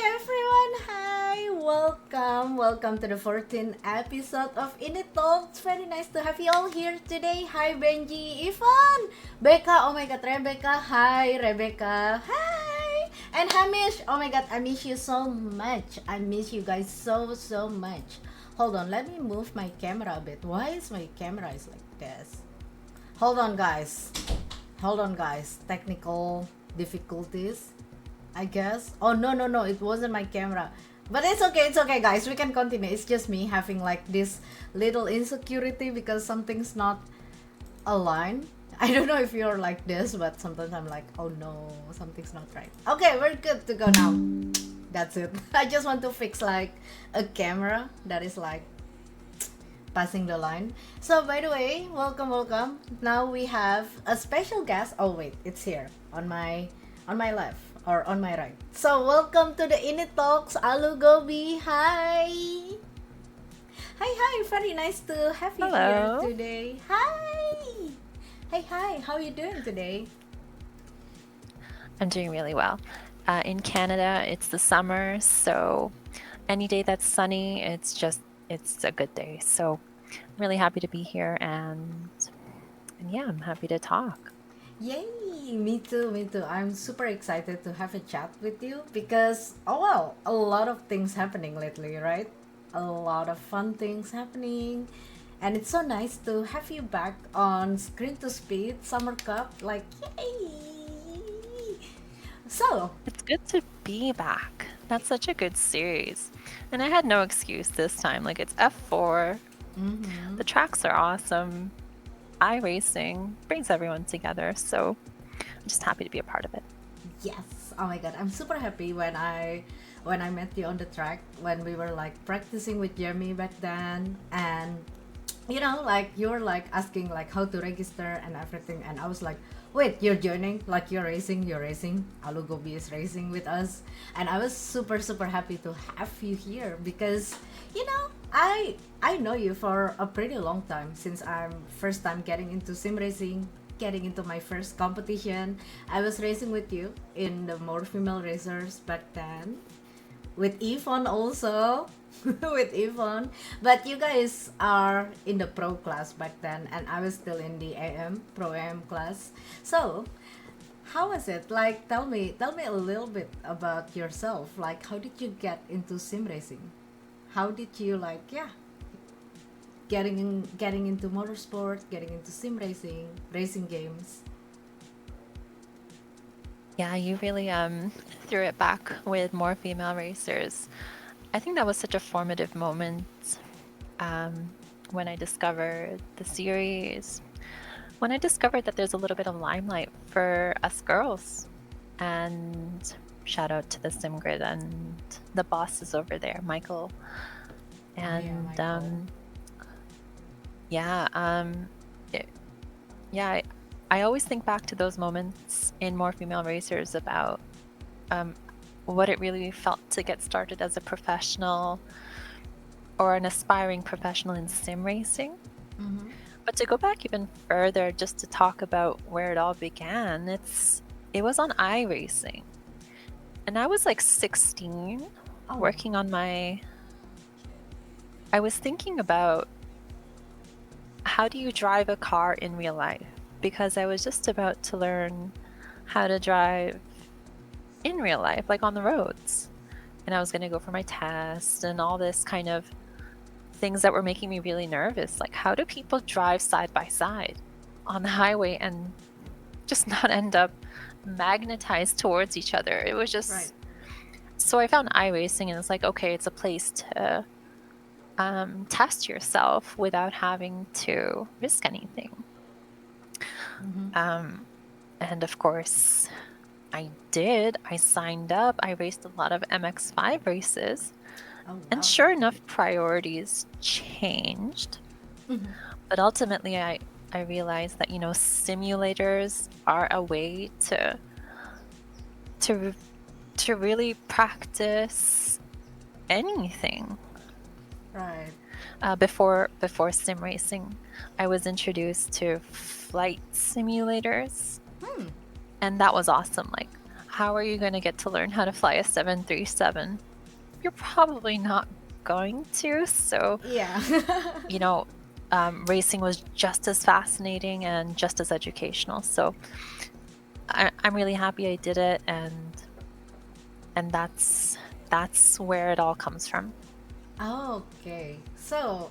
everyone! Hi! Welcome to the 14th episode of INIT Talks. Very nice to have you all here today. Hi Benji, Ivan, Becca, oh my god, Rebecca, hi Rebecca, hi! And Hamish, oh my god, I miss you so much. I miss you guys so much. Hold on, let me move my camera a bit. Why is my camera is like this? Hold on guys. Technical difficulties, I guess. Oh no, it wasn't my camera. But it's okay guys, we can continue. It's just me having like this little insecurity because something's not aligned. I don't know if you're like this, but sometimes I'm like, oh no, something's not right. Okay, we're good to go now. That's it. I just want to fix like a camera that is like passing the line. So by the way, welcome. Now we have a special guest. Oh wait, it's here on my left or on my right. So welcome to the INIT Talks, Aloo Gobi. Hi, very nice to have you Hello. here today. Hi, how are you doing today? I'm doing really well. In Canada, it's the summer, so any day that's sunny, it's a good day. So I'm really happy to be here, and yeah, I'm happy to talk. Yay! Me too. I'm super excited to have a chat with you because, oh well, a lot of things happening lately, right? A lot of fun things happening. And it's so nice to have you back on Screen to Speed Summer Cup. Like, yay! So, It's good to be back. That's such a good series. And I had no excuse this time. Like, it's F4. The tracks are awesome. iRacing brings everyone together. So I'm just happy to be a part of it. yes. Oh my god, I'm super happy when I met you on the track when we were like practicing with Jeremy back then, and you know, like you were like asking like how to register and everything, and I was like, wait, you're joining, like you're racing. Aloo Gobi is racing with us, and I was super happy to have you here because you know I know you for a pretty long time since I'm first time getting into sim racing, getting into my first competition. I was racing with you in the more female racers back then, with Yvonne also. With Yvonne, but you guys are in the pro class back then, and I was still in the pro AM class. So how was it like? Tell me a little bit about yourself. Like, how did you get into sim racing? How did you like, getting into motorsport, getting into sim racing games? Yeah, you really threw it back with more female racers. I think that was such a formative moment when I discovered the series, when I discovered that there's a little bit of limelight for us girls. And shout out to the SimGrid and the bosses over there, Michael. And Michael. I always think back to those moments in More Female Racers about what it really felt to get started as a professional or an aspiring professional in sim racing. But to go back even further, just to talk about where it all began, it was on iRacing. And I was like 16, working on I was thinking about how do you drive a car in real life? Because I was just about to learn how to drive in real life, like on the roads. And I was going to go for my test and all this kind of things that were making me really nervous. Like, how do people drive side by side on the highway and just not end up magnetized towards each other? It was just... Right. So I found iRacing, and it's like, okay, it's a place to test yourself without having to risk anything. And of course, I did. I signed up. I raced a lot of MX5 races. Oh, wow. And sure enough, priorities changed. But ultimately, I realized that, simulators are a way to really practice anything. Right. Before sim racing, I was introduced to flight simulators. And that was awesome. Like, how are you going to get to learn how to fly a 737? You're probably not going to. So, Yeah. you know, racing was just as fascinating and just as educational. So I'm really happy I did it, and that's where it all comes from. Okay. So,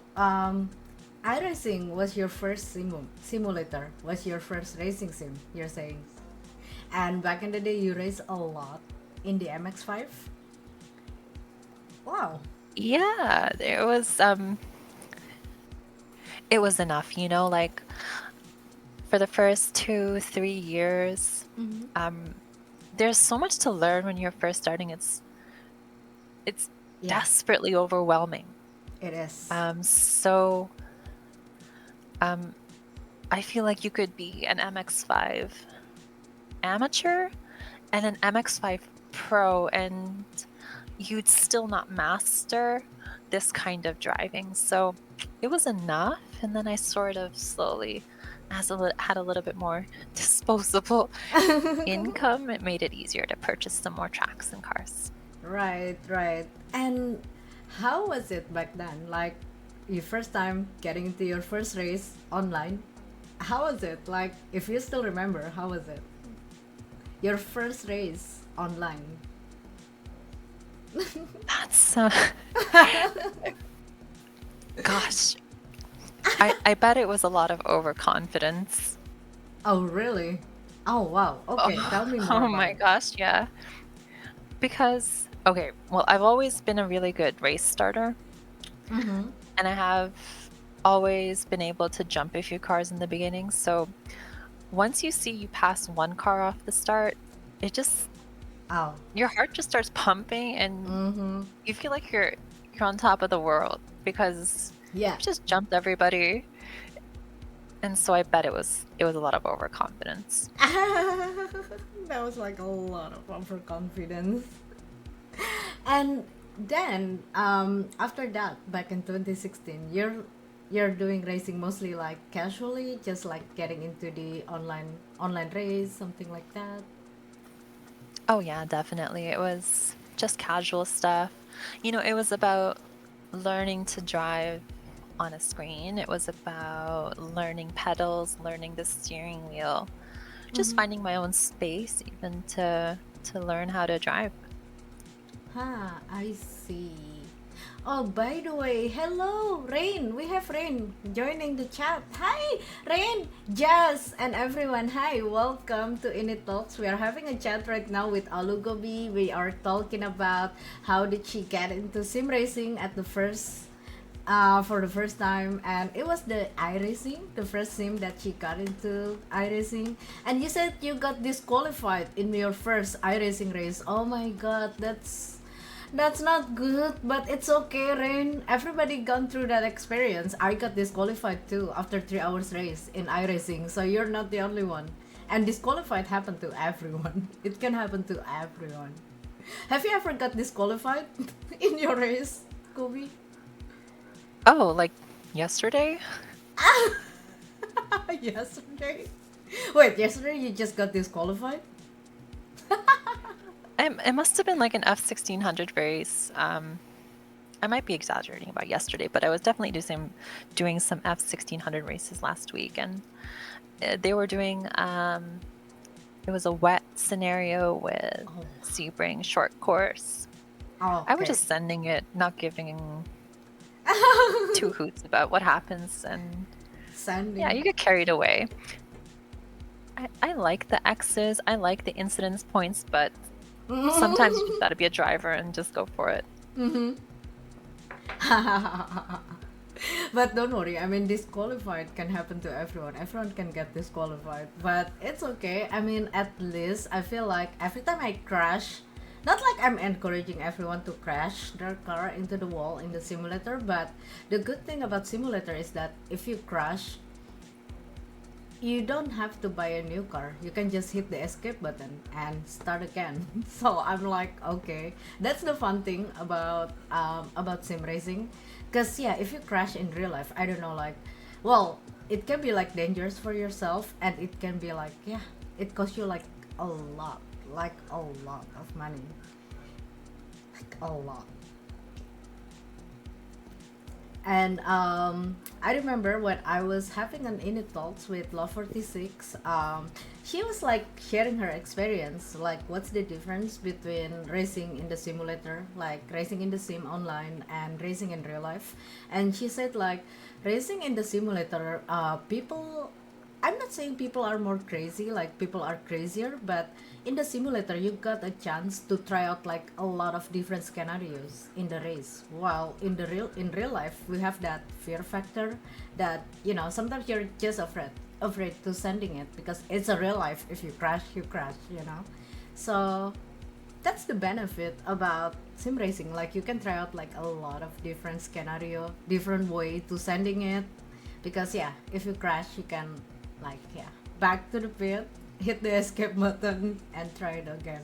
iRacing was your first simulator, was your first racing sim, you're saying. And back in the day, you raced a lot in the MX-5. Wow. Yeah, it was enough, like for the first 2-3 years. Mm-hmm. There's so much to learn when you're first starting. It's Yeah, desperately overwhelming. it is. So I feel like you could be an MX-5 amateur and an MX-5 pro, and you'd still not master this kind of driving. So it was enough, and then I sort of slowly, had a little bit more disposable income, it made it easier to purchase some more tracks and cars. Right, right. And how was it back then? Like, your first time getting into your first race online. How was it? Like, if you still remember, how was it? Your first race online. That's gosh, I bet it was a lot of overconfidence. Oh, really? Oh, wow. Okay, tell me more Oh about my it. gosh, yeah. Because, okay, well, I've always been a really good race starter, Mm-hmm. and I have always been able to jump a few cars in the beginning. So once you pass one car off the start, it just Oh. your heart just starts pumping, and Mm-hmm. you feel like you're on top of the world because Yeah. you just jumped everybody. And so I bet it was a lot of overconfidence. That was like a lot of overconfidence. And then, after that, back in 2016, you're doing racing mostly like casually, just like getting into the online race, something like that. Oh yeah, definitely. It was just casual stuff. It was about learning to drive on a screen. It was about learning pedals, learning the steering wheel, just Mm-hmm. finding my own space even to learn how to drive. I see. Oh, by the way, hello, Rain. We have Rain joining the chat. Hi, Rain, Jazz, and everyone. Hi, welcome to INIT Talks. We are having a chat right now with Aloo Gobi. We are talking about how did she get into sim racing at the first, for the first time, and it was the iRacing, the first sim that she got into iRacing. And you said you got disqualified in your first iRacing race. Oh my God, that's not good, but it's okay, Rain. Everybody gone through that experience. I got disqualified too after 3 hours race in iRacing, so you're not the only one. And disqualified happened to everyone. It can happen to everyone. Have you ever got disqualified in your race, Kobe? Oh, like yesterday? Yesterday? Wait, yesterday you just got disqualified? It must have been like an F1600 race. I might be exaggerating about yesterday, but I was definitely doing some F1600 races last week, and they were doing it was a wet scenario with Oh, Sebring short course. oh I was okay. just sending it, not giving two hoots about what happens, and yeah, Sanding. you get carried away. I like the X's, I like the incidence points, but sometimes you just gotta be a driver and just go for it. Mm-hmm. But don't worry, I mean, disqualified can happen to everyone. Everyone can get disqualified, but it's okay. I mean, at least I feel like every time I crash, not like I'm encouraging everyone to crash their car into the wall in the simulator, but the good thing about simulator is that if you crash, you don't have to buy a new car. You can just hit the escape button and start again. So I'm like, okay, that's the fun thing about sim racing. Cause yeah, if you crash in real life, I don't know, like, well, it can be like dangerous for yourself, and it can be like, yeah, it costs you like a lot, like a lot of money, like a lot. And I remember when I was having an INIT Talks with Law 46, she was like sharing her experience, like what's the difference between racing in the simulator, like racing in the sim online and racing in real life. And she said like racing in the simulator, people, I'm not saying people are more crazy, like people are crazier, but in the simulator you got a chance to try out like a lot of different scenarios in the race. While in real life we have that fear factor that sometimes you're just afraid to sending it because it's a real life. If you crash, you crash, So that's the benefit about sim racing. Like you can try out like a lot of different scenario, different way to sending it. Because yeah, if you crash, you can like back to the pit, hit the escape button, and try it again.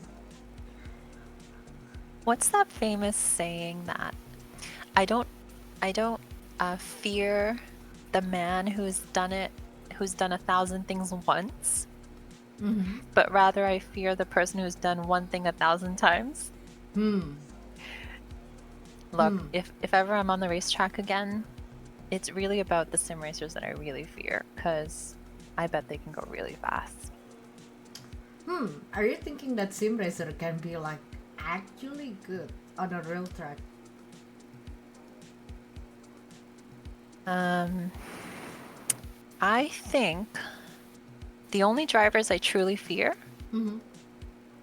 What's that famous saying that I don't fear the man who's done 1,000 things once, Mm-hmm. but rather I fear the person who's done one thing 1,000 times. Look, if ever I'm on the racetrack again, it's really about the sim racers that I really fear, because I bet they can go really fast. Are you thinking that sim racer can be like actually good on a real track? I think the only drivers I truly fear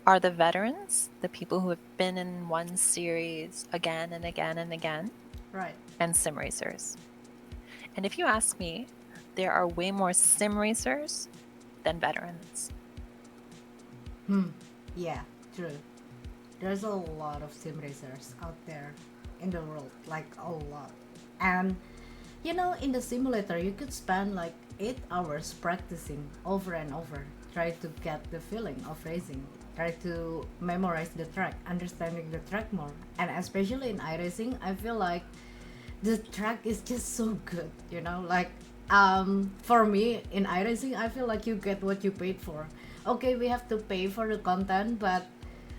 are the veterans, the people who have been in one series again and again and again, Right. and sim racers. And if you ask me, there are way more sim racers than veterans. Yeah, true. There's a lot of sim racers out there in the world, like a lot. And in the simulator, you could spend like 8 hours practicing over and over, try to get the feeling of racing, try to memorize the track, understanding the track more. And especially in iRacing, I feel like the track is just so good, like for me in iRacing, I feel like you get what you paid for. Okay, we have to pay for the content, but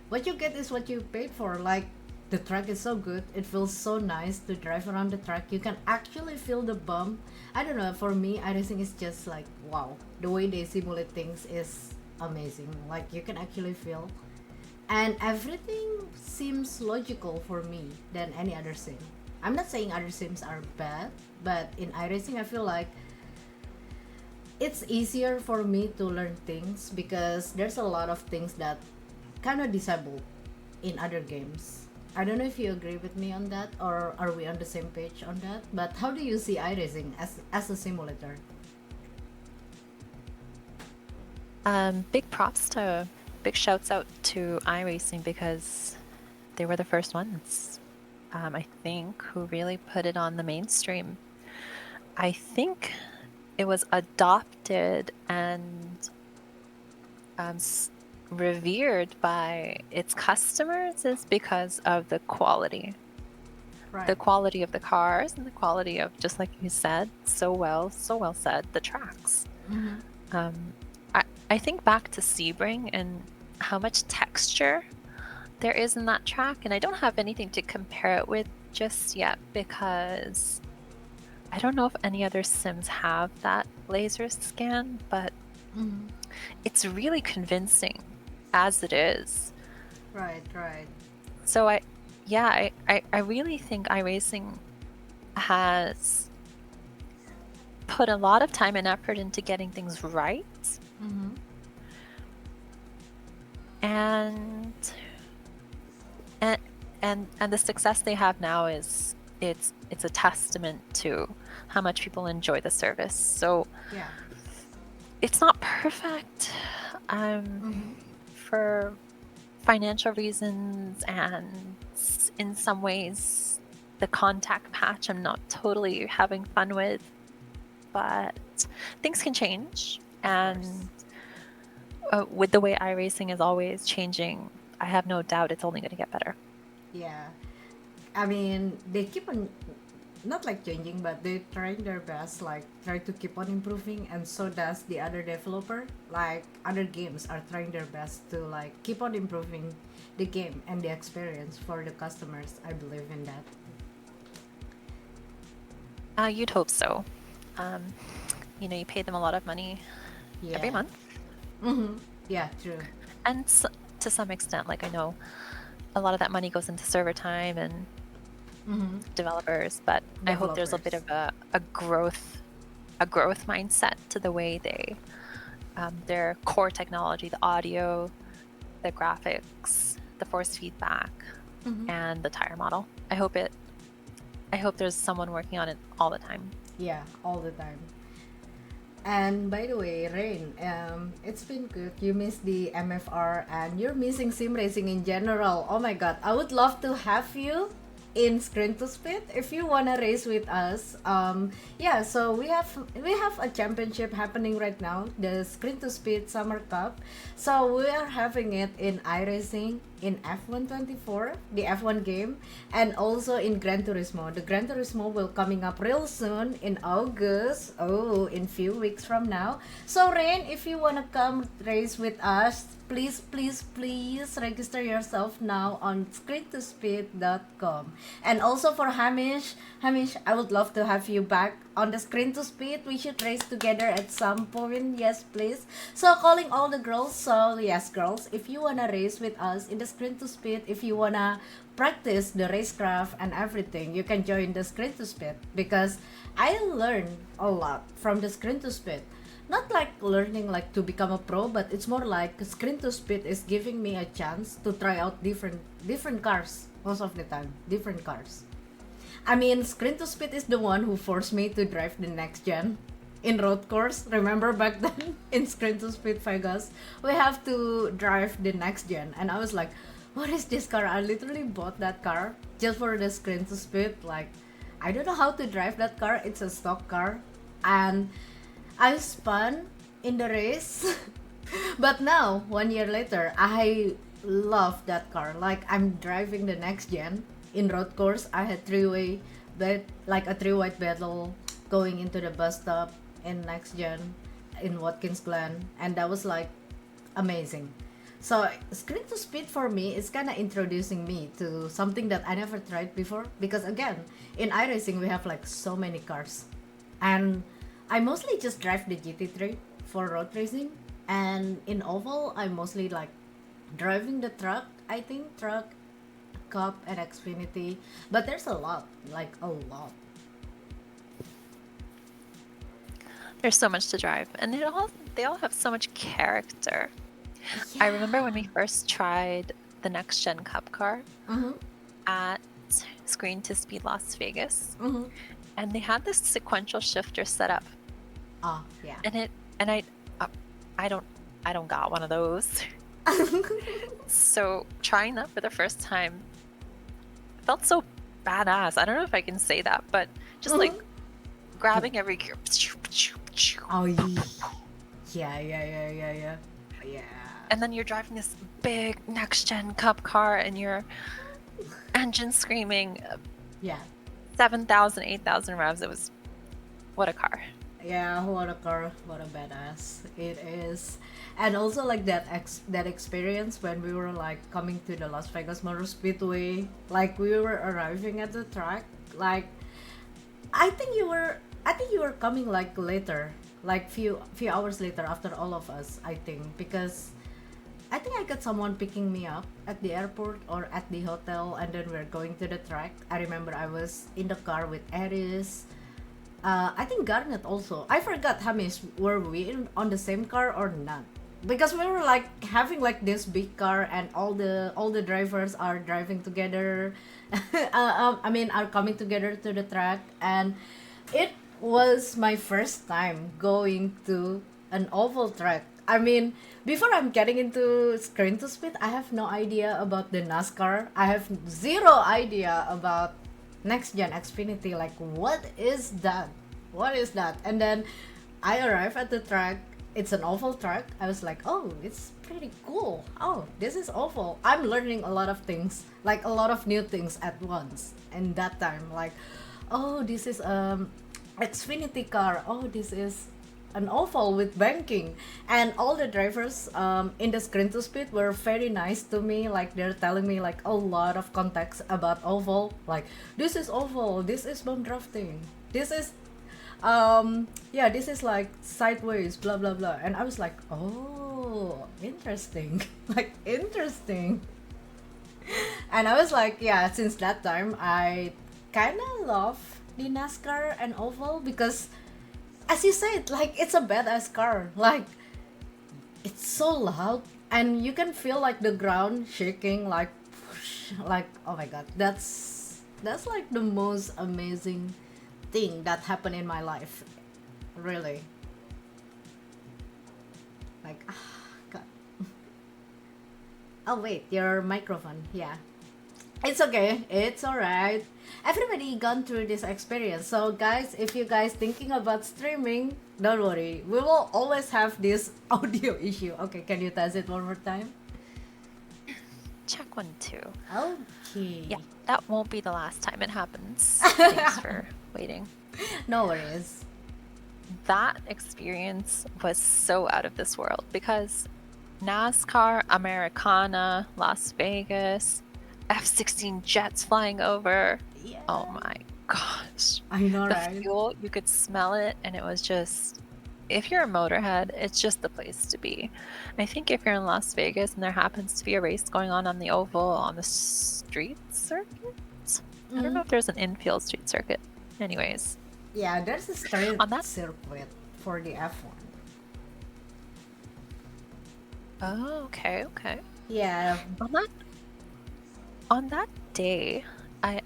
what you get is what you paid for. Like the track is so good, it feels so nice to drive around the track. You can actually feel the bump. I don't know, for me iRacing is just like wow, the way they simulate things is amazing. Like you can actually feel, and everything seems logical for me than any other sim. I'm not saying other sims are bad, but in iRacing I feel like it's easier for me to learn things because there's a lot of things that kind of disabled in other games. I don't know if you agree with me on that, or are we on the same page on that? But how do you see iRacing as a simulator? Big shouts out to iRacing, because they were the first ones, I think, who really put it on the mainstream. I think it was adopted and revered by its customers is because of the quality. Right. The quality of the cars and the quality of, just like you said, so well said, the tracks. I think back to Sebring and how much texture there is in that track, and I don't have anything to compare it with just yet because I don't know if any other sims have that laser scan, but it's really convincing as it is. Right. So I really think iRacing has put a lot of time and effort into getting things right. And the success they have now is it's a testament to how much people enjoy the service. So Yeah. it's not perfect for financial reasons, and in some ways the contact patch I'm not totally having fun with, but things can change, and with the way iRacing is always changing, I have no doubt it's only going to get better. Yeah. I mean, they keep on not like changing, but they're trying their best, like try to keep on improving, and so does the other developer. Like other games are trying their best to like keep on improving the game and the experience for the customers. I believe in that. You'd hope so. You pay them a lot of money every Yeah. month, Mm-hmm. Yeah, true. and to some extent, like I know a lot of that money goes into server time and Mm-hmm. developers, but I hope there's a bit Developers. of a growth mindset to the way they their core technology, the audio, the graphics, the force feedback, Mm-hmm. and the tire model. I hope there's someone working on it all the time. Yeah, all the time. And by the way, Rain, it's been good. You missed the MFR and you're missing sim racing in general. Oh my god, I would love to have you in Screen to Speed if you wanna race with us. Yeah, so we have a championship happening right now, the Screen to Speed Summer Cup. So we are having it in iRacing, in F124, the F1 game, and also in Gran Turismo. The Gran Turismo will coming up real soon in August. Oh, in few weeks from now. So Rain, if you wanna come race with us, please, please, please register yourself now on screentospeed.com. And also for Hamish, I would love to have you back on the Screen to Speed. We should race together at some point. Yes, please. So calling all the girls. So yes, girls, if you wanna race with us in the Screen to Speed, if you wanna practice the racecraft and everything, you can join the Screen to Speed, because I learned a lot from the Screen to Speed. Not like learning like to become a pro, but it's more like Screen to Speed is giving me a chance to try out different cars most of the time, different cars. I mean, Screen to Speed is the one who forced me to drive the next gen in road course. Remember back then in Screen to Speed Vegas, we have to drive the next gen, and I was like, "What is this car?" I literally bought that car just for the Screen to Speed. Like, I don't know how to drive that car. It's a stock car, and I spun in the race. But now, 1 year later, I love that car. Like I'm driving the next gen in road course. I had three-way, but like a three-white battle going into the bus stop in next gen in Watkins Glen, and that was like amazing. So Screen to Speed for me is kind of introducing me to something that I never tried before, because again, in iRacing we have like so many cars, and I mostly just drive the GT3 for road racing, and in oval I mostly like driving the truck. I think truck, Cup, and Xfinity, but there's a lot, like a lot. There's so much to drive, and they all have so much character. I remember when we first tried the next gen Cup car Mm-hmm. at Screen to Speed Las Vegas, Mm-hmm. and they had this sequential shifter set up, Oh yeah. and uh, I don't got one of those. So trying that for the first time felt so badass. I don't know if I can say that, but just like grabbing every gear. Oh yeah. Yeah. Yeah. And then you're driving this big next gen Cup car and your engine screaming Yeah. 7,000, 8,000 revs. It was, what a car. Yeah, what a car, what a badass it is. And also like that experience when we were like coming to the Las Vegas Motor Speedway, like we were arriving at the track, like I think you were coming like later, like few hours later after all of us, I think, because I think I got someone picking me up at the airport or at the hotel, and then we're going to the track. I remember I was in the car with Eris. I think Garnet also. I forgot, Hamish, were we on the same car or not? Because we were like having like this big car, and all the drivers are driving together. I mean, are coming together to the track, and it was my first time going to an oval track. I mean, before I'm getting into Screen to Speed, I have no idea about the NASCAR. I have zero idea about next gen Xfinity. Like, what is that? What is that? And then I arrive at the track. It's an oval track. I was like, oh, it's pretty cool. Oh, this is oval. I'm learning a lot of things, like a lot of new things at once. And that time, like, oh, this is Xfinity car. Oh, this is an oval with banking. And all the drivers in the screen to speed were very nice to me. Like they're telling me like a lot of context about oval. Like this is oval. This is bomb drafting. This is yeah, this is like sideways, blah blah blah. And I was like, oh, interesting. Like interesting. And I was like, yeah, since that time I kind of love the NASCAR and oval because, as you said, like it's a badass car. Like it's so loud, and you can feel like the ground shaking, like, like oh my god, that's like the most amazing thing that happened in my life, really. Like, god. Oh wait, your microphone, yeah. It's okay. It's alright. Everybody gone through this experience. So guys, if you guys thinking about streaming, don't worry. We will always have this audio issue. Okay, can you test it one more time? Check 1, 2. Okay. Yeah, that won't be the last time it happens. Thanks for waiting. No worries. That experience was so out of this world because NASCAR, Americana, Las Vegas, F-16 jets flying over. Yeah. Oh my gosh. I know, The right? fuel, you could smell it, and it was just, if you're a motorhead, it's just the place to be. I think if you're in Las Vegas and there happens to be a race going on the oval on the street circuit, I don't know if there's an infield street circuit. Anyways, Yeah, there's a straight On that- circuit for the F1. oh, okay. Yeah. On that day,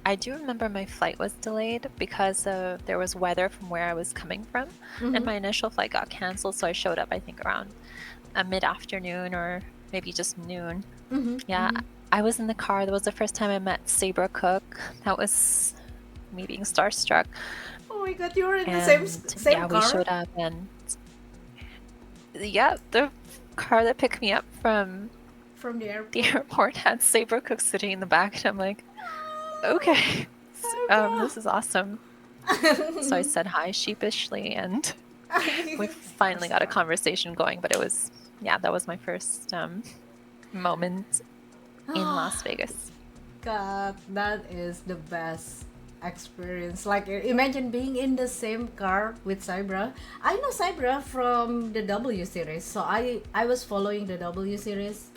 I do remember my flight was delayed because there was weather from where I was coming from, and my initial flight got canceled. So I showed up, I think, around mid-afternoon or maybe just noon. Yeah, I was in the car. That was the first time I met Sabra Cook. That was me being starstruck. Oh my god, you were in the And same yeah, car? we showed up, and yeah, the car that picked me up from From the airport? the airport had Sabra Cook sitting in the back, and I'm like, okay, this is awesome. So I said hi sheepishly, and we finally got a conversation going. But it was, yeah, that was my first moment in Las Vegas. God, that is the best experience. Like, imagine being in the same car with Sabra. I know Sabra from the W series, so I was following the W series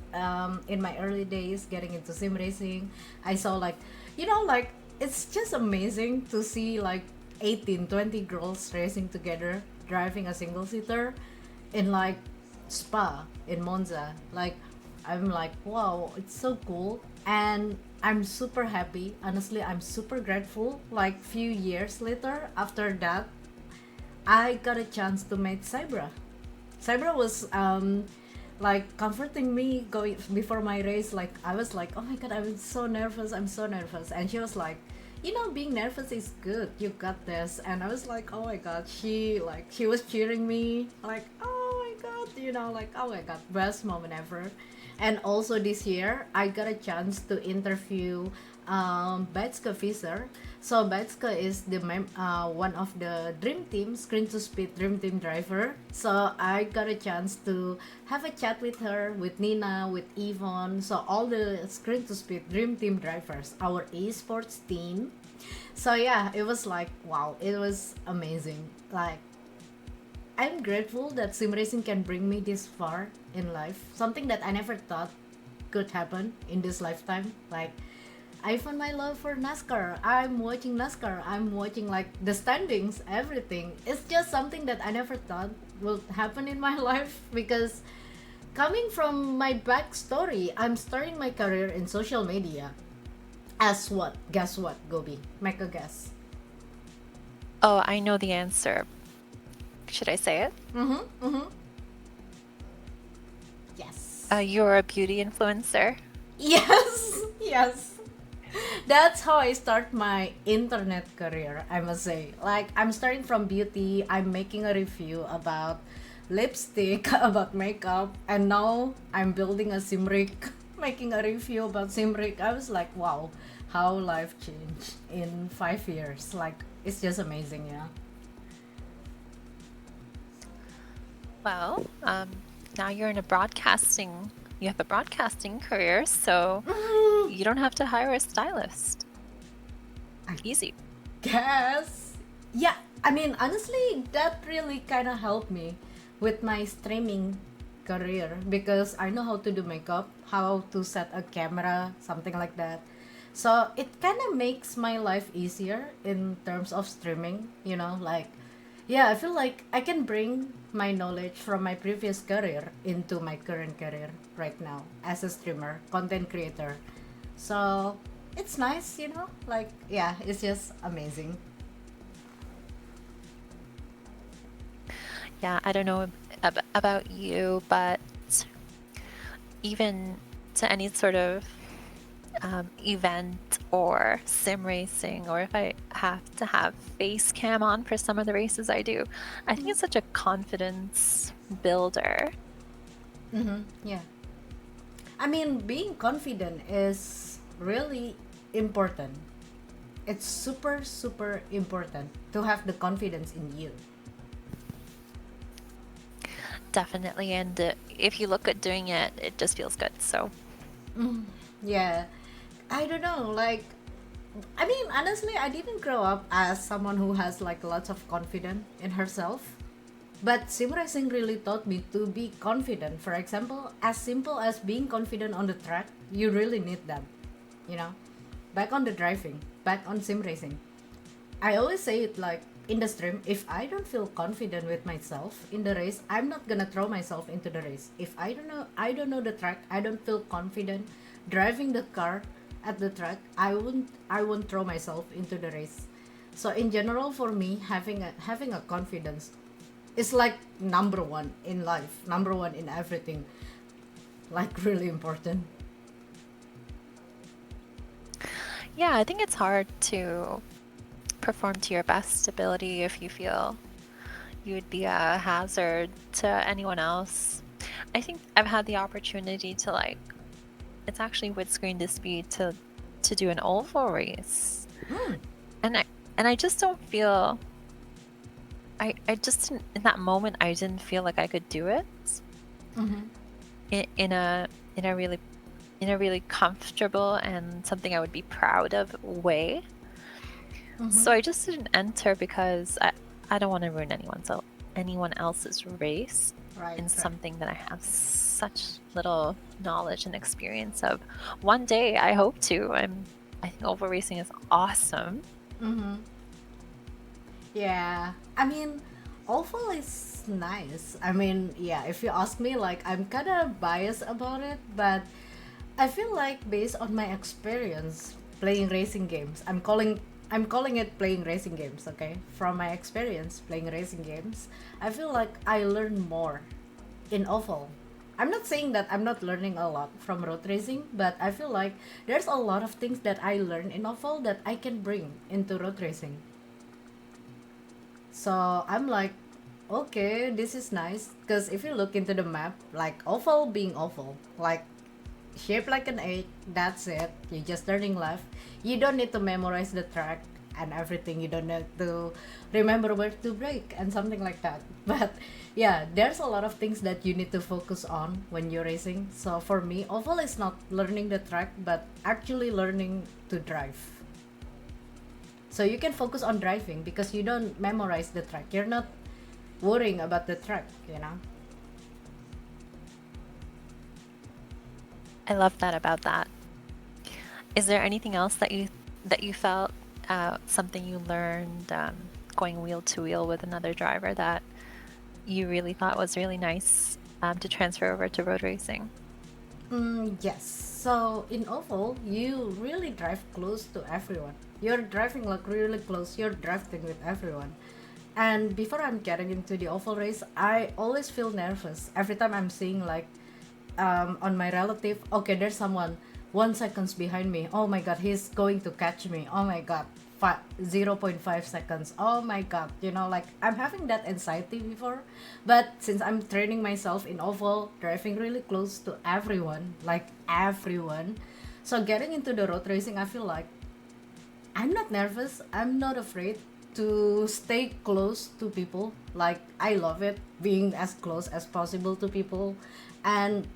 in my early days, getting into sim racing. I saw like, like it's just amazing to see like 18, 20 girls racing together, driving a single seater in like Spa in Monza. Like, I'm like, wow, it's so cool. And I'm super happy. Honestly, I'm super grateful. Like few years later, after that, I got a chance to meet Sabra. Sabra was like comforting me going before my race. Like I was like, oh my god, I'm so nervous. I'm so nervous. And she was like, being nervous is good. You got this. And I was like, oh my god. She was cheering me. Like, oh my god. Like, oh my god, best moment ever. And also this year, I got a chance to interview Batska Visser. So Batska is the one of the Dream Team, Screen to Speed Dream Team driver. So I got a chance to have a chat with her, with Nina, with Yvonne. So all the Screen to Speed Dream Team drivers, our esports team. So yeah, it was like, wow, it was amazing. Like, I'm grateful that sim racing can bring me this far in life. Something that I never thought could happen in this lifetime. Like, I found my love for NASCAR. I'm watching NASCAR. I'm watching like the standings, everything. It's just something that I never thought will happen in my life because coming from my backstory, I'm starting my career in social media. As what? Guess what, Gobi? Make a guess. Oh, I know the answer. Should I say it? Yes. You're a beauty influencer. Yes. That's how I start my internet career, I must say. Like, I'm starting from beauty. I'm making a review about lipstick, about makeup, and now I'm building a sim rig, making a review about sim rig. I was like, wow, how life changed in 5 years. Like, it's just amazing, you know. Well, now you're in a broadcasting, you have a broadcasting career, so you don't have to hire a stylist. I Easy. guess. Yeah, I mean, honestly, that really kind of helped me with my streaming career because I know how to do makeup, how to set a camera, something like that. So it kind of makes my life easier in terms of streaming, you know, like, yeah, I feel like I can bring my knowledge from my previous career into my current career right now as a streamer, content creator. So it's nice, you know, like, yeah, it's just amazing. Yeah, I don't know about you, but even to any sort of event or sim racing, or if I have to have face cam on for some of the races I do, I think it's such a confidence builder. Mm-hmm. Yeah. I mean, being confident is really important. It's super, super important to have the confidence in you. Definitely. And if you look good doing it, it just feels good. So, Yeah. I don't know, like, I mean, honestly, I didn't grow up as someone who has like lots of confidence in herself. But sim racing really taught me to be confident. For example, as simple as being confident on the track, you really need that. You know, back on the driving, back on sim racing. I always say it like in the stream, if I don't feel confident with myself in the race, I'm not gonna throw myself into the race. If I don't know the track, I don't feel confident driving the car at the track, I won't throw myself into the race. So in general for me, having a confidence is like number one in life, number one in everything, like really important. yeah, I think it's hard to perform to your best ability if you feel you would be a hazard to anyone else. I think I've had the opportunity to like, it's actually with screen to speed to do an oval race, Hmm. and I just don't feel, I just didn't, in that moment I didn't feel like I could do it Mm-hmm. in a in a really in a really comfortable and something I would be proud of way. Mm-hmm. So I just didn't enter because I don't want to ruin anyone else's race Right, in right. something that I have such little knowledge and experience of. One day I hope to. I think oval racing is awesome. Mm-hmm. Yeah, I mean, oval is nice. I mean, yeah, if you ask me, like, I'm kind of biased about it, but I feel like based on my experience playing racing games, I'm calling it playing racing games, okay? From my experience playing racing games, I feel like I learn more in oval. I'm not saying that I'm not learning a lot from road racing, but I feel like there's a lot of things that I learn in oval that I can bring into road racing. So I'm like, okay, this is nice. Because if you look into the map, like oval being oval, like shaped like an egg, that's it. You're just turning left. You don't need to memorize the track and everything. You don't need to remember where to brake and something like that. But yeah, there's a lot of things that you need to focus on when you're racing. So for me, oval is not learning the track, but actually learning to drive. So you can focus on driving because you don't memorize the track. You're not worrying about the track, you know? I love that about that. Is there anything else that you felt, something you learned, going wheel to wheel with another driver that you really thought was really nice, to transfer over to road racing? Yes. So in oval, you really drive close to everyone. You're driving like really close. You're drafting with everyone. And before I'm getting into the oval race, I always feel nervous every time I'm seeing like on my relative. Okay, there's someone 1 seconds behind me. Oh my god, he's going to catch me. Oh my god, 0.5 seconds. Oh my god, like I'm having that anxiety before, but since I'm training myself in oval, driving really close to everyone, like everyone, so getting into the road racing, I feel like I'm not nervous, I'm not afraid. to stay close to people. Like I love it being as close as possible to people, and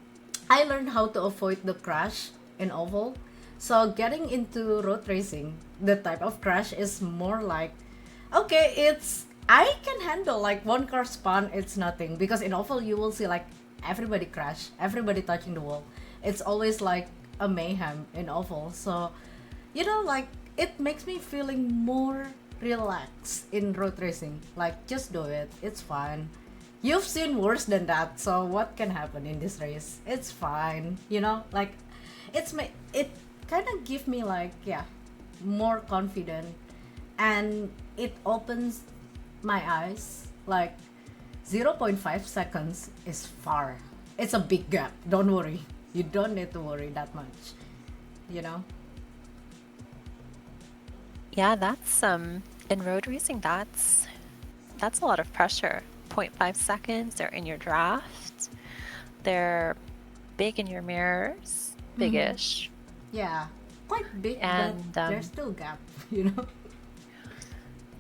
I learned how to avoid the crash in oval. So getting into road racing, the type of crash is more like, okay, it's I can handle like one car spun, it's nothing, because in oval you will see like everybody crash, everybody touching the wall. It's always like a mayhem in oval. So like it makes me feeling more relaxed in road racing. Like just do it, it's fine. You've seen worse than that, so what can happen in this race? It's fine. Like it kind of give me like, yeah, more confident, and it opens my eyes. Like 0.5 seconds is far. It's a big gap. Don't worry. You don't need to worry that much. You know? Yeah, that's in road racing, that's a lot of pressure. 0.5 seconds, they're in your draft. They're big in your mirrors, big-ish. Yeah, quite big, And but there's still gap,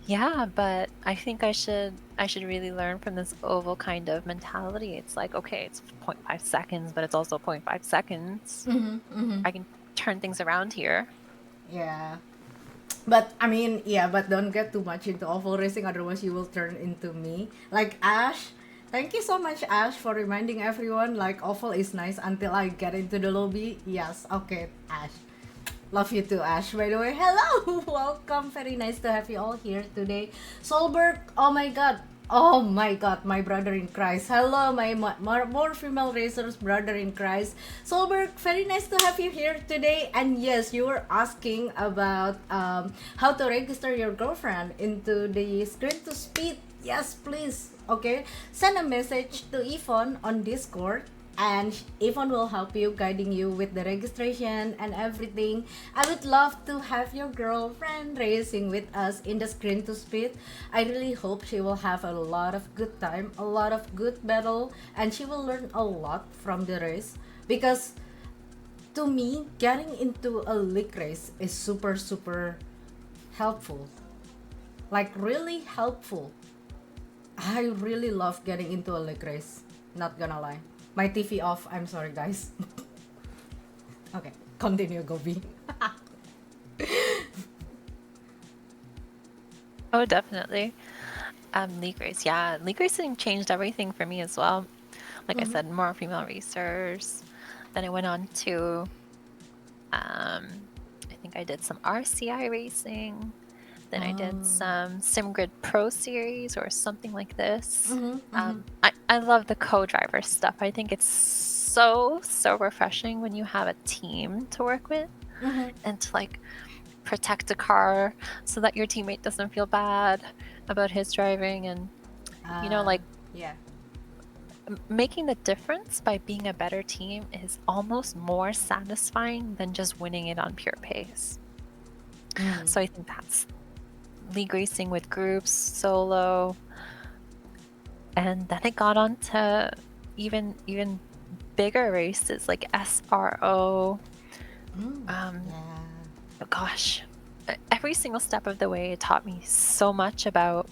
yeah, but I think I should really learn from this oval kind of mentality. It's like, okay, it's 0.5 seconds, but it's also 0.5 seconds. I can turn things around here. Yeah. But I mean, yeah, but don't get too much into oval racing, otherwise you will turn into me. Like Ash, thank you so much, Ash, for reminding everyone like oval is nice until I get into the lobby. Yes, okay, Ash. Love you too, Ash. By the way, hello, welcome. Very nice to have you all here today. Solberg, oh my god, my brother in Christ. Hello, my more female racers, brother in Christ. Solberg, very nice to have you here today. And yes, you were asking about how to register your girlfriend into the Screen to Speed. Yes, please. Okay, send a message to Yvonne on Discord, and Yvonne will help you, guiding you with the registration and everything. I would love to have your girlfriend racing with us in the Screen to Speed. I really hope she will have a lot of good time, a lot of good battle, and she will learn a lot from the race, because to me, getting into a league race is super, super helpful. Like really helpful. I really love getting into a league race, not gonna lie. My TV off. I'm sorry, guys. Okay, continue, Gobi. Oh, definitely. League race, yeah. League racing changed everything for me as well. Like I said, more female racers. Then I went on to, I think I did some RCI racing. Then I did some SimGrid Pro Series or something like this. I love the co-driver stuff. I think it's so refreshing when you have a team to work with and to like protect a car so that your teammate doesn't feel bad about his driving, and yeah, making the difference by being a better team is almost more satisfying than just winning it on pure pace. So I think that's league racing with groups, solo, and then it got on to even bigger races like SRO. Gosh, every single step of the way it taught me so much about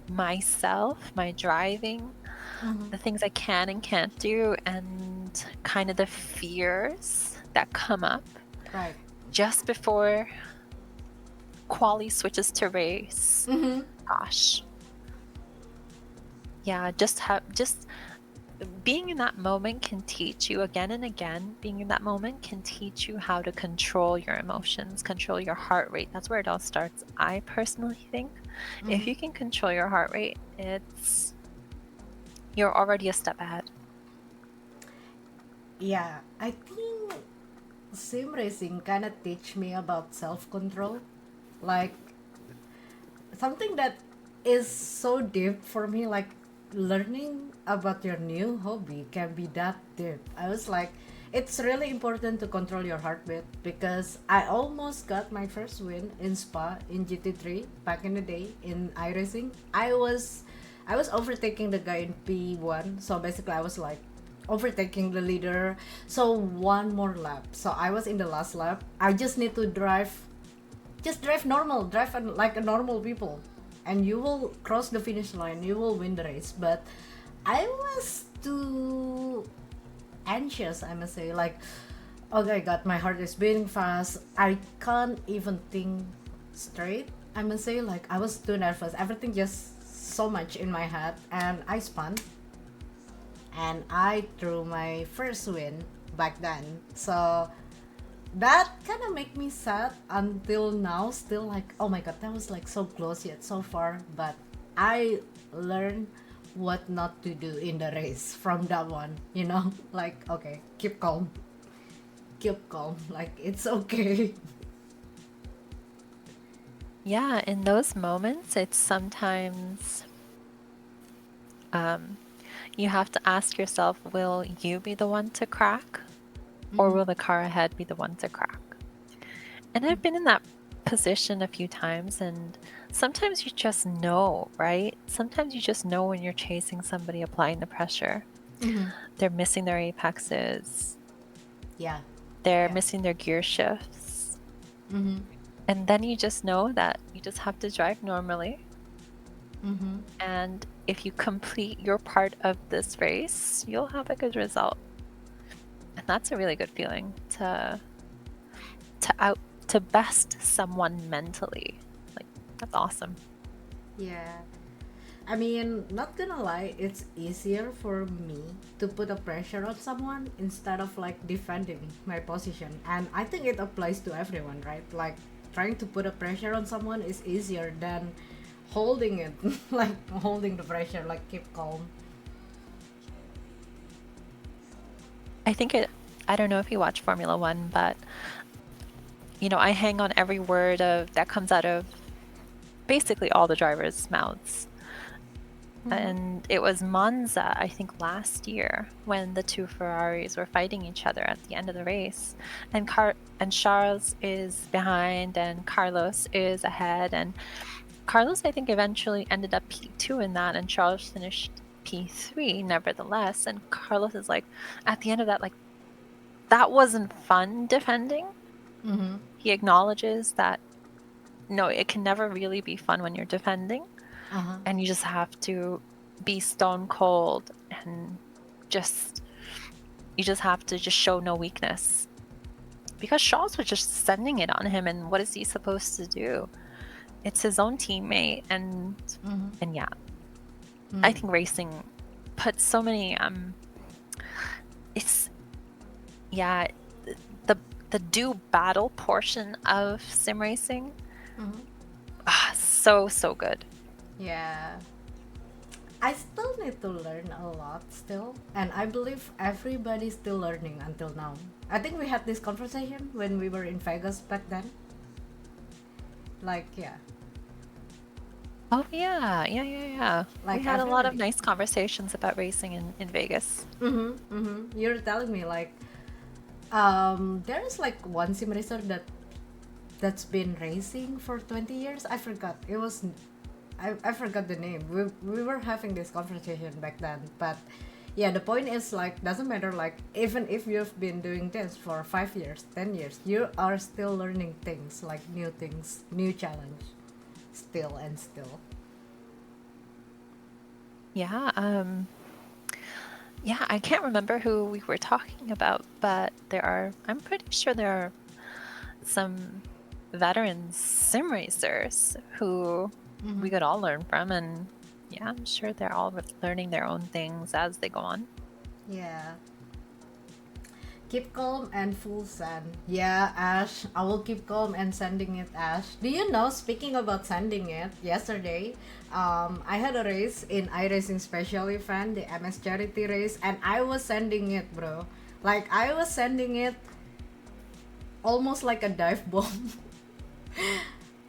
myself, my driving, the things I can and can't do, and kind of the fears that come up right just before quali switches to race. Gosh, yeah, just being in that moment can teach you again and again. Being in that moment can teach you how to control your emotions, control your heart rate. That's where it all starts. I personally think if you can control your heart rate, you're already a step ahead. Yeah, I think sim racing kind of teach me about self-control. Like something that is so deep for me, like learning about your new hobby can be that deep. I was like, it's really important to control your heartbeat, because I almost got my first win in Spa in GT3 back in the day in iRacing. I was overtaking the guy in P1, so basically I was like overtaking the leader, so one more lap, so I was in the last lap. I just need to drive normal, like a normal people. and you will cross the finish line, you will win the race. But I was too anxious, I must say. Like, oh my god, my heart is beating fast. I can't even think straight, I must say. Like, I was too nervous. Everything just so much in my head, and I spun, and I threw my first win back then. So that kind of make me sad until now. Still, like, oh my god, that was like so close yet so far. But I learned what not to do in the race from that one. Like, okay, keep calm, like it's okay. Yeah, in those moments, it's sometimes you have to ask yourself, will you be the one to crack, or will the car ahead be the one to crack? And I've been in that position a few times, and sometimes you just know, right? Sometimes you just know when you're chasing somebody applying the pressure. They're missing their apexes. Yeah. They're Yeah. missing their gear shifts. And then you just know that you just have to drive normally. And if you complete your part of this race, you'll have a good result. And that's a really good feeling to best someone mentally. Like, that's awesome. Yeah. I mean, not gonna lie, it's easier for me to put a pressure on someone instead of like defending my position. And I think it applies to everyone, right? Like, trying to put a pressure on someone is easier than holding it, like holding the pressure, like keep calm. I think I don't know if you watch Formula One, but I hang on every word that comes out of basically all the drivers' mouths. And it was Monza, I think, last year when the two Ferraris were fighting each other at the end of the race, and Charles is behind and Carlos is ahead, and Carlos, I think, eventually ended up P2 in that, and Charles finished P3 nevertheless. And Carlos is like, at the end of that, like, that wasn't fun defending. He acknowledges that no, it can never really be fun when you're defending. And you just have to be stone cold, and you just have to just show no weakness, because Charles was just sending it on him, and what is he supposed to do? It's his own teammate, and yeah, I think racing puts so many the do battle portion of sim racing, so good. Yeah. I still need to learn a lot still, and I believe everybody's still learning until now. I think we had this conversation when we were in Vegas back then. Like, yeah. Oh yeah. Like, we had a lot of nice conversations about racing in Vegas. You're telling me like, there is like one sim racer that's been racing for 20 years. I forgot. I forgot the name. We were having this conversation back then, but yeah, the point is like, doesn't matter, like even if you've been doing this for 5 years, 10 years, you are still learning things, like new things, new challenge, still and still. Yeah, I can't remember who we were talking about, but I'm pretty sure there are some veteran sim racers who we could all learn from, and yeah, I'm sure they're all learning their own things as they go on. Yeah. Keep calm and full send. Yeah, Ash, I will keep calm and sending it, Ash. Do you know, speaking about sending it, yesterday, I had a race in iRacing Special Event, the MS Charity race, and I was sending it, bro. Like, I was sending it almost like a dive bomb.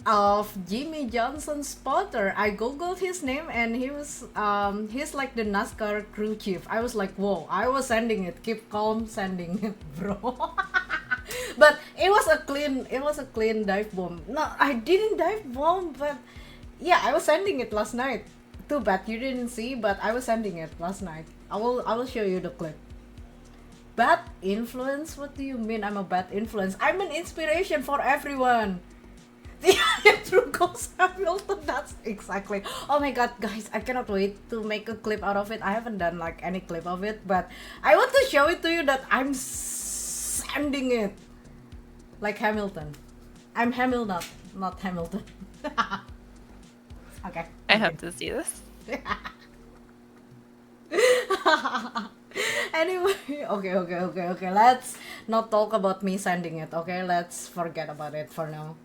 Of Jimmy Johnson spotter. I googled his name, and he's like the NASCAR crew chief. I was like, whoa, I was sending it, keep calm sending it, bro. But it was a clean dive bomb. No, I didn't dive bomb, but yeah, I was sending it last night. Too bad you didn't see, but I was sending it last night. I will show you the clip. Bad influence? What do you mean I'm a bad influence? I'm an inspiration for everyone. Yeah, true goes Hamilton. That's exactly. Oh my god, guys! I cannot wait to make a clip out of it. I haven't done like any clip of it, but I want to show it to you that I'm sending it like Hamilton. I'm Hamilton, not Hamilton. Okay. I have to see this. Anyway, okay. Let's not talk about me sending it. Okay, let's forget about it for now.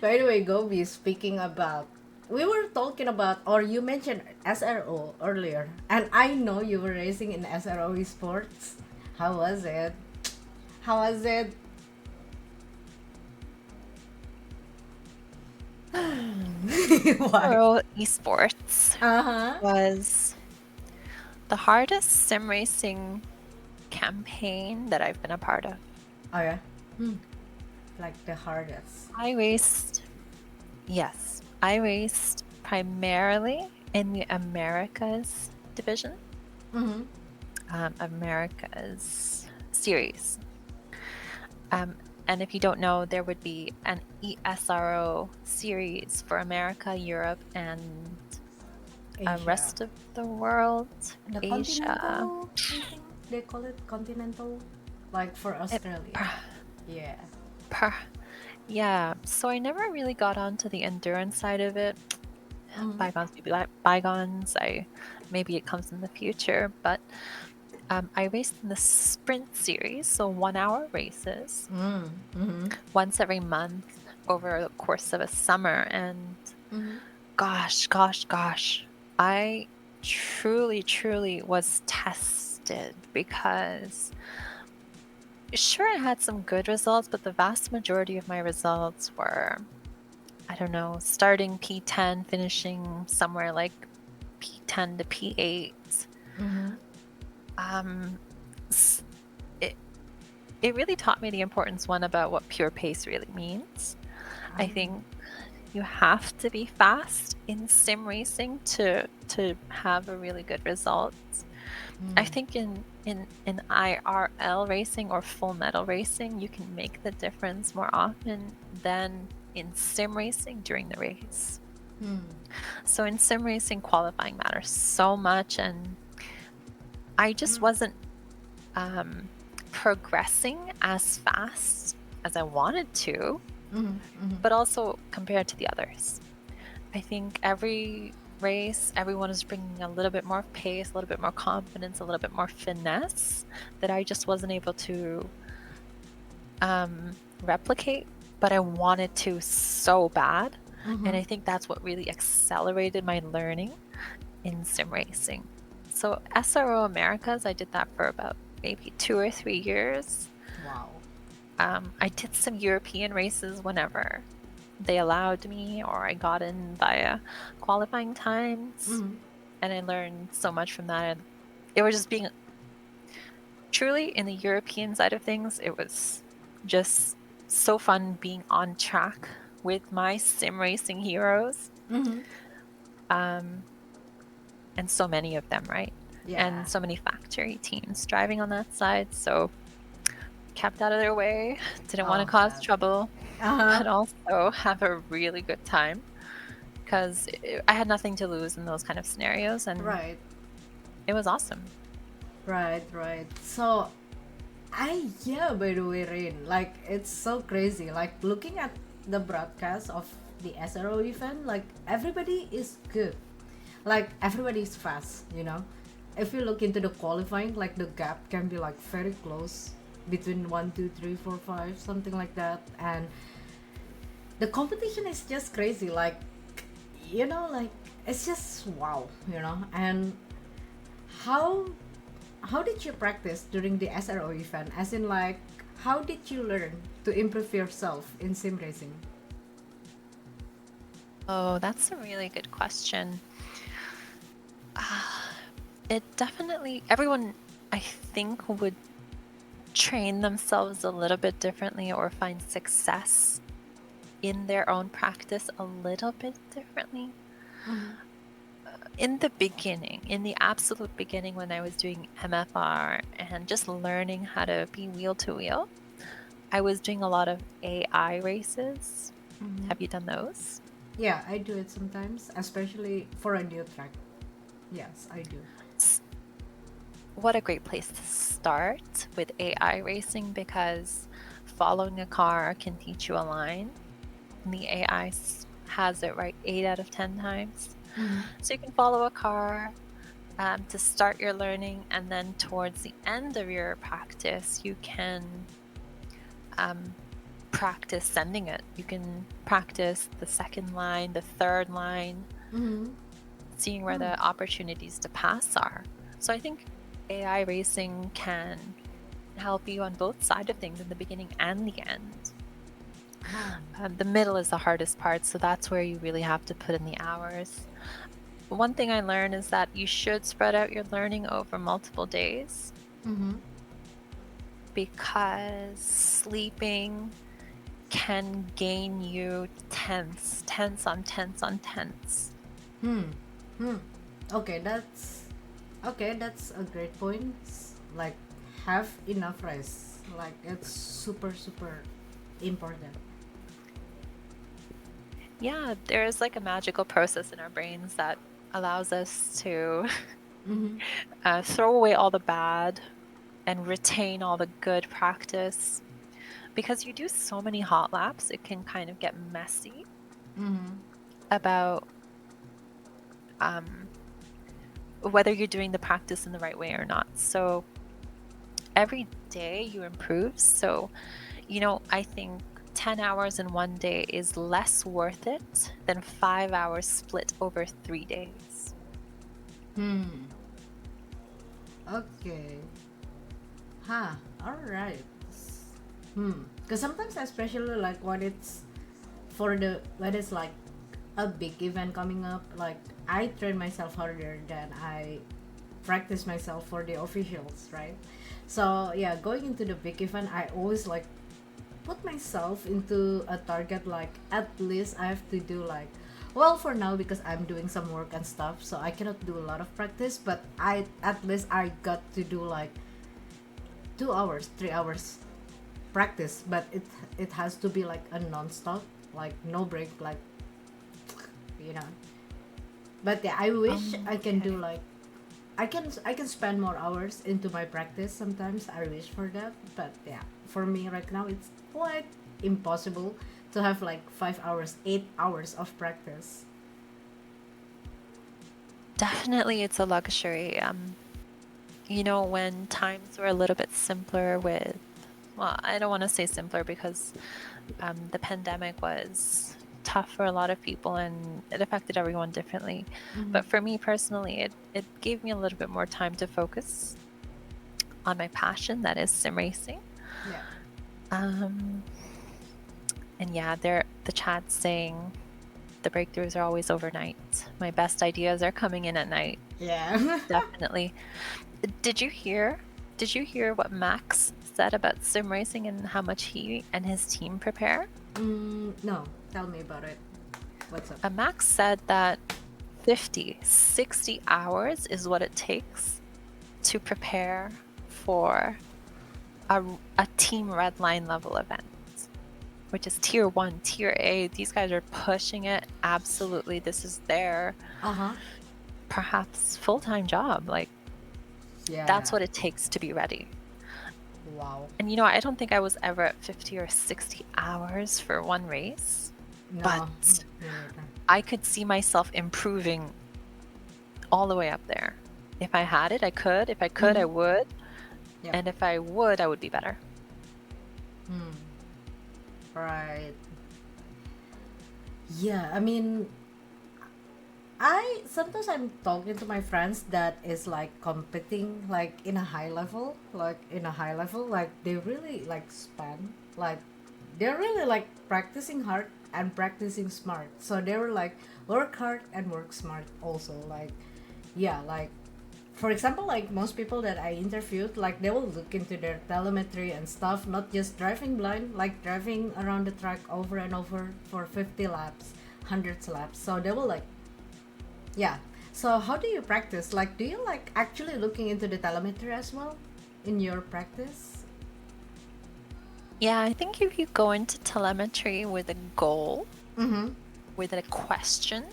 By the way, Gobi, speaking about, we were talking about, or you mentioned SRO earlier, and I know you were racing in SRO sports. How was it? How was it? Why? Pro esports Uh-huh. was the hardest sim racing campaign that I've been a part of. Oh yeah. Like the hardest. I raced primarily in the Americas division, Mm-hmm. Americas series. And if you don't know, there would be an ESRO series for America, Europe, and rest of the world, The Asia. continental, I think they call it continental, like for Australia. Yeah. Yeah, so I never really got onto the endurance side of it. Mhm. Bygones be like bygones. Maybe it comes in the future, but I raced in the sprint series, so 1 hour races Mm-hmm. once every month over the course of a summer. And Mm-hmm. gosh, I truly was tested because sure, I had some good results, but the vast majority of my results were, I don't know, starting P10, finishing somewhere like P10 to P8. Mm-hmm. It really taught me the importance, one, about what pure pace really means. I think you have to be fast in sim racing to have a really good result. I think in IRL racing or full metal racing, you can make the difference more often than in sim racing during the race. So in sim racing, qualifying matters so much, and I just wasn't progressing as fast as I wanted to, but also compared to the others. I think every race, everyone is bringing a little bit more pace, a little bit more confidence, a little bit more finesse that I just wasn't able to replicate, but I wanted to so bad. And I think that's what really accelerated my learning in sim racing. So SRO Americas, I did that for about maybe 2 or 3 years. Wow. I did some European races whenever they allowed me, or I got in via qualifying times, and I learned so much from that. And it was just being truly in the European side of things, it was just so fun being on track with my sim racing heroes. And so many of them, right? Yeah. And so many factory teams driving on that side. So kept out of their way, didn't want to cause trouble, but also have a really good time, because I had nothing to lose in those kind of scenarios, and Right. it was awesome. Right. So, yeah, by the way, Rain, like, it's so crazy. Like, looking at the broadcast of the SRO event, like, everybody is good. Like, everybody is fast, you know? If you look into the qualifying, like, the gap can be, like, very close between 1, 2, 3, 4, 5, something like that. And the competition is just crazy. Like, you know, like, it's just wow, you know? And how did you practice during the SRO event? As in, like, how did you learn to improve yourself in sim racing? Oh, that's a really good question. It definitely, everyone, I think, would train themselves a little bit differently or find success in their own practice a little bit differently. In the beginning, in the absolute beginning, when I was doing MFR and just learning how to be wheel to wheel, I was doing a lot of AI races. Mm-hmm. Have you done those? Yeah, I do it sometimes, especially for a new track. Yes, I do. What a great place to start with AI racing, because following a car can teach you a line, and the AI has it right 8 out of 10 times. Mm-hmm. So you can follow a car to start your learning, and then towards the end of your practice, you can practice sending it. You can practice the second line, the third line, Mm-hmm. seeing where the opportunities to pass are. So I think AI racing can help you on both sides of things, in the beginning and the end. The middle is the hardest part, so that's where you really have to put in the hours. One thing I learned is that you should spread out your learning over multiple days, Mm-hmm. because sleeping can gain you tense on tense on tense. Okay, that's a great point. Like, have enough rest. Like, it's super super important. Yeah, there's like a magical process in our brains that allows us to throw away all the bad and retain all the good practice. Because you do so many hot laps, it can kind of get messy about whether you're doing the practice in the right way or not. So every day you improve. So, I think 10 hours in one day is less worth it than 5 hours split over 3 days. Okay. Huh. All right. Because sometimes, especially like when it's like a big event coming up, like I train myself harder than I practice myself for the officials, right? So yeah, going into the big event, I always like put myself into a target, like at least I have to do like, well, for now because I'm doing some work and stuff, so I cannot do a lot of practice, but I at least I got to do like 2 hours 3 hours practice, but it has to be like a non-stop, like no break, like, you know. But yeah, I wish I can do like, I can spend more hours into my practice sometimes. I wish for that, but yeah, for me right now it's quite impossible to have like 5 hours 8 hours of practice. Definitely, it's a luxury. When times were a little bit simpler with, well, I don't want to say simpler, because the pandemic was tough for a lot of people and it affected everyone differently. But for me personally, it gave me a little bit more time to focus on my passion, that is sim racing. Yeah. And yeah, the chat's saying the breakthroughs are always overnight. My best ideas are coming in at night. Yeah. Definitely. Did you hear what Max said about sim racing and how much he and his team prepare? No, tell me about it. What's up? Max said that 50, 60 hours is what it takes to prepare for a team red line level event, which is tier 1, tier A. These guys are pushing it. Absolutely. This is their perhaps full-time job. Like, Yeah. that's what it takes to be ready. Wow. And I don't think I was ever at 50 or 60 hours for one race. No. But I could see myself improving all the way up there. If I had it, I could. If I could, I would. Yeah. And if I would, I would be better. Right. Yeah, I mean, I sometimes I'm talking to my friends that is like competing like in a high level, like they really like spend like they're really like practicing hard and practicing smart. So they were like work hard and work smart also. Like, yeah, like for example, like most people that I interviewed, like they will look into their telemetry and stuff, not just driving blind, like driving around the track over and over for 50 laps, hundreds laps. So they will like, yeah. So how do you practice? Like, do you like actually looking into the telemetry as well in your practice? Yeah, I think if you go into telemetry with a goal, Mm-hmm. with a question,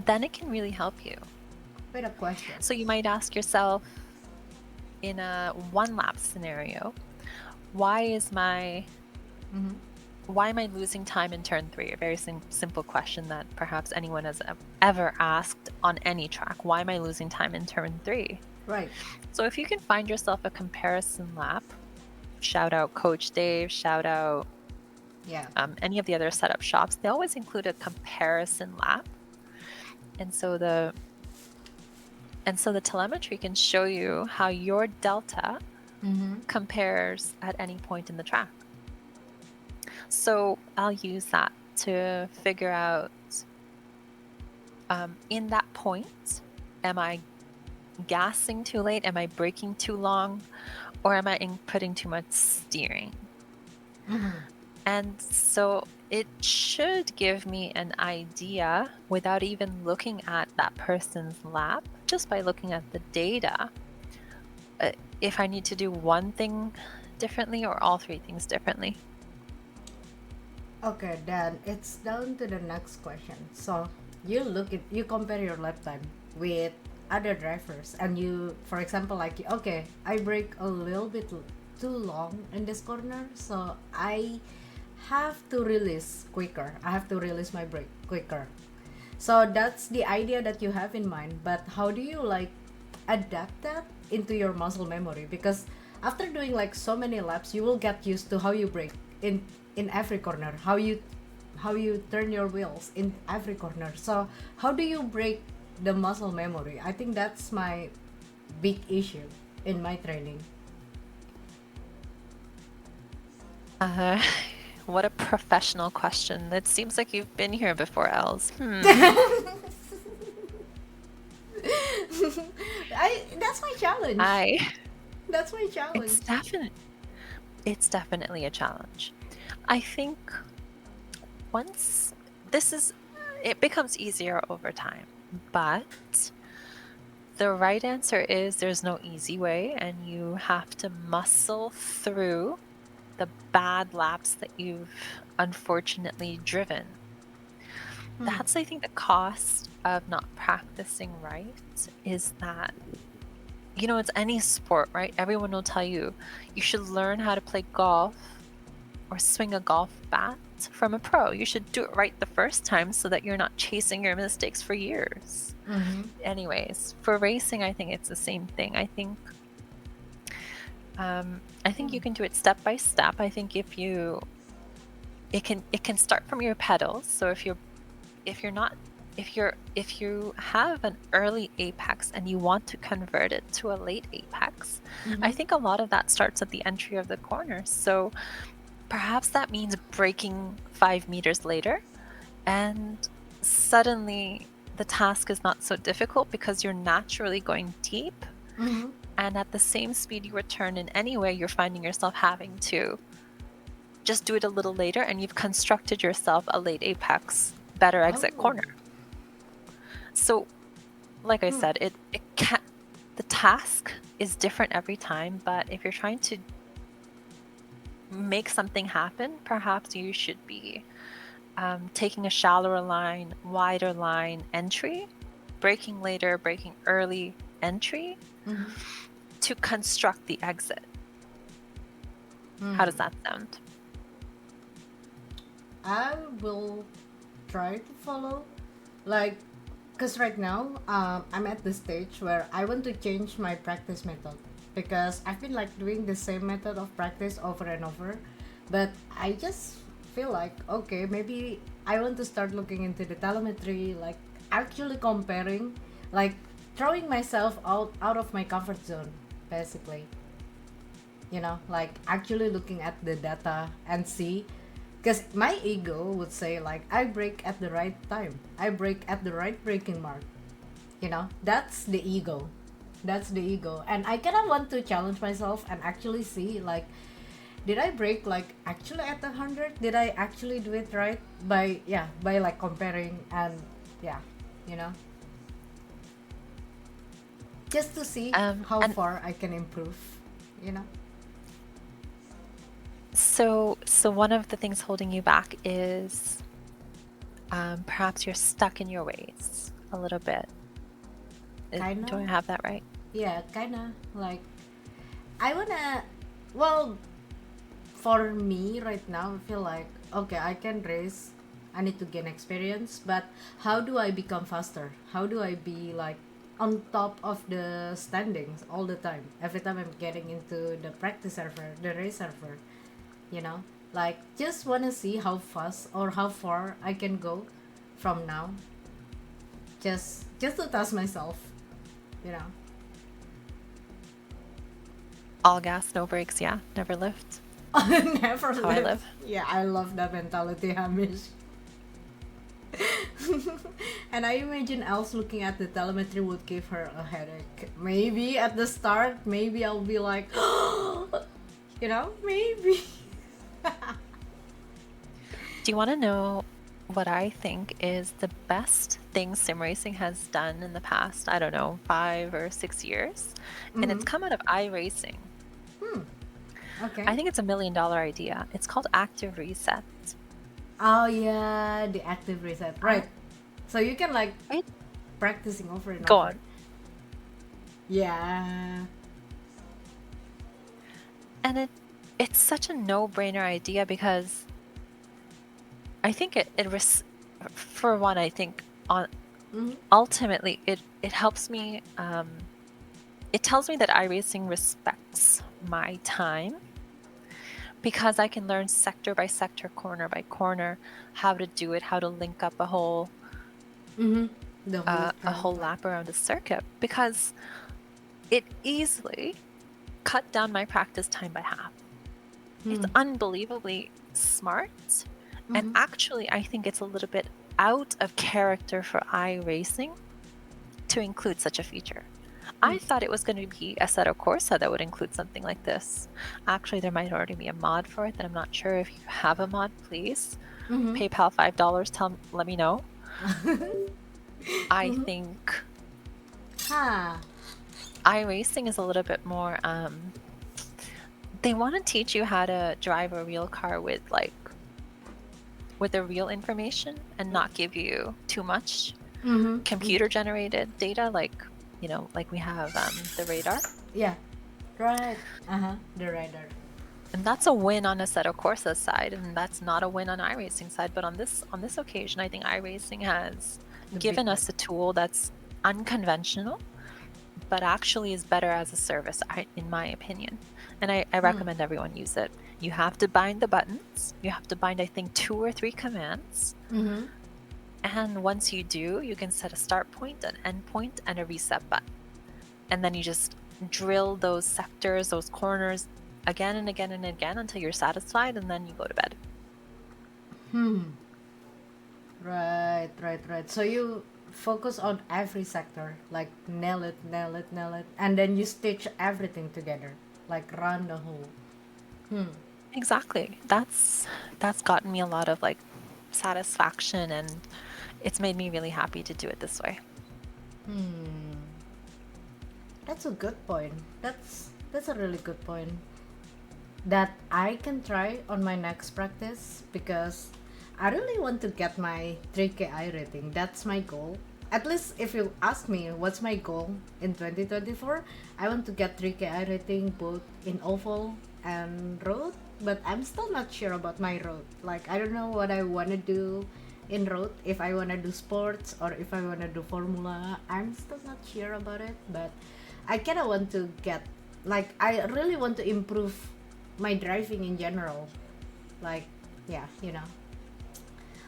then it can really help you. With a question. So you might ask yourself in a one lap scenario, why is my Mm-hmm. why am I losing time in turn 3? A very simple question that perhaps anyone has ever asked on any track. Why am I losing time in turn 3? Right. So if you can find yourself a comparison lap, shout out Coach Dave, shout out Yeah. any of the other setup shops, they always include a comparison lap. And so the telemetry can show you how your delta Mm-hmm. compares at any point in the track. So I'll use that to figure out in that point, am I gassing too late? Am I braking too long? Or am I inputting too much steering? Mm-hmm. And so it should give me an idea without even looking at that person's lap, just by looking at the data, if I need to do one thing differently or all three things differently. Okay, then it's down to the next question. So you compare your lap time with other drivers, and you, for example, like, okay, I brake a little bit too long in this corner, so I have to release quicker. I have to release my brake quicker. So that's the idea that you have in mind, but how do you like adapt that into your muscle memory? Because after doing like so many laps, you will get used to how you brake in every corner, how you turn your wheels in every corner. So how do you break the muscle memory? I think that's my big issue in my training. Uh, what a professional question. It seems like you've been here before, Els. That's my challenge. I That's my challenge. it's definitely a challenge. I think once it becomes easier over time, but the right answer is there's no easy way, and you have to muscle through the bad laps that you've unfortunately driven. That's, I think, the cost of not practicing right, is that, it's any sport, right? Everyone will tell you should learn how to play golf or swing a golf bat from a pro. You should do it right the first time so that you're not chasing your mistakes for years. Mm-hmm. Anyways, for racing, I think it's the same thing. I think you can do it step by step. I think it can start from your pedals. So if you have an early apex and you want to convert it to a late apex, I think a lot of that starts at the entry of the corner. So perhaps that means braking 5 meters later, and suddenly the task is not so difficult because you're naturally going deep. Mm-hmm. And at the same speed you return in anyway, you're finding yourself having to just do it a little later, and you've constructed yourself a late apex, better exit corner. So, like I said, the task is different every time, but if you're trying to make something happen, perhaps you should be taking a shallower line, wider line entry, braking later, braking early entry, to construct the exit. How does that sound? I will try to follow, like, because right now I'm at the stage where I want to change my practice method, because I've been like doing the same method of practice over and over, but I just feel like, okay, maybe I want to start looking into the telemetry, like actually comparing, like throwing myself out of my comfort zone, basically, like actually looking at the data and see, because my ego would say like, I brake at the right time, I brake at the right braking mark, that's the ego. And I kind of want to challenge myself and actually see, like, did I brake like actually at 100? Did I actually do it right? By like comparing, and yeah, you know just to see how And far I can improve, you know So one of the things holding you back is perhaps you're stuck in your ways a little bit. Do I Kinda, have that right? yeah, kinda. Like, I wanna, well, for me right now, I feel like, okay, I can race, I need to gain experience, but how do I become faster? How do I be like on top of the standings all the time? Every time I'm getting into the practice server, the race server, you know? Like, just wanna see how fast or how far I can go from now. Just to test myself, you know? All gas, no brakes, yeah, never lift. Never How I live. live. Yeah, I love that mentality, Hamish. And I imagine Elz looking at the telemetry would give her a headache. Maybe at the start, maybe I'll be like, you know, maybe. Do you want to know what I think is the best thing sim racing has done in the past, I don't know, 5 or 6 years? And it's Mm-hmm. come out of iRacing. Okay. I think it's $1 million idea. It's called active reset. Oh yeah, the active reset. I, Right. So you can like I practicing over and go over. on. Yeah. And it's such a no-brainer idea because I think for one, I think on Mm-hmm. ultimately it helps me it tells me that iRacing respects my time because I can learn sector by sector, corner by corner, how to do it, how to link up Mm-hmm. The whole a track. whole Like, lap around a circuit because it easily cut down my practice time by half. It's hmm. unbelievably smart, and Mm-hmm. actually I think it's a little bit out of character for iRacing to include such a feature. I thought it was going to be Assetto Corsa that would include something like this. Actually, there might already be a mod for it that I'm not sure. If you have a mod, please Mm-hmm. PayPal $5. Let me know. I Mm-hmm. think Huh. iRacing is a little bit more. They want to teach you how to drive a real car with the real information and not give you too much Mm-hmm. computer generated data, like we have the radar. Yeah. Right. Uh-huh. The rider. And that's a win on Assetto Corsa's side, and that's not a win on iRacing side. But on this occasion, I think iRacing has The big given one. us a tool that's unconventional, but actually is better as a service, in my opinion. And I Hmm. recommend everyone use it. You have to bind the buttons. You have to bind, I think, 2 or 3 commands. Mm-hmm. And once you do, you can set a start point, an end point, and a reset button. And then you just drill those sectors, those corners again and again and again until you're satisfied, and then you go to bed. Right, right, right. So you focus on every sector, like nail it, nail it, nail it, and then you stitch everything together, like run the whole. Exactly. That's gotten me a lot of satisfaction, and it's made me really happy to do it this way. That's a good point. That's a really good point. That I can try on my next practice because I really want to get my 3KI rating. That's my goal. At least if you ask me what's my goal in 2024, I want to get 3KI rating both in oval and road, but I'm still not sure about my road. Like, I don't know what I want to do in road, if I want to do sports or if I want to do formula. I'm still not sure about it, but I kind of want to get, like, I really want to improve my driving in general. Like, yeah,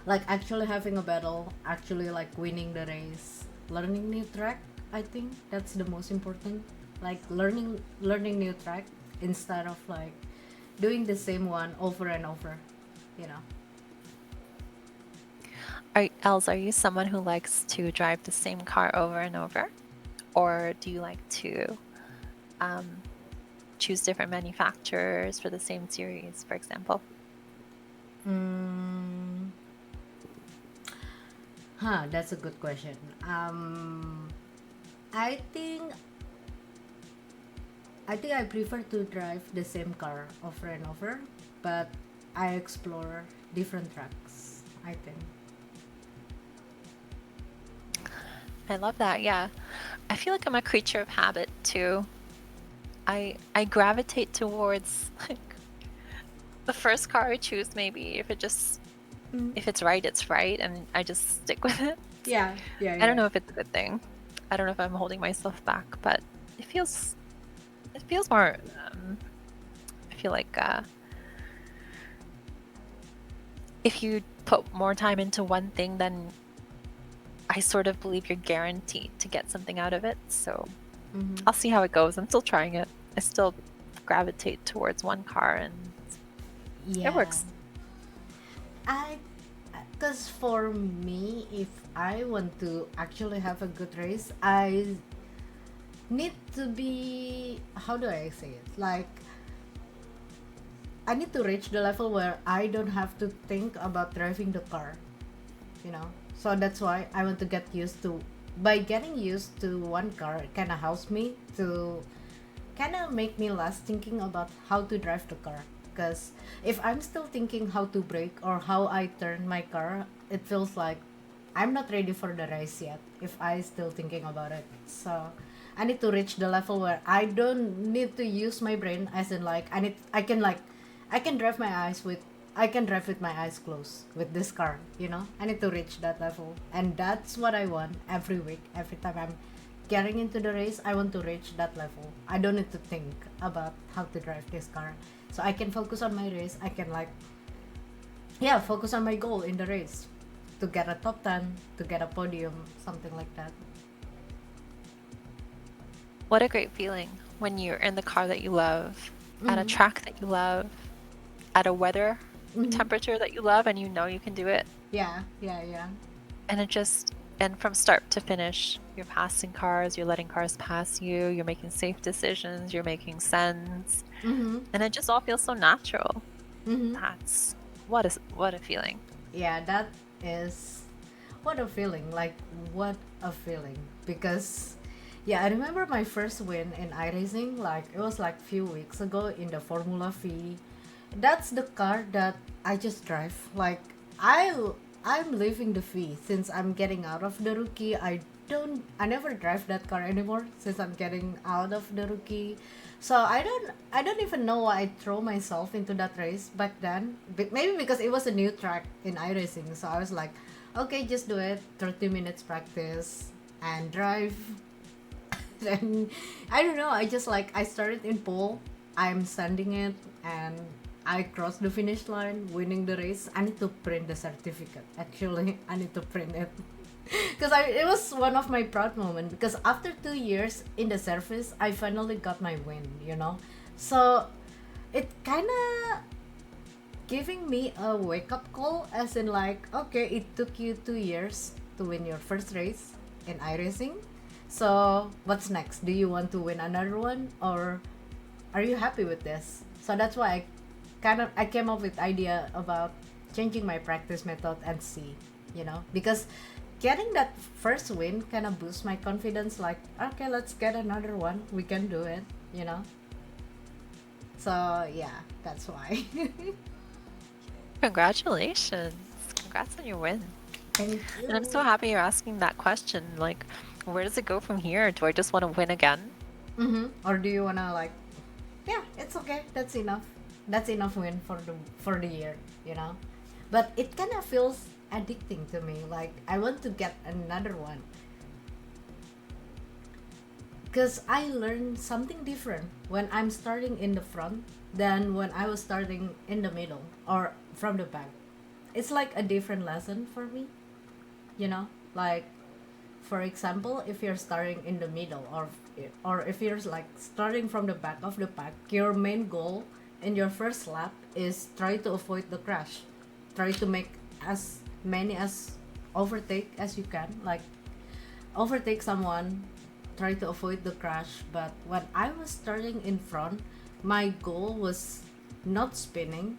like actually having a battle, actually like winning the race, learning new track. I think that's the most important. Like learning new track instead of like doing the same one over and over, you know. Els, are you someone who likes to drive the same car over and over? Or do you like to choose different manufacturers for the same series, for example? Mm, that's a good question. I think I think I prefer to drive the same car over and over, but I explore different tracks, I think. I love that. Yeah. I feel like I'm a creature of habit too. I gravitate towards like the first car I choose maybe if it's right, it's right and I just stick with it. Yeah, yeah, I don't yeah. know if it's a good thing. I don't know if I'm holding myself back, but it feels more I feel like if you put more time into one thing, then I sort of believe you're guaranteed to get something out of it. So I'll see how it goes. I'm still trying it. I still gravitate towards one car and it Yeah. works. Because for me, if I want to actually have a good race, I need to be, how do I say it? Like, I need to reach the level where I don't have to think about driving the car, you know? So that's why I want to get used to, by getting used to one car, it kind of helps me to kind of make me less thinking about how to drive the car. Because if I'm still thinking how to brake or how I turn my car, it feels like I'm not ready for the race yet if I still thinking about it. So I need to reach the level where I don't need to use my brain, as in like I can drive my eyes with I can drive with my eyes closed with this car, you know? I need to reach that level. And that's what I want every week. Every time I'm getting into the race, I want to reach that level. I don't need to think about how to drive this car. So I can focus on my race. I can focus on my goal in the race to get a top 10, to get a podium, something like that. What a great feeling when you're in the car that you love, at a track that you love, at a weather temperature that you love, and you know you can do it. Yeah, yeah, yeah. And from start to finish, you're passing cars, you're letting cars pass you, you're making safe decisions, you're making sense, and it just all feels so natural. That's what a feeling. Yeah, that is what a feeling. Like, what a feeling. Because yeah, I remember my first win in iRacing, like it was like few weeks ago in the Formula Vee. That's the car that I just drive. Like I'm leaving the Vee since I'm getting out of the rookie. I never drive that car anymore since I'm getting out of the rookie. So I don't even know why I throw myself into that race back then. Maybe because it was a new track in iRacing. So I was like, okay, just do it. 30 minutes practice and drive. And I don't know, I started in pole, I'm sending it, and I crossed the finish line, winning the race. I need to print the certificate. Actually, I need to print it because it was one of my proud moments. Because after 2 years in the service, I finally got my win. You know, so it kind of giving me a wake up call, as in like, okay, it took you 2 years to win your first race in iRacing. So what's next? Do you want to win another one, or are you happy with this? So that's why I came up with idea about changing my practice method and see, you know, because getting that first win kind of boosts my confidence. Like, okay, let's get another one. We can do it, you know. So yeah, that's why. Congratulations. Congrats on your win. Thank And I'm you. so happy you're asking that question. Like, where does it go from here? Do I just want to win again? Or do you wanna like, yeah, it's okay. That's enough. That's enough win for the year, you know. But it kind of feels addicting to me. Like I want to get another one. Because I learned something different when I'm starting in the front than when I was starting in the middle or from the back. It's like a different lesson for me, you know? Like, for example, if you're starting in the middle, or if you're like starting from the back of the pack, your main goal in your first lap is try to avoid the crash. Try to make as many as overtake as you can, like overtake someone, try to avoid the crash. But when I was starting in front, my goal was not spinning.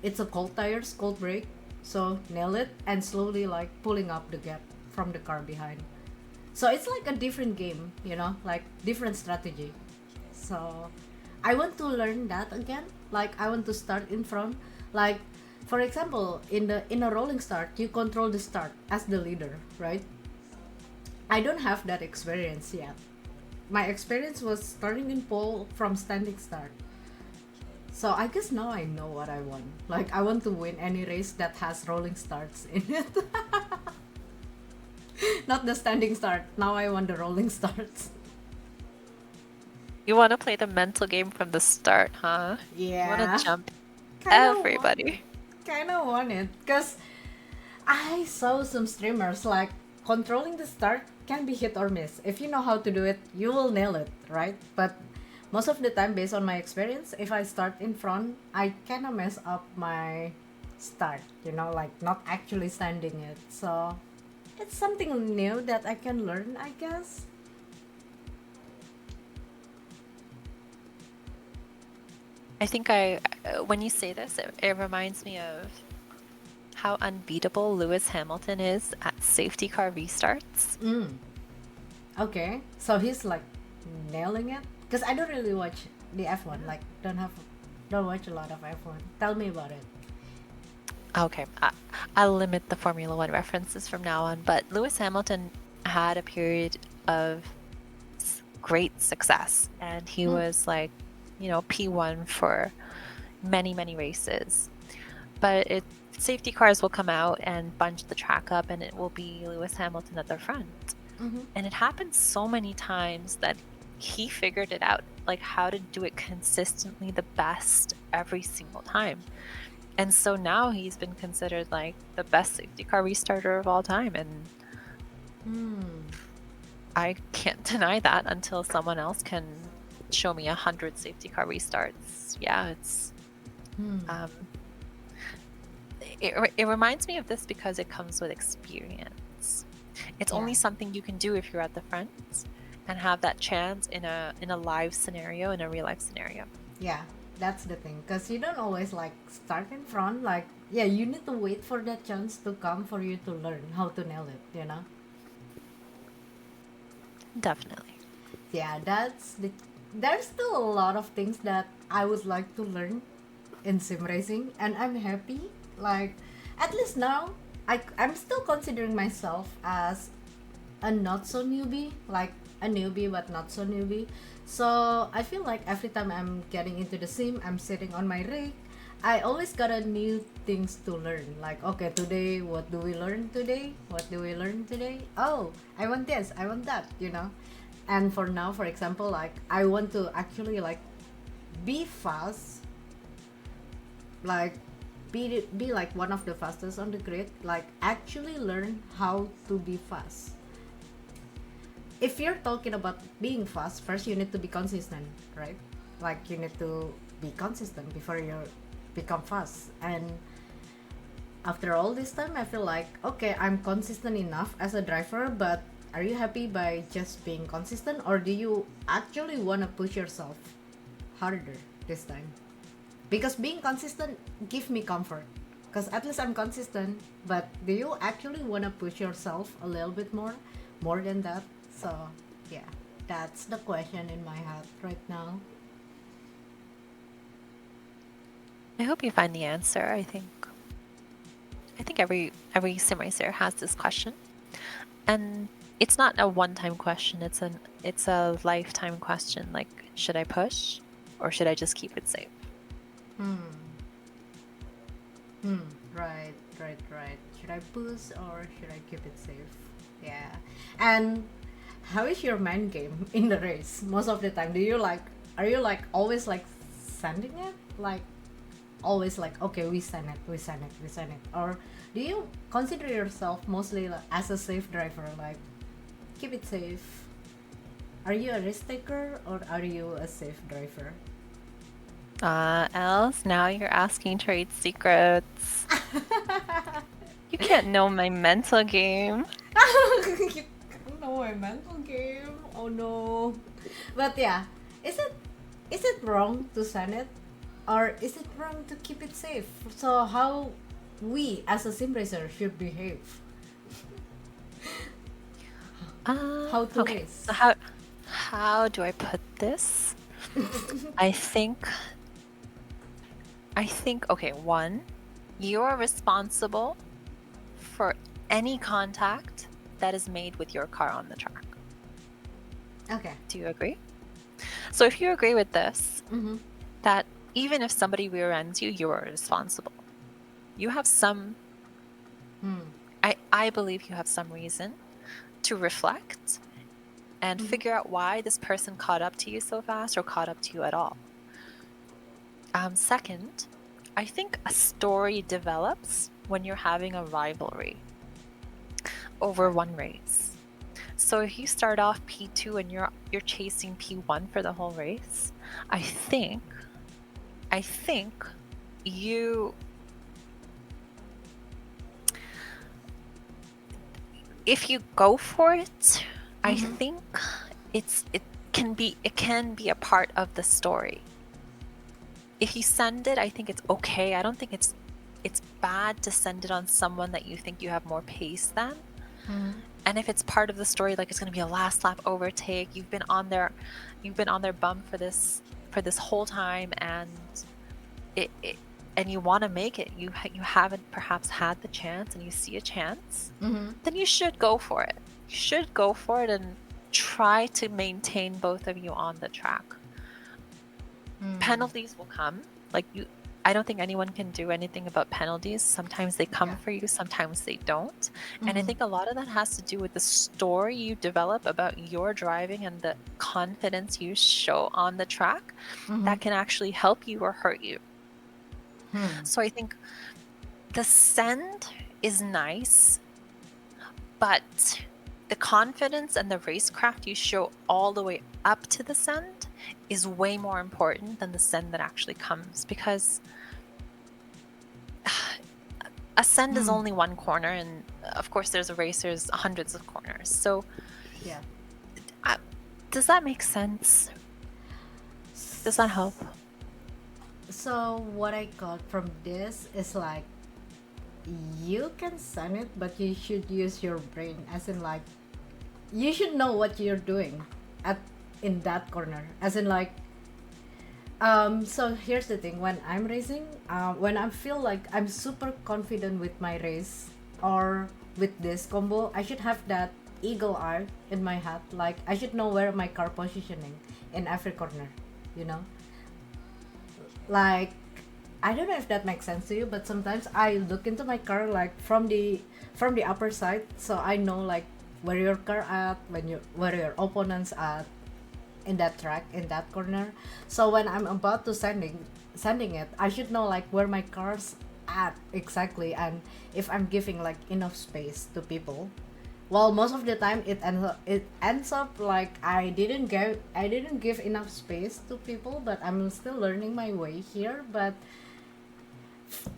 It's a cold tires, cold brake, so nail it and slowly like pulling up the gap from the car behind. So it's like a different game, you know, like different strategy. So I want to learn that again. Like I want to start in front. Like for example, in a rolling start, you control the start as the leader, right? I don't have that experience yet. My experience was starting in pole from standing start. So I guess now I know what I want. Like I want to win any race that has rolling starts in it. Not the standing start. Now I want the rolling starts. You want to play the mental game from the start, huh? You want Yeah. to jump Kinda everybody. Kinda want it. Because I saw some streamers like controlling the start can be hit or miss. If you know how to do it, you will nail it, right? But most of the time, based on my experience, if I start in front, I kind of mess up my start, like not actually standing it. So it's something new that I can learn, I guess. I think when you say this, it reminds me of how unbeatable Lewis Hamilton is at safety car restarts. Okay, so he's like nailing it. Because I don't really watch the F1. Like don't watch a lot of F1. Tell me about it. Okay, I'll limit the Formula One references from now on, but Lewis Hamilton had a period of great success, and he was like, P1 for many, many races. But safety cars will come out and bunch the track up, and it will be Lewis Hamilton at the front. And it happened so many times that he figured it out, like how to do it consistently the best every single time. And so now he's been considered like the best safety car restarter of all time. And I can't deny that until someone else can show me 100 safety car restarts. Yeah, it's it reminds me of this because it comes with experience. It's only something you can do if you're at the front and have that chance in a live scenario, in a real life scenario. Yeah, that's the thing. Because you don't always like start in front. Like, yeah, you need to wait for that chance to come for you to learn how to nail it, Definitely. Yeah, there's still a lot of things that I would like to learn in sim racing, and I'm happy. Like, at least now, I'm still considering myself as a not so newbie, like a newbie but not so newbie. So I feel like every time I'm getting into the sim, I'm sitting on my rig, I always got a new things to learn. Like, okay, today, what do we learn today? What do we learn today? Oh, I want this, I want that, And for now, for example, like I want to actually like be fast, like be like one of the fastest on the grid, like actually learn how to be fast. If you're talking about being fast, first you need to be consistent, right? Like you need to be consistent before you become fast. And after all this time, I feel like, okay, I'm consistent enough as a driver, but are you happy by just being consistent, or do you actually want to push yourself harder this time? Because being consistent gives me comfort, because at least I'm consistent, but do you actually want to push yourself a little bit more than that? So yeah, that's the question in my head right now. I hope you find the answer. I think every sim racer has this question, and it's not a one-time question. It's a lifetime question. Like, should I push, or should I just keep it safe? Right. Should I push or should I keep it safe? Yeah. And how is your mind game in the race most of the time? Are you like always like sending it? Like always like, okay, we send it. Or do you consider yourself mostly like, as a safe driver, like keep it safe? Are you a risk taker or are you a safe driver? Elz, now you're asking trade secrets. You can't know my mental game. You know my mental game. Oh no. But yeah, is it wrong to send it, or is it wrong to keep it safe? So how we as a sim racer should behave? How to Okay, race? so how do I put this? I think, okay, one, you're responsible for any contact that is made with your car on the track. Okay. Do you agree? So if you agree with this, Mm-hmm. that even if somebody rear ends you, you are responsible. You have some, I believe you have some reason to reflect and figure out why this person caught up to you so fast or caught up to you at all. Second, I think a story develops when you're having a rivalry over one race. So if you start off P2 and you're chasing P1 for the whole race, I think you, if you go for it, I think it can be a part of the story. If you send it, I think it's okay. I don't think it's bad to send it on someone that you think you have more pace than. And if it's part of the story, like it's going to be a last lap overtake, you've been on their bum for this whole time, and and you want to make it, you haven't perhaps had the chance, and you see a chance, then you should go for it. You should go for it and try to maintain both of you on the track. Penalties will come. I don't think anyone can do anything about penalties. Sometimes they come for you, sometimes they don't. And I think a lot of that has to do with the story you develop about your driving and the confidence you show on the track that can actually help you or hurt you. So I think the send is nice, but the confidence and the racecraft you show all the way up to the send is way more important than the send that actually comes, because a send is only one corner, and of course there's hundreds of corners. So Yeah. Does that make sense? Does that help? So what I got from this is like, you can send it, but you should use your brain, as in like, you should know what you're doing in that corner, as in like, so here's the thing. When I'm racing, when I feel like I'm super confident with my race or with this combo, I should have that eagle eye in my head. Like, I should know where my car positioning in every corner, you know? Like, I don't know if that makes sense to you, but sometimes I look into my car like from the upper side, so I know like where your car at, where your opponent's at in that track, in that corner. So when I'm about to sending it, I should know like where my car's at exactly, and if I'm giving like enough space to people. Well, most of the time it ends up like I didn't give enough space to people, but I'm still learning my way here. But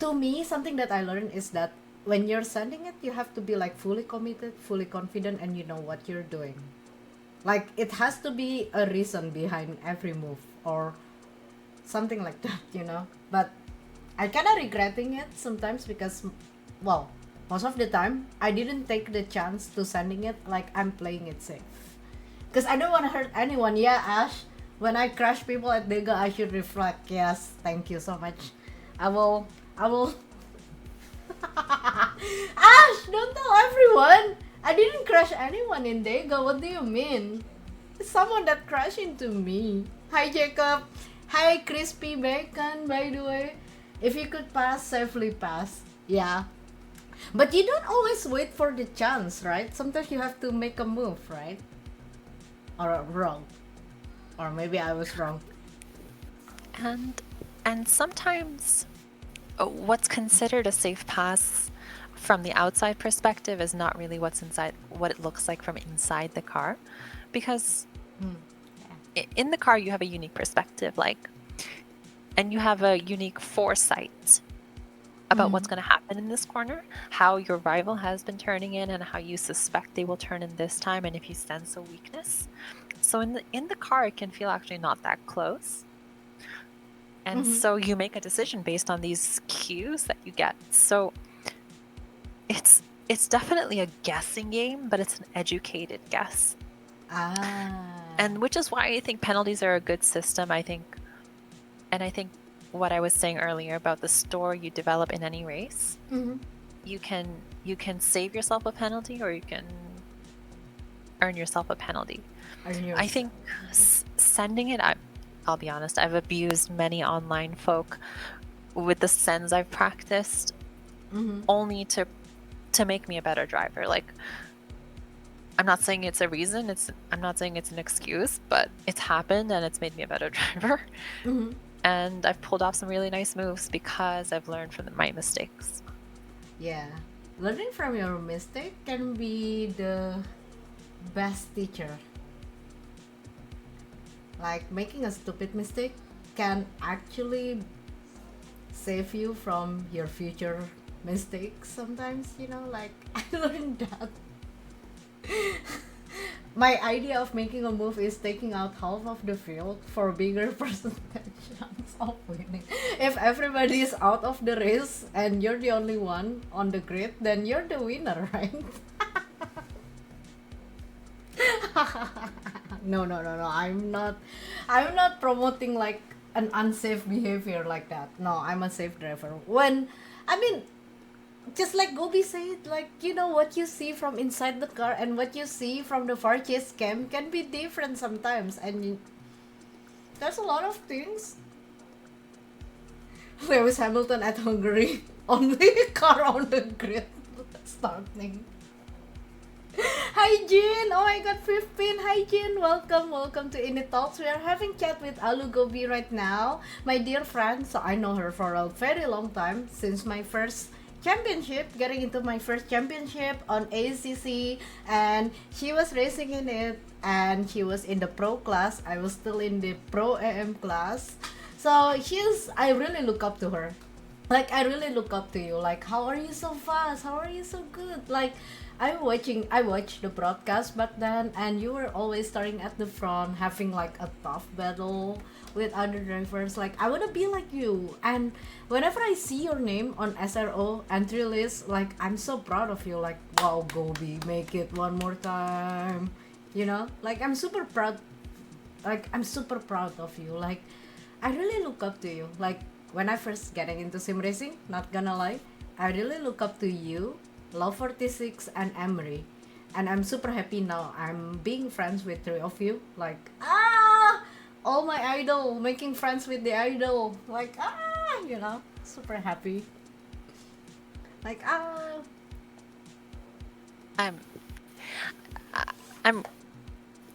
to me, something that I learned is that when you're sending it, you have to be like fully committed, fully confident, and you know what you're doing. Like, it has to be a reason behind every move or something like that, you know. But I kind of regretting it sometimes because, well, most of the time I didn't take the chance to sending it like I'm playing it safe, because I don't want to hurt anyone. Yeah, Ash, when I crash people at Dega, I should reflect. Yes, thank you so much. I will Ash, don't tell everyone. I didn't crash anyone in Dega. What do you mean? It's someone that crashed into me. Hi Jacob. Hi Crispy Bacon, by the way. If you could pass, safely pass. Yeah. But you don't always wait for the chance, right? Sometimes you have to make a move, right? Or wrong. Or maybe I was wrong. And sometimes what's considered a safe pass from the outside perspective is not really what it looks like from inside the car, because in the car you have a unique perspective, and you have a unique foresight about what's going to happen in this corner, how your rival has been turning in, and how you suspect they will turn in this time, and if you sense a weakness. So in the car, it can feel actually not that close. And so you make a decision based on these cues that you get. So it's definitely a guessing game, but it's an educated guess. Ah. And which is why I think penalties are a good system. I think what I was saying earlier about the store you develop in any race, Mm-hmm. you can save yourself a penalty, or you can earn yourself a penalty. Earn I yourself. think sending it, I'll be honest, I've abused many online folk with the sends I've practiced, Mm-hmm. only to make me a better driver. Like, I'm not saying it's a reason, I'm not saying it's an excuse, but it's happened and it's made me a better driver. Mm-hmm. And I've pulled off some really nice moves because I've learned from my mistakes. Yeah. Learning from your mistake can be the best teacher. Like making a stupid mistake can actually save you from your future mistakes sometimes, like I learned that. My idea of making a move is taking out half of the field for bigger percentage chance of winning. If everybody is out of the race and you're the only one on the grid, then you're the winner, right? No. I'm not promoting like an unsafe behavior like that. No, I'm a safe driver. I mean, just like Gobi said, like, what you see from inside the car and what you see from the far chase cam can be different sometimes, and there's a lot of things. Lewis Hamilton at Hungary, only car on the grid starting. Hi Jin! Oh my god, 15! Hi Jin! Welcome to INIT Talks. We are having chat with Aloo Gobi right now. My dear friend, so I know her for a very long time, since my first championship, getting into my first championship on ACC, and she was racing in it, and she was in the pro class. I was still in the pro AM class. So I really look up to her. Like, I really look up to you. Like, how are you so fast? How are you so good? Like, I watched the broadcast back then, and you were always starting at the front, having like a tough battle with other drivers. Like, I wanna be like you. And whenever I see your name on SRO entry list, like, I'm so proud of you. Like, wow, Gobi, make it one more time. Like, I'm super proud. Like, I'm super proud of you. Like, I really look up to you. Like, when I first getting into sim racing, not gonna lie, I really look up to you, Love 46, and Emery. And I'm super happy now. I'm being friends with three of you. Like, all my idol, making friends with the idol. Like, super happy. Like, I'm, I'm.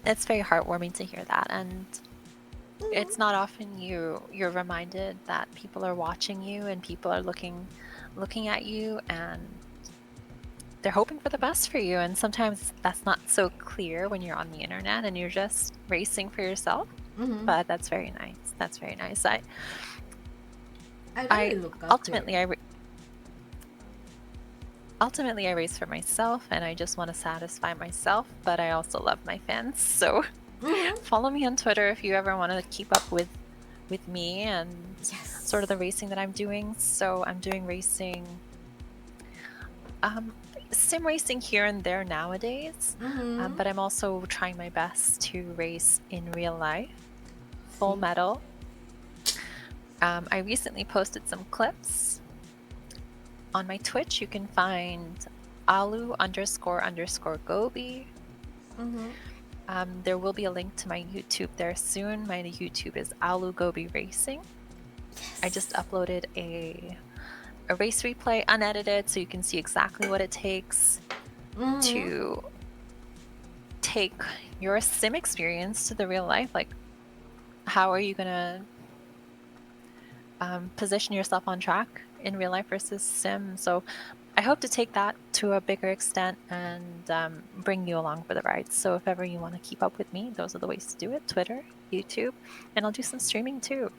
It's very heartwarming to hear that, and it's not often you're reminded that people are watching you and people are looking at you, and they're hoping for the best for you. And sometimes that's not so clear when you're on the internet and you're just racing for yourself. mm-hmm. But that's very nice. That's very nice. I really look up ultimately to you. Ultimately, I race for myself, and I just want to satisfy myself, but I also love my fans. So follow me on Twitter if you ever want to keep up with me and sort of the racing that I'm doing. So I'm doing racing, sim racing here and there nowadays, but I'm also trying my best to race in real life, full metal. I recently posted some clips on my Twitch. You can find Aloo__Gobi. There will be a link to my YouTube there soon. My YouTube is Aloo Gobi Racing. I just uploaded a race replay unedited, so you can see exactly what it takes to take your sim experience to the real life. Like, how are you gonna position yourself on track in real life versus sim? So I hope to take that to a bigger extent and bring you along for the ride. So if ever you want to keep up with me, those are the ways to do it: Twitter, YouTube, and I'll do some streaming too.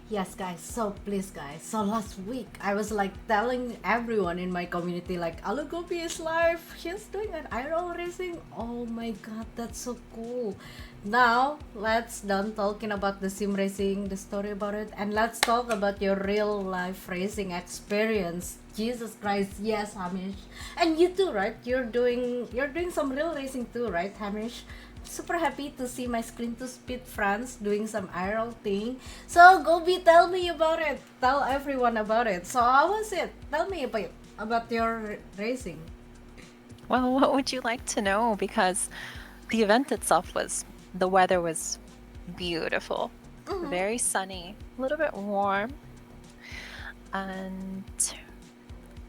Yes, guys. So please, guys. So last week, I was like telling everyone in my community, like Aloo Gobi is live. She's doing an aerial racing. Oh my god, that's so cool. Now let's done talking about the sim racing, the story about it, and let's talk about your real life racing experience. Jesus Christ, yes, Hamish, and you too, right? You're doing some real racing too, right, Hamish? Super happy to see my screen to speed friends doing some IRL thing. So Gobi, tell me about it. Tell everyone about it. So how was it? Tell me about your racing. Well, what would you like to know? Because the event itself the weather was beautiful, very sunny, a little bit warm, and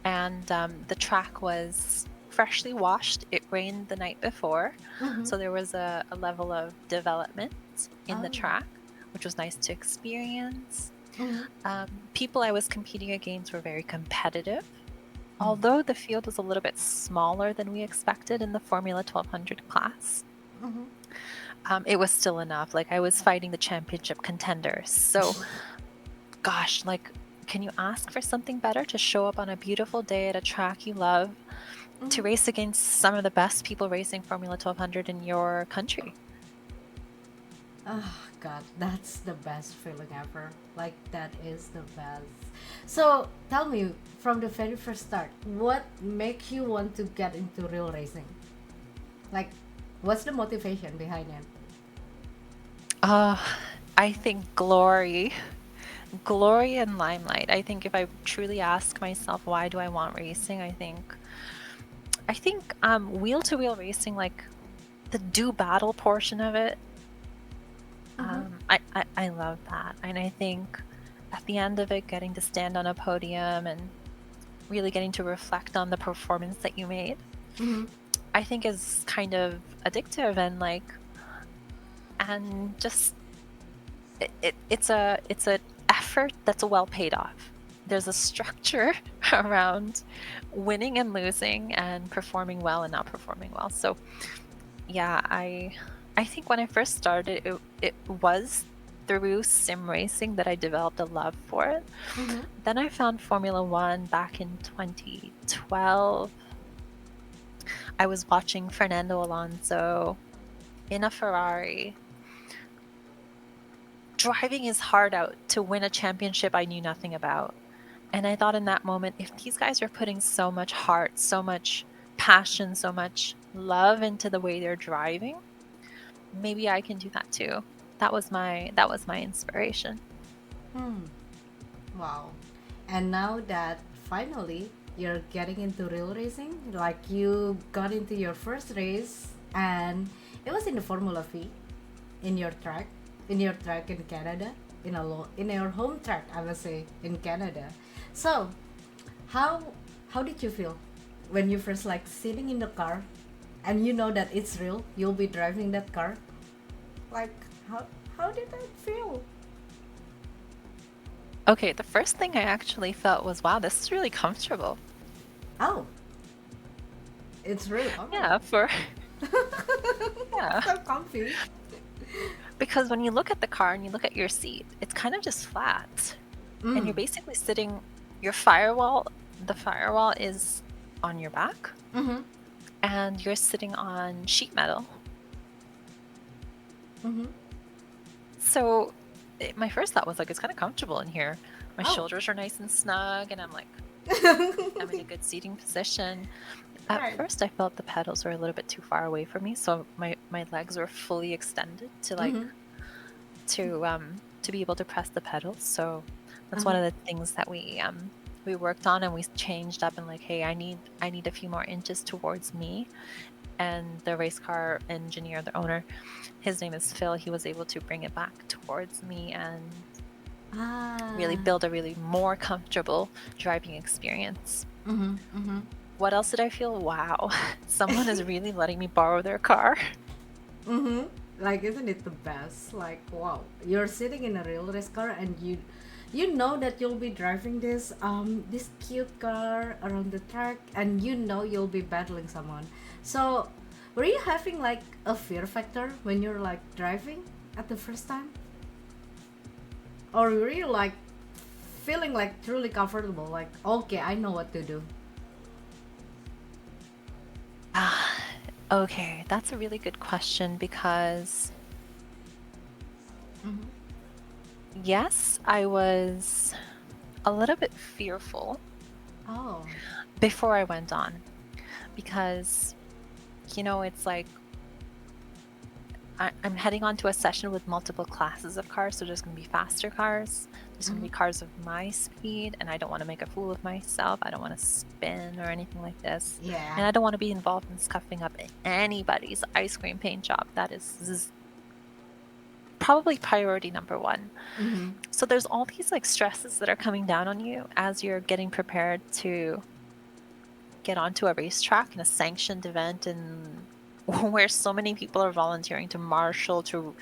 the track was freshly washed. It rained the night before, so there was a level of development in the track, which was nice to experience. People I was competing against were very competitive. Although the field was a little bit smaller than we expected in the Formula 1200 class, it was still enough. Like, I was fighting the championship contenders. So, gosh, like, can you ask for something better to show up on a beautiful day at a track you love, to race against some of the best people racing Formula 1200 in your country? Oh god, that's the best feeling ever. Like, that is the best. So tell me, from the very first start, what makes you want to get into real racing? Like, what's the motivation behind it? I think glory and limelight. I think if I truly ask myself, why do I want racing? I think wheel to wheel racing, like the do battle portion of it, I love that. And I think at the end of it, getting to stand on a podium and really getting to reflect on the performance that you made, I think is kind of addictive, and just it's a effort that's well paid off. There's a structure around winning and losing and performing well and not performing well. So yeah, I think when I first started, it was through sim racing that I developed a love for it. Then I found Formula One back in 2012. I was watching Fernando Alonso in a Ferrari, driving his heart out to win a championship I knew nothing about. And I thought in that moment, if these guys are putting so much heart, so much passion, so much love into the way they're driving, maybe I can do that too. That was my inspiration. Wow. And now that finally you're getting into real racing, like you got into your first race and it was in the Formula Vee, in your track, in Canada, in your home track, I would say, in Canada. So, how did you feel when you first like sitting in the car and you know that it's real, you'll be driving that car? Like, how did that feel? Okay, the first thing I actually felt was, wow, this is really comfortable. Oh, it's really comfy. Yeah, yeah. So comfy. Because when you look at the car and you look at your seat, it's kind of just flat. And you're basically sitting, the firewall is on your back, and you're sitting on sheet metal. So my first thought was like, it's kind of comfortable in here. My shoulders are nice and snug, and I'm like, I'm in a good seating position. At first, I felt the pedals were a little bit too far away from me, so my legs were fully extended to to be able to press the pedals. So that's one of the things that we worked on, and we changed up and like, hey, I need a few more inches towards me. And the race car engineer, the owner, his name is Phil, he was able to bring it back towards me and really build a really more comfortable driving experience. What else did I feel? Wow, someone is really letting me borrow their car. Like, isn't it the best? Like, wow, you're sitting in a real race car and you know that you'll be driving this cute car around the track, and you know you'll be battling someone. So were you having like a fear factor when you're like driving at the first time? or were you like feeling like truly comfortable, like okay, I know what to do? Ah, okay, that's a really good question because Mm-hmm. yes, I was a little bit fearful Oh. before I went on because, it's like I'm heading on to a session with multiple classes of cars. So there's going to be faster cars, there's going to Mm-hmm. be cars of my speed, and I don't want to make a fool of myself. I don't want to spin or anything like this. Yeah. And I don't want to be involved in scuffing up anybody's ice cream paint job. That is probably priority number one. Mm-hmm. So there's all these like stresses that are coming down on you as you're getting prepared to get onto a racetrack in a sanctioned event and where so many people are volunteering to marshal, to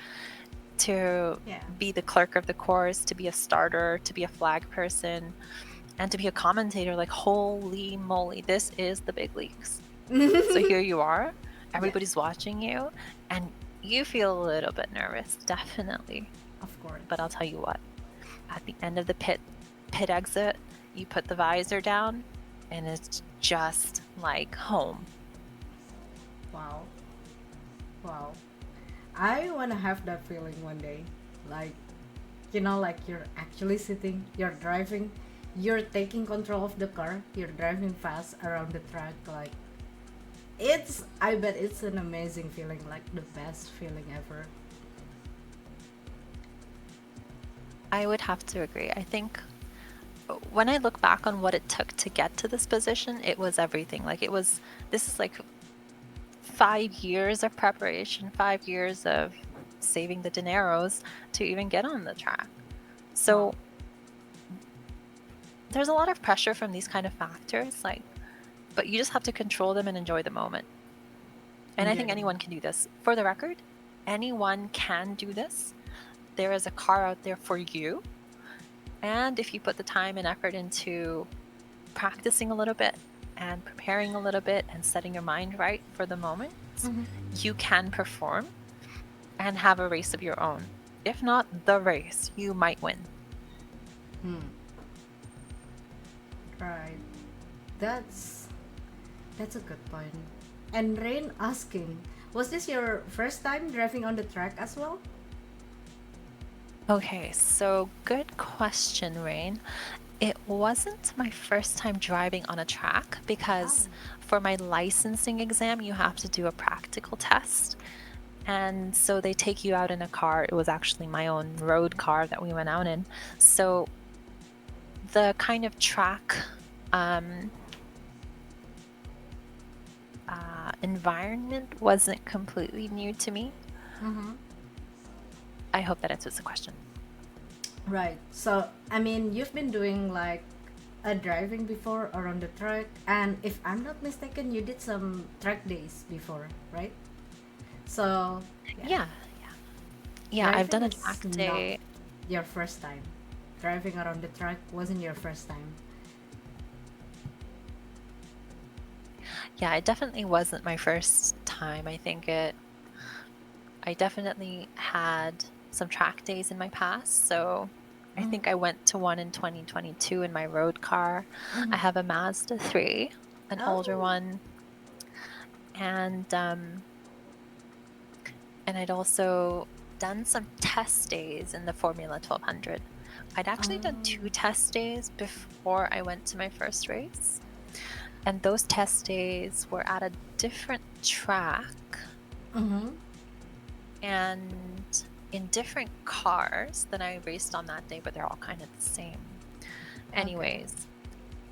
Yeah. be the clerk of the course, to be a starter, to be a flag person, and to be a commentator. Like, holy moly, this is the big leagues. So here you are, Yeah, everybody's watching you, and you feel a little bit nervous, definitely. of course. But I'll tell you what, at the end of the pit exit, you put the visor down, and it's just like home. Wow. Wow. I want to have that feeling one day. Like, like you're actually sitting, you're driving, you're taking control of the car, you're driving fast around the track. Like, I bet it's an amazing feeling, like the best feeling ever. I would have to agree. I think when I look back on what it took to get to this position, it was everything. This is like 5 years of preparation, 5 years of saving the dineros to even get on the track. So Wow. there's a lot of pressure from these kind of factors, but you just have to control them and enjoy the moment. And I think anyone can do this. For the record, anyone can do this. There is a car out there for you. And if you put the time and effort into practicing a little bit and preparing a little bit and setting your mind right for the moment, you can perform and have a race of your own. If not the race, you might win. Right. That's a good point. And Rain asking, was this your first time driving on the track as well? Okay, so good question, Rain. It wasn't my first time driving on a track because for my licensing exam, you have to do a practical test. And so they take you out in a car. It was actually my own road car that we went out in. So the kind of track environment wasn't completely new to me. I hope that answers the question. Right. So, I mean, you've been doing like a driving before or on the track, and if I'm not mistaken, you did some track days before, right? So, Yeah. I've done a driving track is day. not your first time. Driving around the track wasn't your first time. Yeah, it definitely wasn't my first time. I definitely had some track days in my past. So I think I went to one in 2022 in my road car. I have a Mazda 3, an older one. And I'd also done some test days in the Formula 1200. I'd actually done 2 test days before I went to my first race. And those test days were at a different track and in different cars than I raced on that day, but they're all kind of the same. Anyways,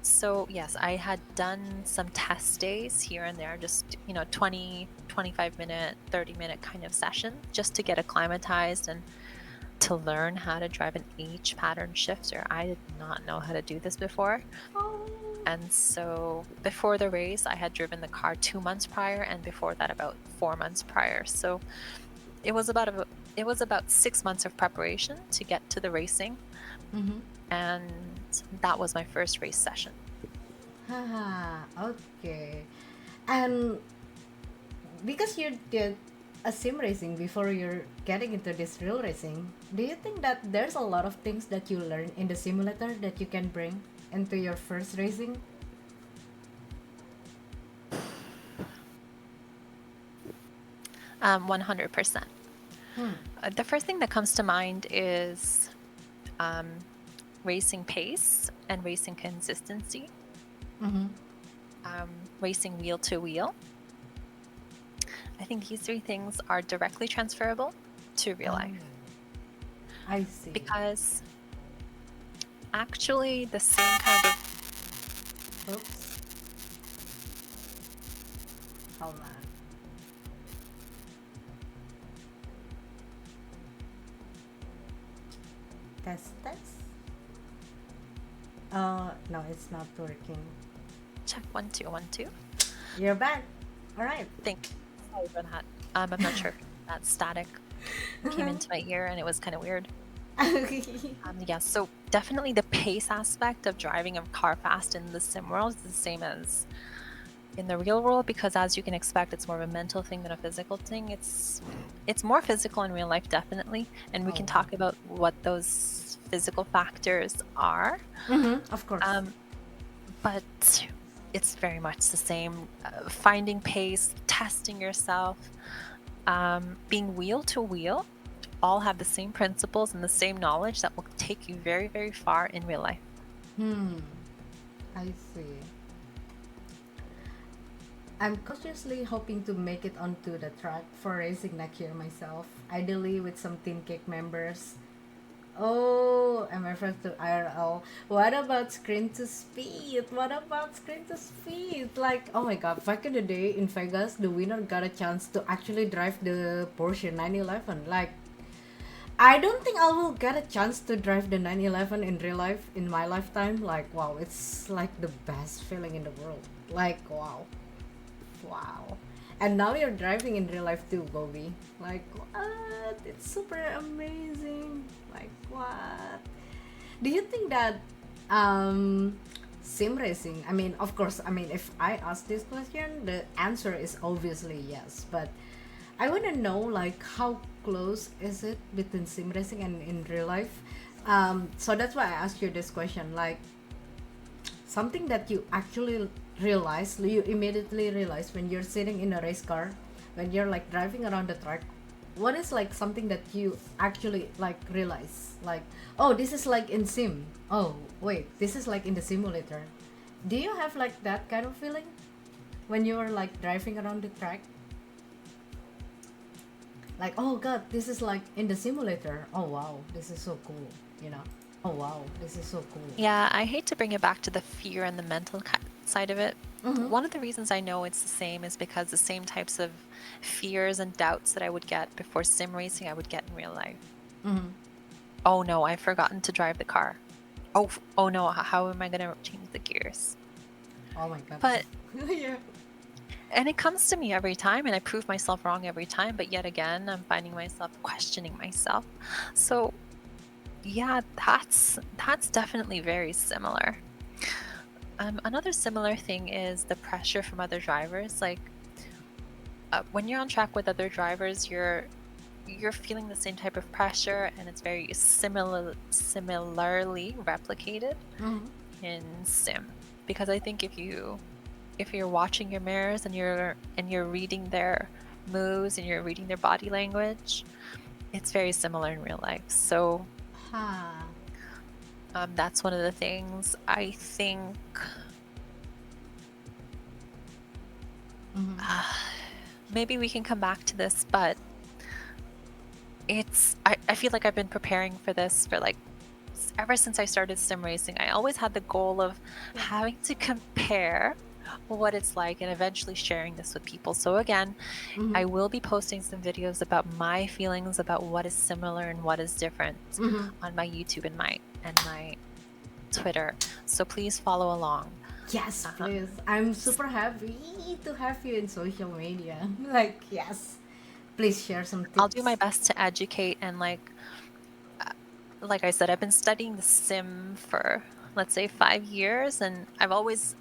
so yes, I had done some test days here and there, just 20, 25-minute, 30-minute kind of session, just to get acclimatized and to learn how to drive an H pattern shifter. I did not know how to do this before. And so before the race, I had driven the car 2 months prior, and before that about 4 months prior. So it was about 6 months of preparation to get to the racing. And that was my first race session. Okay. And because you did a sim racing before you're getting into this real racing, do you think that there's a lot of things that you learn in the simulator that you can bring into your first racing? 100%. Hmm. The first thing that comes to mind is racing pace and racing consistency, Mm-hmm. racing wheel to wheel. I think these three things are directly transferable to real life I see. because actually the same kind of Oops. Hold on. Test, test. No, it's not working. check 1 2 1 2. You're back. All right. Think sorry for that. I'm not sure if that static came into my ear and it was kind of weird. Yeah, so definitely the pace aspect of driving a car fast in the sim world is the same as in the real world, because as you can expect, it's more of a mental thing than a physical thing. It's more physical in real life, definitely, and we can talk about what those physical factors are. Of course. But it's very much the same. Finding pace, testing yourself, being wheel to wheel, all have the same principles and the same knowledge that will take you very, very far in real life. I see. I'm cautiously hoping to make it onto the track for racing next year myself, ideally with some Team Cake members. Oh, I'm referring to IRL. What about screen to speed? What about screen to speed? Like, oh my god, back in the day in Vegas, the winner got a chance to actually drive the Porsche 911. Like, I don't think I will get a chance to drive the 911 in real life in my lifetime. Like, wow, it's like the best feeling in the world. Like, wow. Wow. And now you're driving in real life too, Gobi. Like, what? It's super amazing. Like, what? Do you think that sim racing, I mean, of course, I mean, if I ask this question, the answer is obviously yes. But I want to know, like, how close is it between sim racing and in real life? So that's why I asked you this question. Like, something that you actually realize, you immediately realize when you're sitting in a race car, when you're like driving around the track, what is like something that you actually like realize, like, oh, this is like in sim, oh wait, this is like in the simulator. Do you have like that kind of feeling when you're like driving around the track, like, oh god, this is like in the simulator, oh wow, this is so cool, you know? Oh wow, this is so cool. Yeah, I hate to bring it back to the fear and the mental side of it. One of the reasons I know it's the same is because the same types of fears and doubts that I would get before sim racing, I would get in real life. Oh no, I've forgotten to drive the car. Oh no, how am I going to change the gears? Oh my god. But Yeah. and it comes to me every time, and I prove myself wrong every time, but yet again, I'm finding myself questioning myself. So yeah, that's definitely very similar. Another similar thing is the pressure from other drivers. Like when you're on track with other drivers, you're feeling the same type of pressure, and it's very similarly replicated in sim. Because I think if you're watching your mirrors and you're reading their moves and you're reading their body language, it's very similar in real life. So that's one of the things I think. Maybe we can come back to this, but I feel like I've been preparing for this for like ever since I started sim racing. I always had the goal of having to compare what it's like and eventually sharing this with people. So again, I will be posting some videos about my feelings about what is similar and what is different on my YouTube and my Twitter. So please follow along. Yes, please. I'm super happy to have you in social media. Like, yes. Please share some tips. I'll do my best to educate, and like I said, I've been studying the sim for, let's say, 5 years, and I've always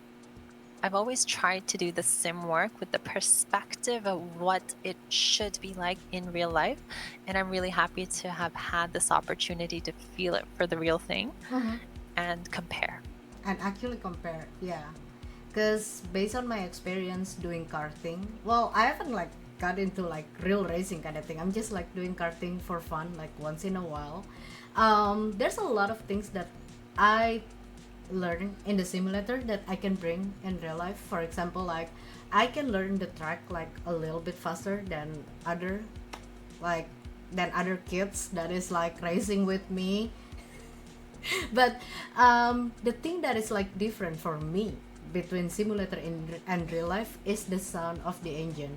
I've always tried to do the sim work with the perspective of what it should be like in real life. And I'm really happy to have had this opportunity to feel it for the real thing Mm-hmm. and compare. And actually compare, yeah. Because based on my experience doing karting, well, I haven't like got into like real racing kind of thing. I'm just like doing karting for fun, like once in a while. There's a lot of things that I learn in the simulator that I can bring in real life. For example, like I can learn the track like a little bit faster than like other kids that is like racing with me. But the thing that is like different for me between simulator and real life is the sound of the engine.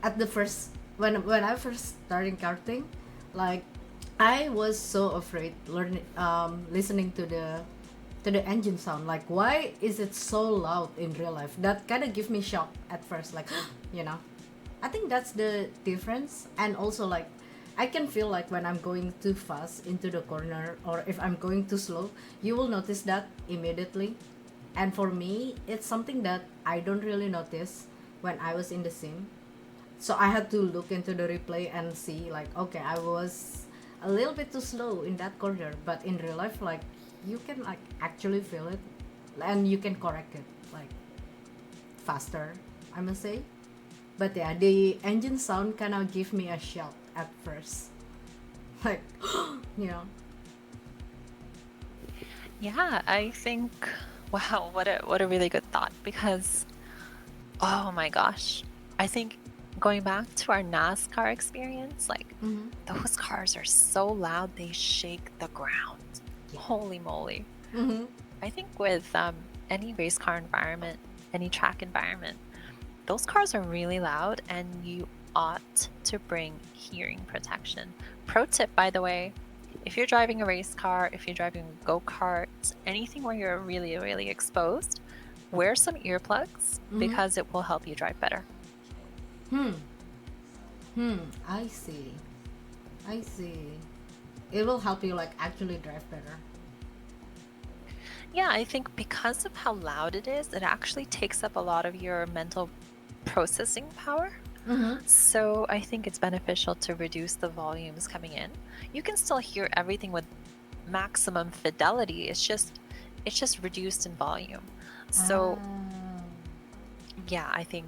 At the first, when I first started karting, like I was so afraid learning listening to the engine sound. Like, why is it so loud in real life? That kind of give me shock at first. Like, you know, I think that's the difference. And also, like, I can feel like when I'm going too fast into the corner or if I'm going too slow, you will notice that immediately. And for me, it's something that I don't really notice when I was in the sim. So I had to look into the replay and see, like, okay, I was a little bit too slow in that corner. But in real life, like, you can like actually feel it and you can correct it like faster, I must say. But yeah, the engine sound kind of give me a shock at first. Like, you know. Yeah, I think, wow, what a really good thought, because oh my gosh, I think going back to our NASCAR experience, like Mm-hmm. those cars are so loud they shake the ground. Yeah. Holy moly. Mm-hmm. I think with any race car environment, any track environment, those cars are really loud and you ought to bring hearing protection. Pro tip, by the way, if you're driving a race car, if you're driving a go-kart, anything where you're really, really exposed, wear some earplugs Mm-hmm. because it will help you drive better. Hmm. I see. I see. It will help you like actually drive better. Yeah, I think because of how loud it is, it actually takes up a lot of your mental processing power. Mm-hmm. So I think it's beneficial to reduce the volumes coming in. You can still hear everything with maximum fidelity. It's just reduced in volume. So Ah. yeah, I think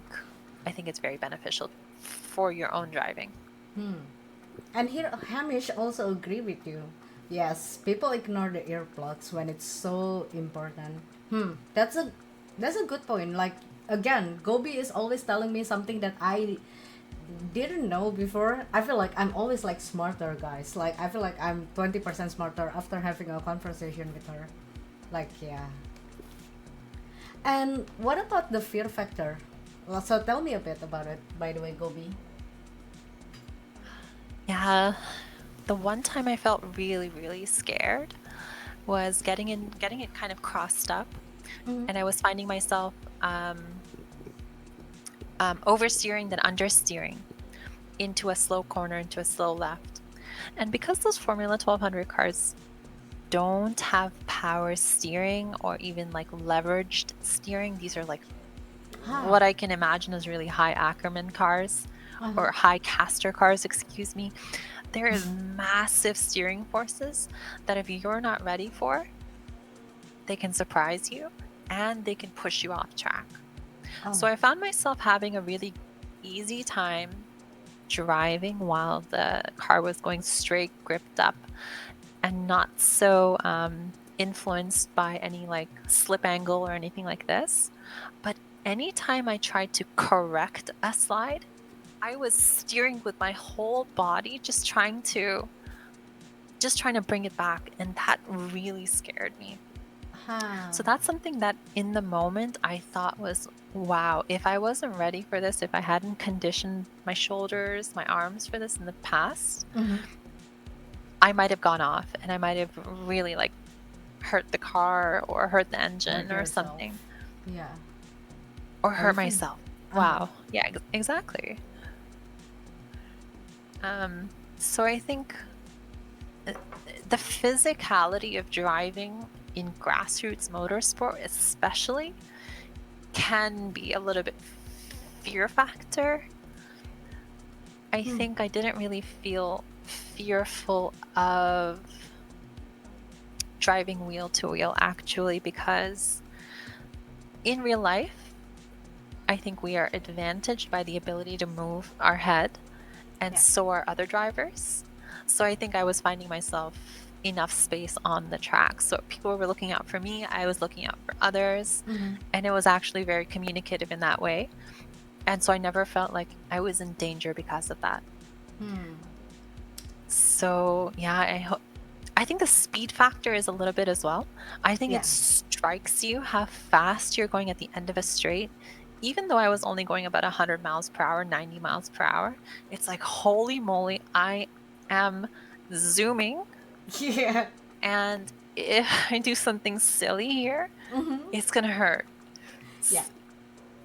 it's very beneficial for your own driving. Hmm. And here, Hamish also agree with you. Yes, people ignore the earplugs when it's so important. That's a good point. Like again, Gobi is always telling me something that I didn't know before. I feel like I'm always like smarter, guys. Like I feel like I'm 20% smarter after having a conversation with her. Like yeah. And what about the fear factor? Well, so tell me a bit about it. By the way, Gobi. Yeah, the one time I felt really, really scared was getting it kind of crossed up, Mm-hmm. and I was finding myself oversteering then understeering into a slow corner, into a slow left. And because those Formula 1200 cars don't have power steering or even like leveraged steering, these are like Huh. what I can imagine as really high Ackerman cars Uh-huh. or high caster cars, excuse me. There is massive steering forces that if you're not ready for, they can surprise you and they can push you off track. Oh. So I found myself having a really easy time driving while the car was going straight, gripped up, and not so influenced by any like slip angle or anything like this. But anytime I tried to correct a slide, I was steering with my whole body, just trying to bring it back, and that really scared me. Huh. So that's something that in the moment I thought was, wow, if I wasn't ready for this, if I hadn't conditioned my shoulders, my arms for this in the past, Mm-hmm. I might have gone off and I might have really like hurt the car or hurt the Hurt engine or yourself. something, Yeah. or Or hurt even. myself. Uh-huh. Wow. Yeah, exactly. So I think uh, the physicality of driving in grassroots motorsport, especially, can be a little bit fear factor. I think I didn't really feel fearful of driving wheel to wheel actually, because in real life, I think we are advantaged by the ability to move our head, and Yeah. so are other drivers. So I think I was finding myself enough space on the track. So people were looking out for me, I was looking out for others, and it was actually very communicative in that way. And so I never felt like I was in danger because of that. So yeah, I think the speed factor is a little bit as well. I think Yeah. it strikes you how fast you're going at the end of a straight. Even though I was only going about 100 miles per hour, 90 miles per hour, it's like, holy moly, I am zooming. Yeah. And if I do something silly here, it's going to hurt. Yeah.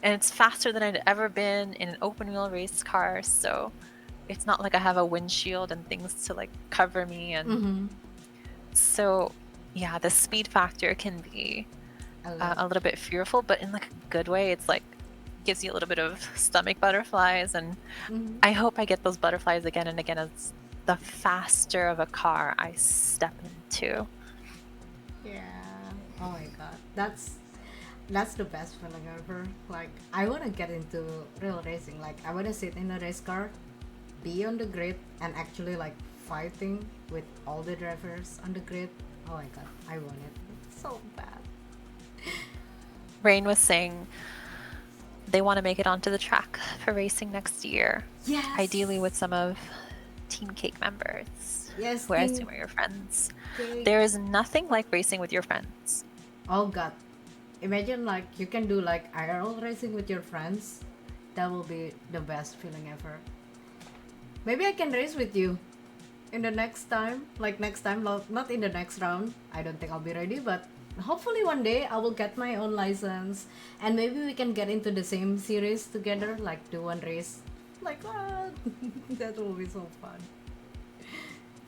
And it's faster than I'd ever been in an open wheel race car. So it's not like I have a windshield and things to like cover me. And so, yeah, the speed factor can be a little bit fearful, but in like a good way. It's like gives you a little bit of stomach butterflies, and I hope I get those butterflies again and again as the faster of a car I step into. Yeah. Oh my god, that's the best feeling ever. Like, I want to get into real racing. Like, I want to sit in a race car, be on the grid, and actually like fighting with all the drivers on the grid. Oh my god, I want it so bad. Rain was saying they want to make it onto the track for racing next year. Yes. Ideally with some of Team Cake members. Yes. Who I assume are your friends. Cake. There is nothing like racing with your friends. Oh god. Imagine like you can do like IRL racing with your friends. That will be the best feeling ever. Maybe I can race with you in the next time. Like next time, not in the next round. I don't think I'll be ready, but hopefully one day I will get my own license, and maybe we can get into the same series together, like do one race. Like, that will be so fun.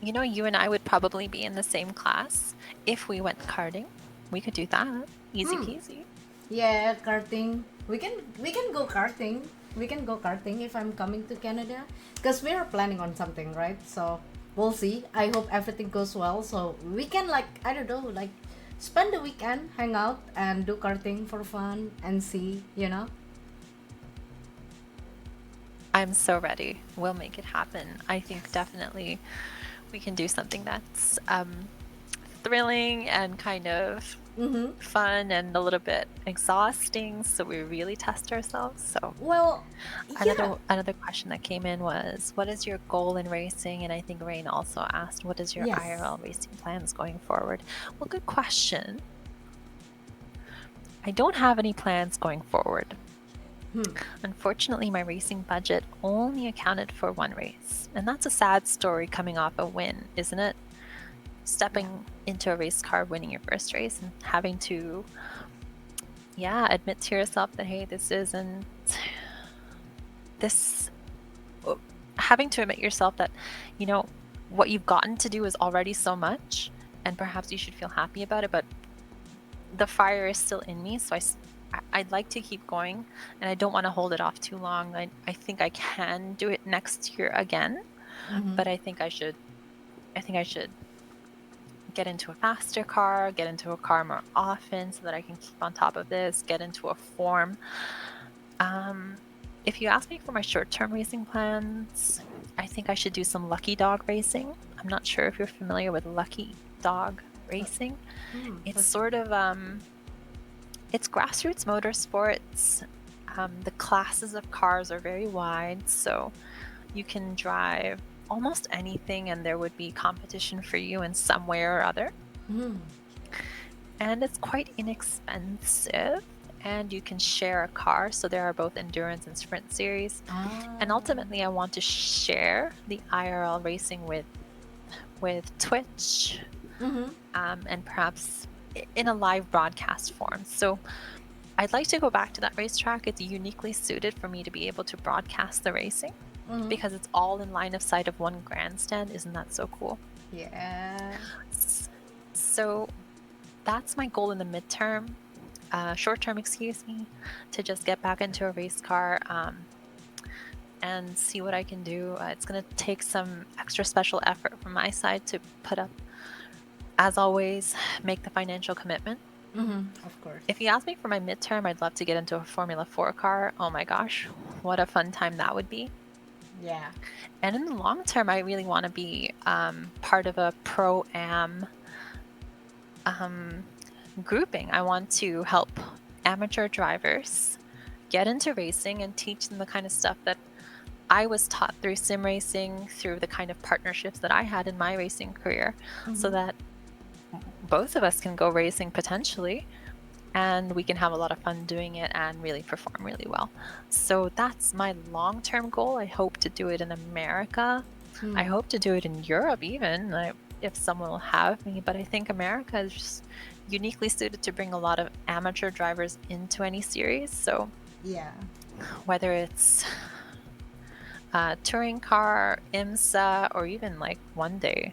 You know, you and I would probably be in the same class if we went karting. We could do that. Easy peasy. Yeah, karting. We can go karting. We can go karting if I'm coming to Canada, because we are planning on something, right? So we'll see. I hope everything goes well, so we can like, I don't know, like spend the weekend, hang out, and do karting for fun and see, you know. I'm so ready. We'll make it happen. I think definitely we can do something that's thrilling and kind of fun and a little bit exhausting, so we really test ourselves. So well, another question that came in was, what is your goal in racing? And I think Rain also asked, what is your IRL racing plans going forward? Well, good question. I don't have any plans going forward. Unfortunately, my racing budget only accounted for one race, and that's a sad story coming off a win, isn't it? Stepping into a race car, winning your first race, and having to admit to yourself that, hey, having to admit yourself that, you know, what you've gotten to do is already so much, and perhaps you should feel happy about it, but the fire is still in me, so I'd like to keep going, and I don't want to hold it off too long. I think I can do it next year again, but I think I should get into a faster car, get into a car more often so that I can keep on top of this, get into a form. If you ask me for my short-term racing plans, I think I should do some lucky dog racing. I'm not sure if you're familiar with lucky dog racing. It's sort of it's grassroots motorsports. The classes of cars are very wide, so you can drive almost anything and there would be competition for you in some way or other. And it's quite inexpensive, and you can share a car, so there are both endurance and sprint series. And ultimately I want to share the IRL racing with Twitch, and perhaps in a live broadcast form. So I'd like to go back to that racetrack. It's uniquely suited for me to be able to broadcast the racing because it's all in line of sight of one grandstand. Isn't that so cool? Yeah. So that's my goal in the midterm. short-term excuse me, to just get back into a race car and see what I can do. It's going to take some extra special effort from my side to put up, as always, make the financial commitment. Of course. If you ask me for my midterm, I'd love to get into a Formula 4 car. Oh my gosh, what a fun time that would be. Yeah. And in the long term, I really want to be part of a pro-am grouping. I want to help amateur drivers get into racing and teach them the kind of stuff that I was taught through sim racing, through the kind of partnerships that I had in my racing career, so that both of us can go racing potentially, and we can have a lot of fun doing it and really perform really well. So that's my long-term goal. I hope to do it in America. I hope to do it in Europe even, if someone will have me. But I think America is just uniquely suited to bring a lot of amateur drivers into any series. So Yeah. whether it's touring car, IMSA, or even like one day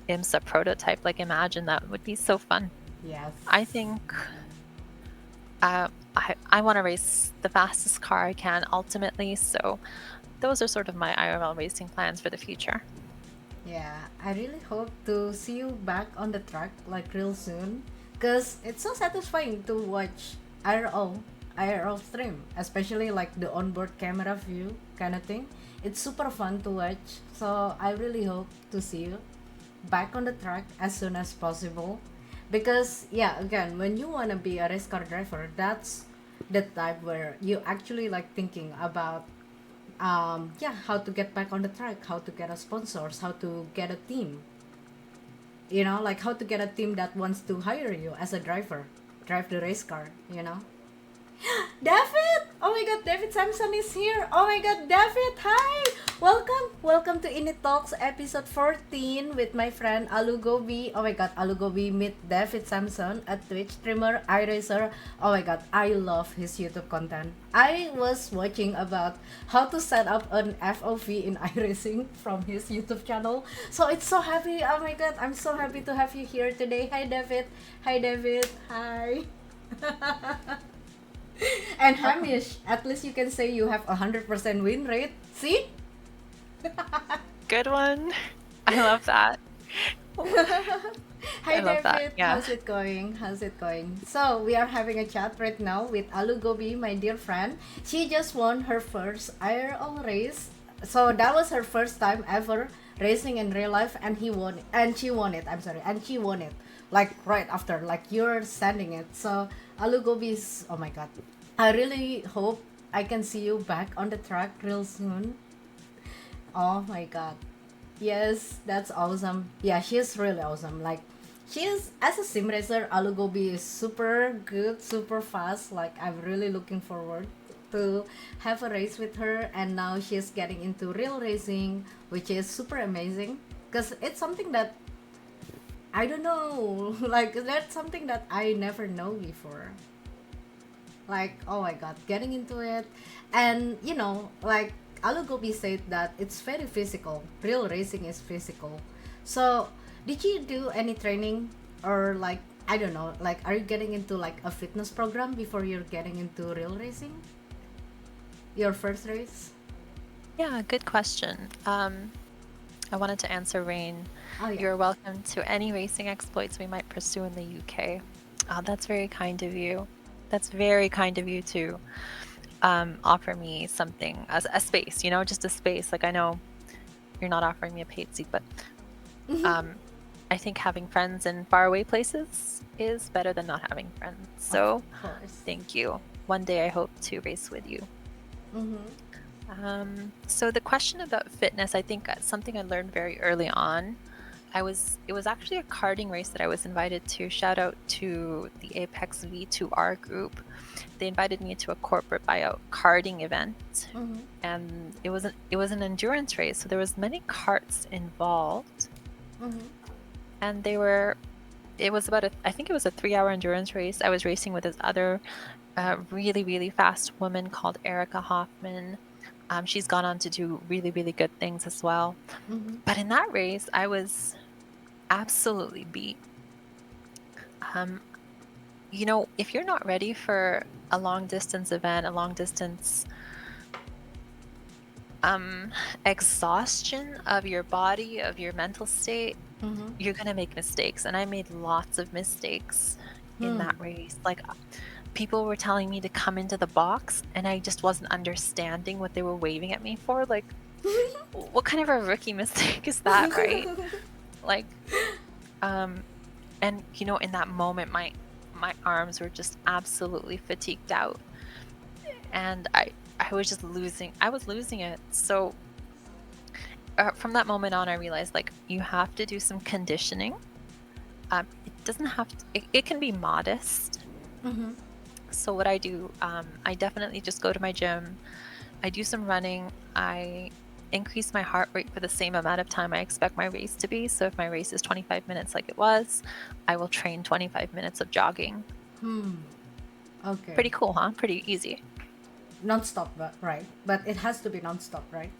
IMSA prototype, like imagine that would be so fun. Yes. I think I want to race the fastest car I can ultimately, so those are sort of my IRL racing plans for the future. Yeah, I really hope to see you back on the track like real soon, because it's so satisfying to watch IRL stream, especially like the onboard camera view kind of thing. It's super fun to watch. So I really hope to see you back on the track as soon as possible, because yeah, again, when you want to be a race car driver, that's the type where you actually like thinking about yeah, how to get back on the track, how to get a sponsors, how to get a team, like how to get a team that wants to hire you as a driver, drive the race car. David! Oh my god, David Sampson is here. Oh my god, David, hi! Welcome to INIT Talks episode 14 with my friend Aloo Gobi. Oh my god, Aloo Gobi meet David Sampson, a Twitch streamer, iRacer. Oh my god, I love his YouTube content. I was watching about how to set up an FOV in iRacing from his YouTube channel. So it's so happy. Oh my god, I'm so happy to have you here today. Hi David. Hi David. Hi. And Hamish, at least you can say you have 100% win rate. See? Good one. I love that. Hi I love David, that, yeah. How's it going? So we are having a chat right now with Aloo Gobi, my dear friend. She just won her first IRL race. So that was her first time ever racing in real life, and she won it. And she won it like right after, like you're sending it. So Aloo Gobi is, oh my god, I really hope I can see you back on the track real soon. Oh my god. Yes, that's awesome. Yeah, she's really awesome. Like, she's, as a sim racer, Aloo Gobi is super good, super fast. Like, I'm really looking forward to have a race with her. And now she's getting into real racing, which is super amazing, because it's something that I don't know. Like, that's something that I never know before. Like, oh my god, getting into it. And like Aloo Gobi said that it's very physical. Real racing is physical. So did you do any training, or like, I don't know, like, are you getting into like a fitness program before you're getting into real racing, your first race? Yeah, good question. I wanted to answer Rain. Oh yeah. You're welcome to any racing exploits we might pursue in the UK. That's very kind of you. That's very kind of you to offer me something, as a space, just a space. Like, I know you're not offering me a paid seat, but I think having friends in faraway places is better than not having friends. So Of course. thank you. One day I hope to race with you. Mm-hmm. So the question about fitness, I think something I learned very early on. It was actually a karting race that I was invited to. Shout out to the Apex V2R group. They invited me to a corporate buyout karting event, and it was an endurance race. So there was many karts involved, and it was about I think it was a 3-hour endurance race. I was racing with this other really, really fast woman called Erica Hoffman. She's gone on to do really, really good things as well. But in that race, I was absolutely beat. if you're not ready for a long distance event, a long distance exhaustion of your body, of your mental state, Mm-hmm. you're gonna make mistakes. And I made lots of mistakes in Hmm. that race. Like people were telling me to come into the box and I just wasn't understanding what they were waving at me for. Like, what kind of a rookie mistake is that, right? Like, um, and in that moment, my arms were just absolutely fatigued out, and I was just losing. I was losing it. So from that moment on, I realized like you have to do some conditioning. It doesn't have to. It can be modest. Mm-hmm. So what I do, I definitely just go to my gym. I do some running. I increase my heart rate for the same amount of time I expect my race to be. So if my race is 25 minutes like it was, I will train 25 minutes of jogging. Okay. Pretty cool, huh? Pretty easy. Non-stop, right? But it has to be non-stop, right?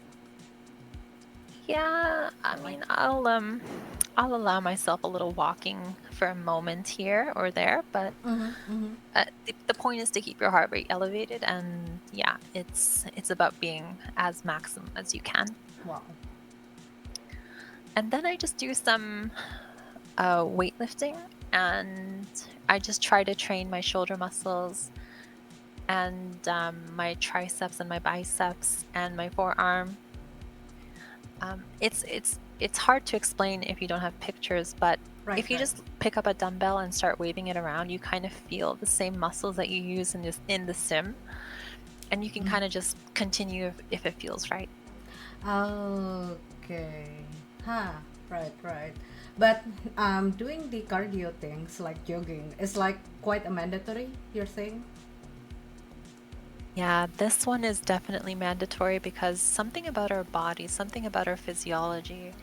Yeah, I Like, mean, I'll allow myself a little walking for a moment here or there, but mm-hmm, mm-hmm. the point is to keep your heart rate elevated, and yeah, it's about being as maximum as you can. Wow. And then I just do some weightlifting, and I just try to train my shoulder muscles and my triceps and my biceps and my forearm. It's hard to explain if you don't have pictures, but Right, if you right. just pick up a dumbbell and start waving it around, you kind of feel the same muscles that you use in the sim, and you can kind of just continue if it feels right. Okay. Huh. Right, right. But doing the cardio things like jogging is like quite a mandatory, you're saying? Yeah, this one is definitely mandatory because something about our body, something about our physiology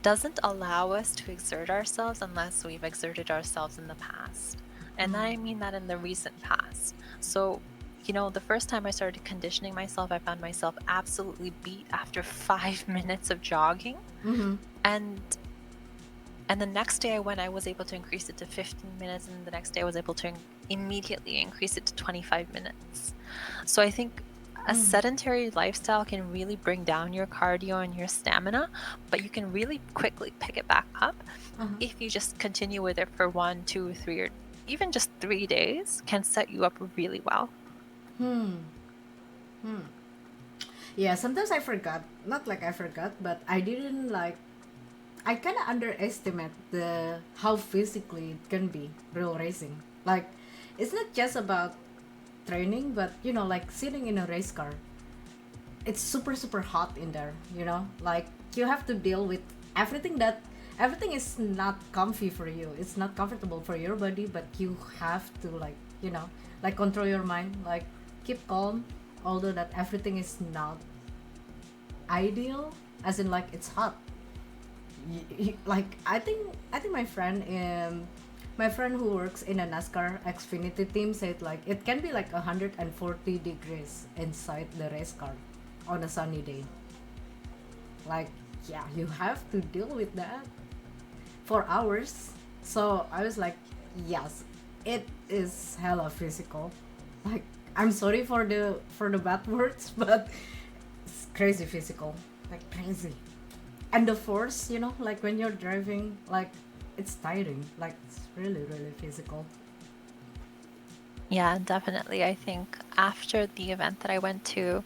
doesn't allow us to exert ourselves unless we've exerted ourselves in the past. And I mean that in the recent past. So, the first time I started conditioning myself, I found myself absolutely beat after 5 minutes of jogging. Mm-hmm. And the next day I was able to increase it to 15 minutes, and the next day I was able to immediately increase it to 25 minutes. So I think a sedentary lifestyle can really bring down your cardio and your stamina, but you can really quickly pick it back up Uh-huh. if you just continue with it for 1, 2, 3, or even just 3 days can set you up really well. Yeah, sometimes I forgot. Not like I forgot, but I didn't like I kind of underestimate the how physically it can be real racing. Like, it's not just about training, but like sitting in a race car. It's super super hot in there. Like you have to deal with everything that everything is not comfy for you. It's not comfortable for your body, but you have to like control your mind, like keep calm, although that everything is not ideal. As in, like it's hot like I think my friend who works in a NASCAR Xfinity team said like it can be like 140 degrees inside the race car on a sunny day. Like, yeah, you have to deal with that for hours. So I was like, yes, it is hella physical. Like, I'm sorry for the bad words, but it's crazy physical, like crazy. And the force, like when you're driving, like it's tiring, like it's really really physical. Yeah, definitely. I think after the event that I went to,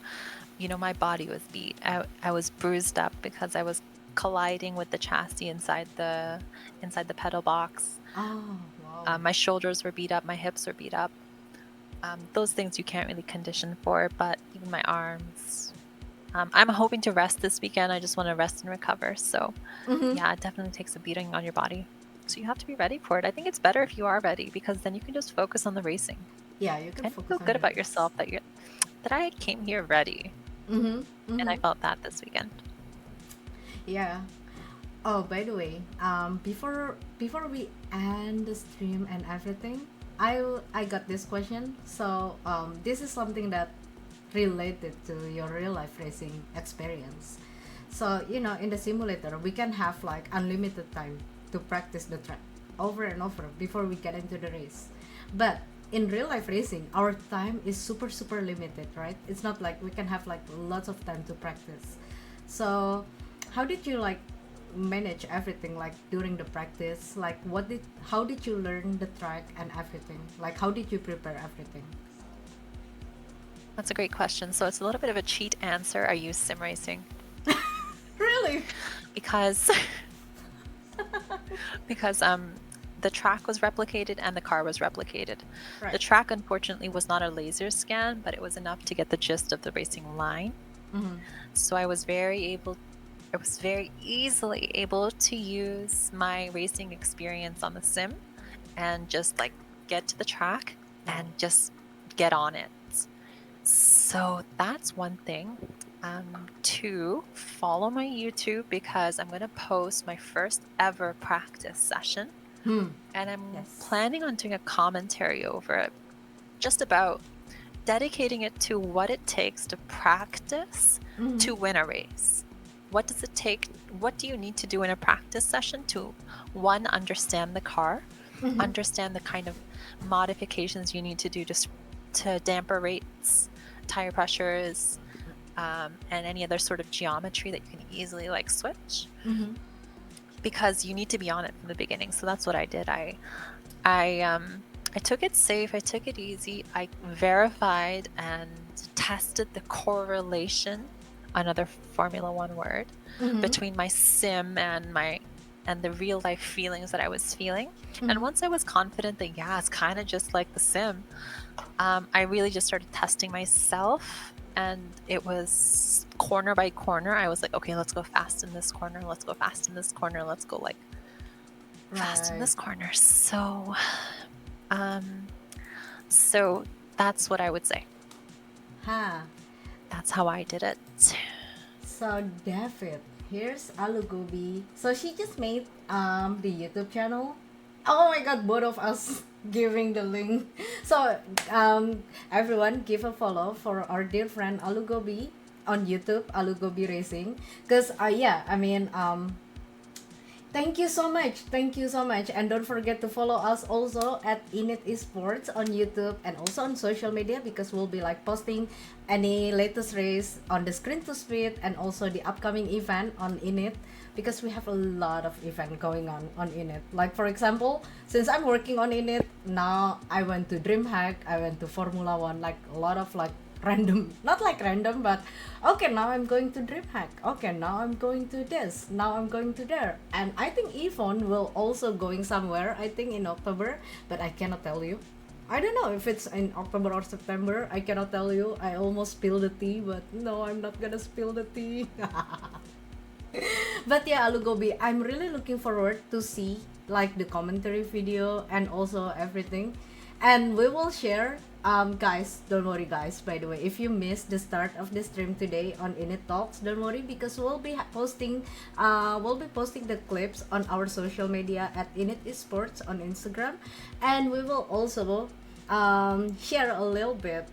my body was beat. I was bruised up because I was colliding with the chassis inside the pedal box. Oh, wow. My shoulders were beat up, my hips were beat up. Those things you can't really condition for, but even my arms. I'm hoping to rest this weekend. I just want to rest and recover. So, yeah, it definitely takes a beating on your body. So you have to be ready for it. I think it's better if you are ready because then you can just focus on the racing Yeah, you can and focus feel on good the about race. yourself that I came here ready, Mm-hmm. and I Mm-hmm. felt that this weekend. Yeah. Oh, by the way, before we end the stream and everything, I got this question. So this is something that related to your real life racing experience. So in the simulator we can have like unlimited time to practice the track. over and over before we get into the race. But in real life racing, our time is super super limited, right? It's not like we can have like lots of time to practice. So how did you like manage everything like during the practice? Like how did you learn the track and everything? Like how did you prepare everything? That's a great question. So it's a little bit of a cheat answer. I use sim racing Really? because because the track was replicated and the car was replicated. Right. The track unfortunately was not a laser scan, but it was enough to get the gist of the racing line. Mm-hmm. So I was very easily able to use my racing experience on the sim and just like get to the track and just get on it. So that's one thing. Two, follow my YouTube because I'm going to post my first ever practice session. And I'm planning on doing a commentary over it, just about dedicating it to what it takes to practice to win a race. What does it take? What do you need to do in a practice session to, one, understand the car, understand the kind of modifications you need to do to damper rates, tire pressures, and any other sort of geometry that you can easily like switch, because you need to be on it from the beginning. So that's what I did. I took it safe. I took it easy. I verified and tested the correlation, another Formula One word, between my sim and the real life feelings that I was feeling. And once I was confident that it's kind of just like the sim, I really just started testing myself, and it was corner by corner. I was like, okay, let's go fast in this corner. Let's go fast in this corner. Let's go like fast in this corner. So, so that's what I would say. That's how I did it. So David, here's Aloo Gobi. So she just made the YouTube channel. Oh my god, both of us giving the link. So everyone give a follow for our dear friend Aloo Gobi on YouTube, Aloo Gobi Racing. Because thank you so much, and don't forget to follow us also at INIT Esports on YouTube and also on social media, because we'll be like posting any latest race on the Screen to Speed and also the upcoming event on INIT, because we have a lot of event going on INIT. Like for example, since I'm working on INIT now, I went to DreamHack, I went to Formula One, like a lot of like random, not like random, but okay, now I'm going to DreamHack, okay, now I'm going to this, now I'm going to there. And I think Yvonne will also going somewhere, I think in October, but I cannot tell you. I don't know if it's in October or September, I cannot tell you. I almost spilled the tea, but no, I'm not gonna spill the tea. But yeah, Aloo Gobi, I'm really looking forward to see like the commentary video and also everything, and we will share. Guys, don't worry guys, by the way, if you missed the start of the stream today on INIT Talks, don't worry, because we'll be posting the clips on our social media at INIT Esports on Instagram, and we will also share a little bit,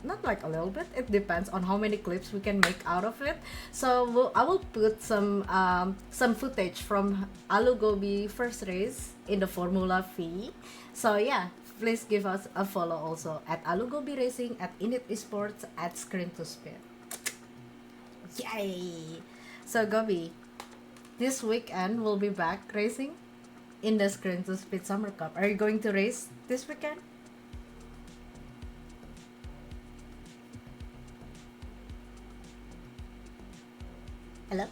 not like a little bit, it depends on how many clips we can make out of it. So I will put some footage from Aloo Gobi first race in the Formula Vee. So yeah, please give us a follow also at Aloo Gobi Racing, at INIT Esports, at Screen to Speed. Yay! So Gobi, this weekend we'll be back racing in the Screen to Speed Summer Cup. Are you going to race this weekend? Hello?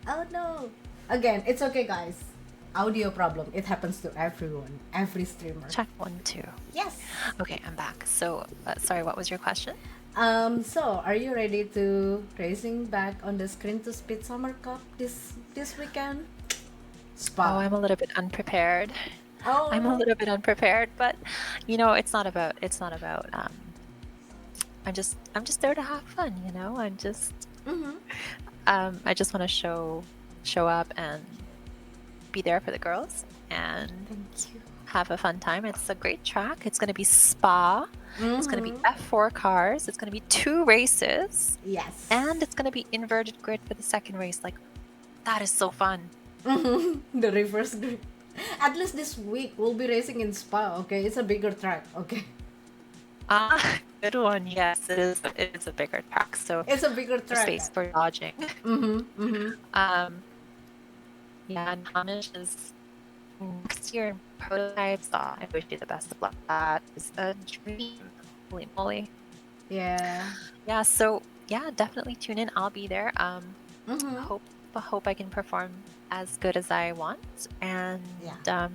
Oh no! Again, it's okay guys. Audio problem. It happens to everyone, every streamer. Check 1, 2. Yes. Okay, I'm back. So, sorry, what was your question? So are you ready to racing back on the Screen to Speed Summer Cup this weekend? Oh, I'm a little bit unprepared. Oh, I'm a little bit unprepared, but you know, it's not about. I'm just there to have fun. You know, I just want to show up and be there for the girls and have a fun time. It's a great track. It's going to be Spa. It's going to be F4 cars. It's going to be 2 races. Yes. And it's going to be inverted grid for the second race. Like, that is so fun. The reverse grip. At least this week we'll be racing in Spa. Okay, it's a bigger track. Okay, Good one. Yes, it is a bigger track, so it's a bigger the space track. for dodging. Mm-hmm. Um, yeah, and Hamish is next year in prototypes. I wish you the best of luck. That is a dream. Holy moly. Yeah. Yeah, so yeah, definitely tune in. I'll be there. Mm-hmm. Hope I can perform as good as I want. And Yeah. yeah.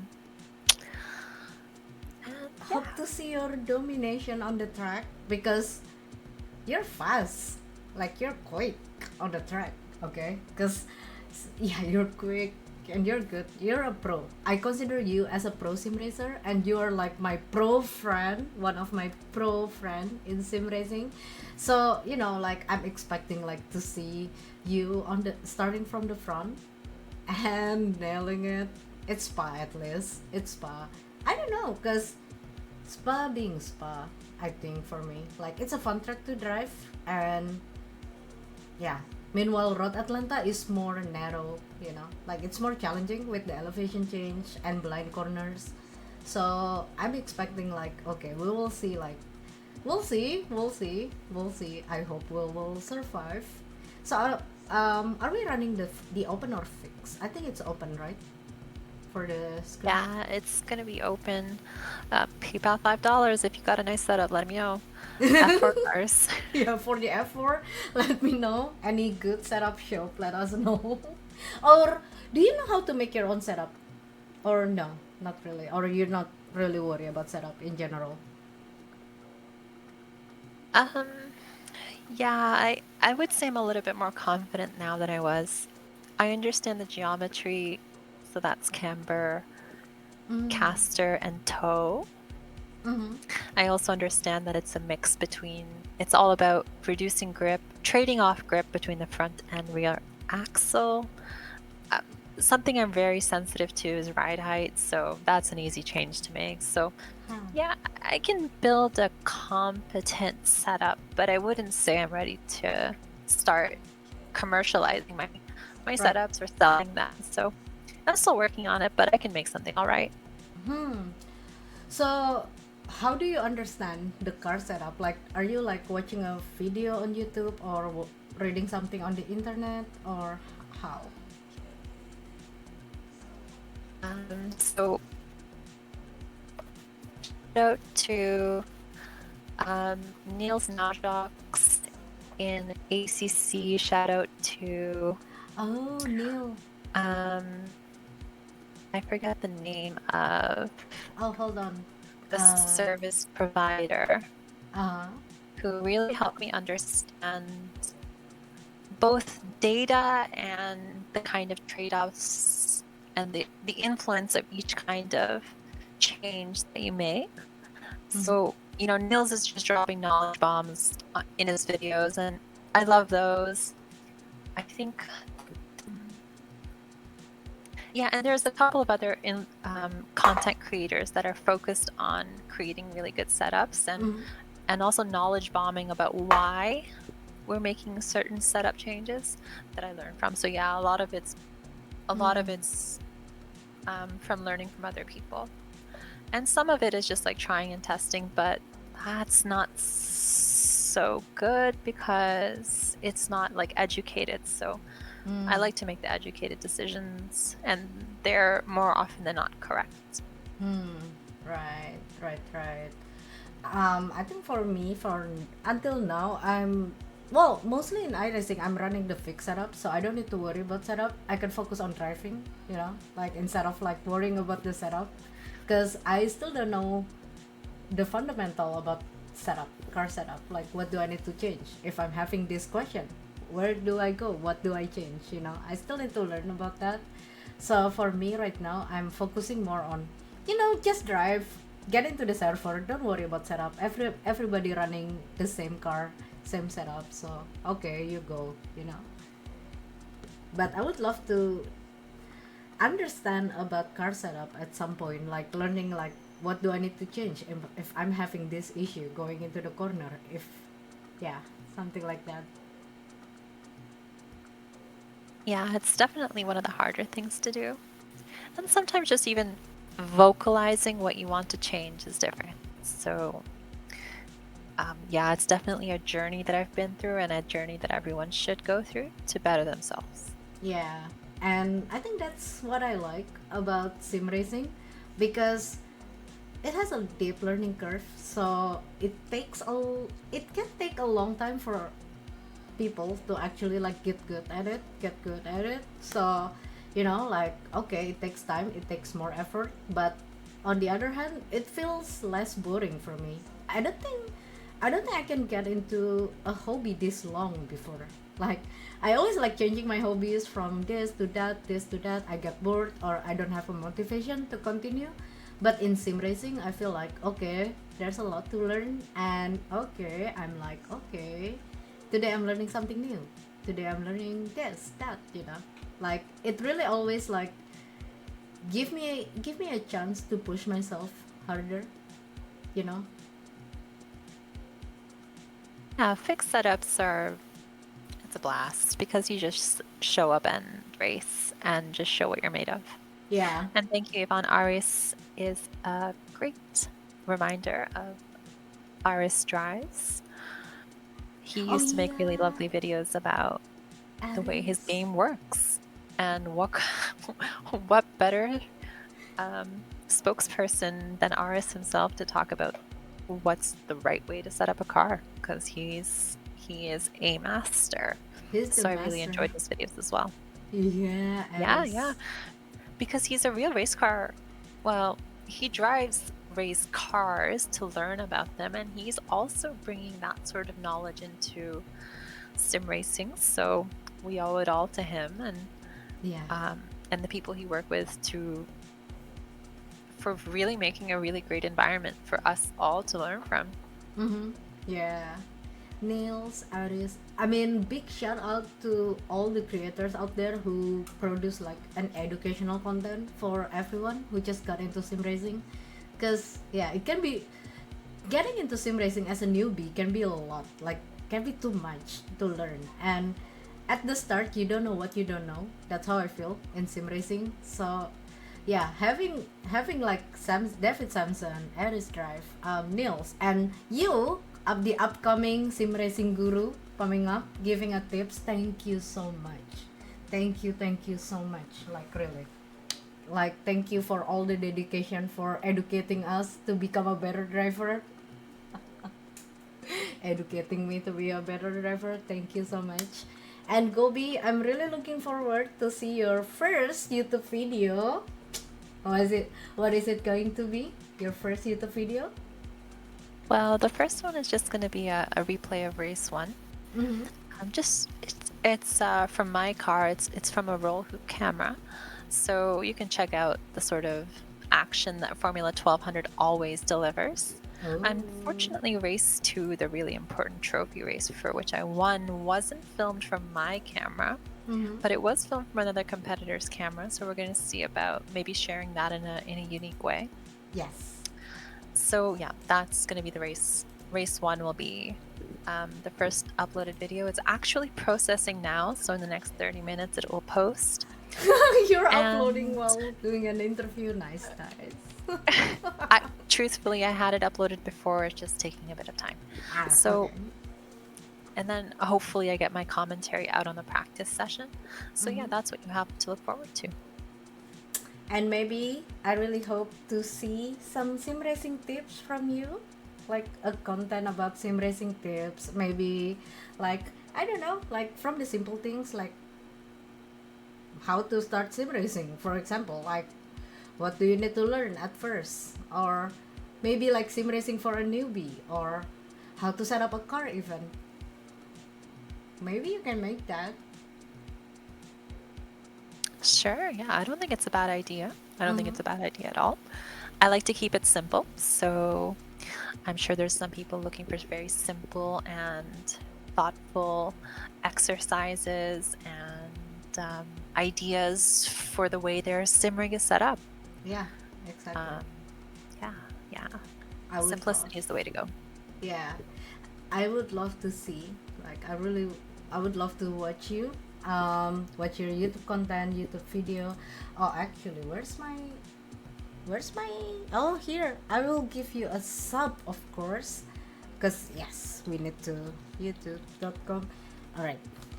Hope to see your domination on the track because you're fast. Like you're quick on the track. Okay, because yeah, you're quick and you're good. You're a pro. I consider you as a pro sim racer, and you are like my pro friend, one of my pro friend in sim racing. So like I'm expecting like to see you on the starting from the front and nailing it. It's Spa at least. It's Spa. I don't know, cause Spa being Spa, I think for me, like it's a fun track to drive, and yeah. Meanwhile, Road Atlanta is more narrow, like it's more challenging with the elevation change and blind corners. So I'm expecting like, okay, we will see, like, we'll see. I hope we'll survive. So, are we running the open or fix? I think it's open, right? For the screen. Yeah, it's gonna be open. PayPal $5 if you got a nice setup. Let me know. F4 cars. Yeah, for the F4, let me know. Any good setup shop, let us know. Or do you know how to make your own setup? Or no, not really. Or you're not really worried about setup in general. Um, yeah, I would say I'm a little bit more confident now than I was. I understand the geometry, so that's camber, caster, and toe. I also understand that it's a mix between, it's all about reducing grip, trading off grip between the front and rear axle. Something I'm very sensitive to is ride height, so that's an easy change to make. So yeah, I can build a competent setup, but I wouldn't say I'm ready to start commercializing my Right. setups or selling them. So I'm still working on it, but I can make something all right. So, how do you understand the car setup? Like, are you like watching a video on YouTube or reading something on the internet, or how? So shout out to Niels Najoks in ACC. Shout out to Oh, Neil. I forget the name of Oh, hold on. the service provider Uh, who really helped me understand both data and the kind of trade-offs and the influence of each kind of change that you make. So, Nils is just dropping knowledge bombs in his videos, and I love those. I think, yeah, and there's a couple of other content creators that are focused on creating really good setups and also knowledge bombing about why we're making certain setup changes that I learned from. So yeah, a lot of it's from learning from other people. And some of it is just like trying and testing, but that's not so good because it's not like educated. So I like to make the educated decisions, and they're more often than not correct. right. I think for me, for until now, mostly in iRacing, I'm running the fixed setup, so I don't need to worry about setup. I can focus on driving, like instead of like worrying about the setup, because I still don't know the fundamental about car setup. Like, what do I need to change if I'm having this question? Where do I go? What do I change? I still need to learn about that. So for me right now, I'm focusing more on, just drive, get into the server. Don't worry about setup. Everybody running the same car, same setup. So okay, you go. But I would love to understand about car setup at some point, like learning like what do I need to change if I'm having this issue going into the corner. If yeah, something like that. Yeah, it's definitely one of the harder things to do. And sometimes just even vocalizing what you want to change is different. So, yeah, it's definitely a journey that I've been through and a journey that everyone should go through to better themselves. Yeah, and I think that's what I like about sim racing, because it has a deep learning curve. So it can take a long time for people to actually like get good at it. So like, okay, it takes time, it takes more effort, but on the other hand, it feels less boring for me. I don't think I can get into a hobby this long before. Like, I always like changing my hobbies from this to that. I get bored or I don't have a motivation to continue. But in sim racing, I feel like, okay, there's a lot to learn, and okay, I'm like, okay, today I'm learning something new. Today I'm learning this, that. Like, it really always like give me a chance to push myself harder, you know. Yeah, fixed setups are, it's a blast because you just show up and race and just show what you're made of. Yeah. And thank you, Yvonne. Aris is a great reminder of Aris Drives. He Oh used to make really yeah. lovely videos about the way his Aries. game works and what what better spokesperson than Aris himself to talk about what's the right way to set up a car, because he is a master. He's the So I really master. enjoyed his videos as well. Yeah, Yeah, Aries. because he's a real race car. Well, he drives race cars to learn about them, and he's also bringing that sort of knowledge into sim racing. So we owe it all to him Yeah. and the people he worked with for really making a really great environment for us all to learn from. Mm-hmm. Yeah. Niels, Aries. I mean, big shout out to all the creators out there who produce like an educational content for everyone who just got into sim racing. Because, yeah, it can be getting into sim racing as a newbie can be a lot, like, can be too much to learn. And at the start, you don't know what you don't know. That's how I feel in sim racing. So yeah, having like David Samson, Aris Drive, Nils, and you, the upcoming sim racing guru coming up, giving a tips. Thank you so much. Thank you so much. Like, really, like, thank you for all the dedication for educating us to become a better driver, educating me to be a better driver. Thank you so much. And Gobi, I'm really looking forward to see your first YouTube video. What is it going to be? Your first YouTube video? Well, the first one is just going to be a replay of race one. Mm-hmm. Just it's from my car. It's from a roll hoop camera, so you can check out the sort of action that Formula 1200 always delivers. Oh. Unfortunately, race 2, the really important trophy race for which I won, wasn't filmed from my camera, Mm-hmm. but it was filmed from another competitor's camera. So we're going to see about maybe sharing that in a unique way. Yes. So yeah, that's going to be the race. Race 1 will be the first uploaded video. It's actually processing now, so in the next 30 minutes it will post. You're uploading And while doing an interview. Nice, guys. truthfully, I had it uploaded before. It's just taking a bit of time. So, Okay. and then hopefully I get my commentary out on the practice session. So yeah, Mm-hmm. that's what you have to look forward to. And maybe I really hope to see some sim racing tips from you, like a content about sim racing tips. Maybe, like, I don't know, like from the simple things like how to start sim racing, for example, like what do you need to learn at first, or maybe like sim racing for a newbie, or how to set up a car even. Maybe you can make that. Sure, yeah, I don't think it's a bad idea. I don't think Mm-hmm. it's a bad idea at all. I like to keep it simple, so I'm sure there's some people looking for very simple and thoughtful exercises and ideas for the way their sim rig is set up. Yeah, exactly. Um, yeah, yeah. I would love. Simplicity is the way to go. Yeah, I would love to see. Like, I would love to watch you watch your YouTube content, YouTube video. Oh, actually, where's my oh, here, I will give you a sub, of course, because yes, we need to youtube.com. All right,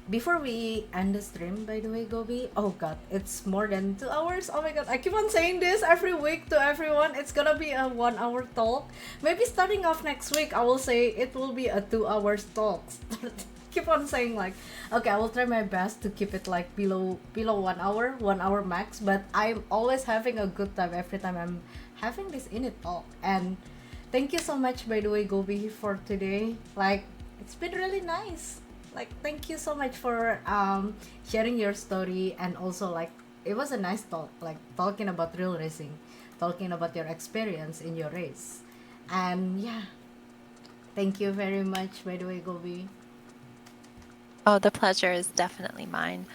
before we end the stream, by the way, Gobi, oh god, it's more than 2 hours. Oh my god, I keep on saying this every week to everyone. It's gonna be a 1 hour talk. Maybe starting off next week, I will say it will be a 2 hours talk. Keep on saying like, okay, I will try my best to keep it like below 1 hour, 1 hour max. But I'm always having a good time every time I'm having this INIT talk. And thank you so much, by the way, Gobi, for today. Like, it's been really nice. Like, thank you so much for sharing your story, and also like it was a nice talk, like talking about real racing, talking about your experience in your race. And yeah, thank you very much, by the way, Gobi. Oh, the pleasure is definitely mine.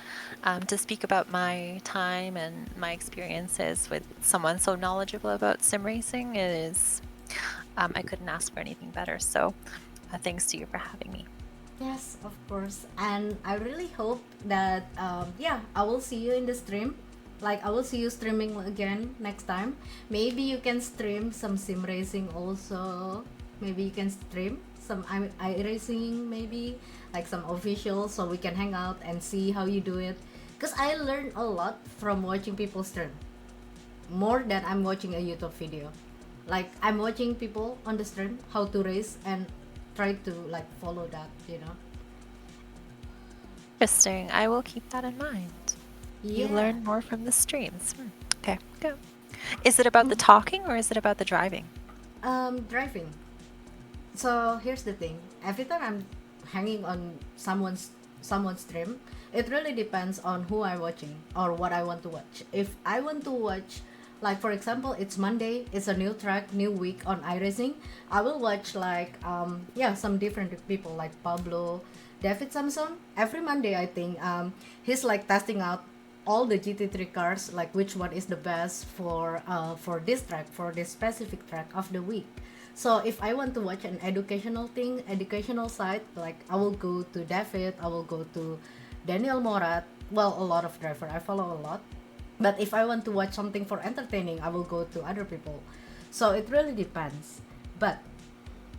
To speak about my time and my experiences with someone so knowledgeable about sim racing is, I couldn't ask for anything better. So thanks to you for having me. Yes, of course. And I really hope that yeah, I will see you in the stream. Like, I will see you streaming again next time. Maybe you can stream some sim racing also. Maybe you can stream some iRacing, maybe like some official, so we can hang out and see how you do it. Because I learned a lot from watching people stream, more than I'm watching a YouTube video. Like, I'm watching people on the stream how to race and try to like follow that, you know. Interesting. I will keep that in mind. You Yeah. learn more from the streams. Okay, go. Is it about the talking or is it about the driving? Driving. So here's the thing. Every time I'm hanging on someone's stream, it really depends on who I'm watching or what I want to watch. If I want to watch, like for example, it's Monday, it's a new track, new week on iRacing, I will watch like yeah, some different people like Pablo, David Samson. Every Monday, I think he's like testing out all the GT3 cars, like which one is the best for this track, for this specific track of the week. So if I want to watch an educational thing, educational site, like I will go to David, I will go to Daniel Morat. Well, a lot of driver, I follow a lot. But if I want to watch something for entertaining, I will go to other people. So it really depends. But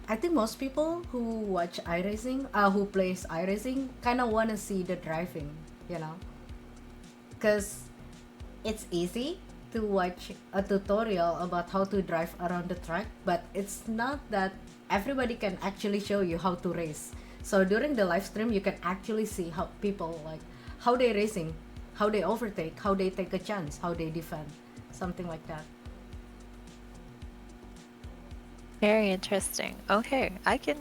I think most people who watch iRacing, who plays iRacing, kind of want to see the driving, you know, because it's easy to watch a tutorial about how to drive around the track, but it's not that everybody can actually show you how to race. So during the live stream, you can actually see how people like how they racing, how they overtake, how they take a chance, how they defend, something like that. Very interesting. Okay, I can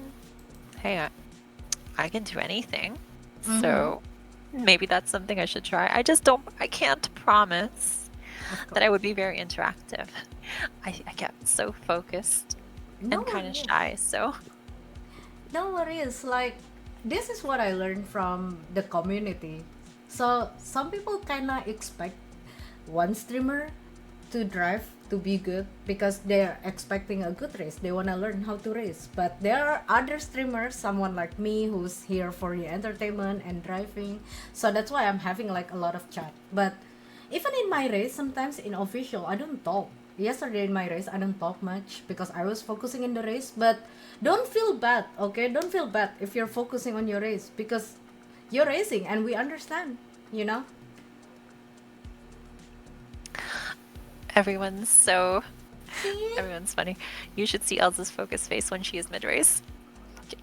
do anything. So maybe that's something I should try. I can't promise that I would be very interactive. I get so focused and kind of shy, so. No worries. Like, this is what I learned from the community. So some people kind of expect one streamer to drive to be good because they're expecting a good race. They want to learn how to race. But there are other streamers, someone like me who's here for the entertainment and driving. So that's why I'm having like a lot of chat. But even in my race, sometimes in official, I don't talk. Yesterday in my race, I don't talk much because I was focusing in the race. But don't feel bad, okay? Don't feel bad if you're focusing on your race because you're racing and we understand, you know? Everyone's funny. You should see Elz's focus face when she is mid-race.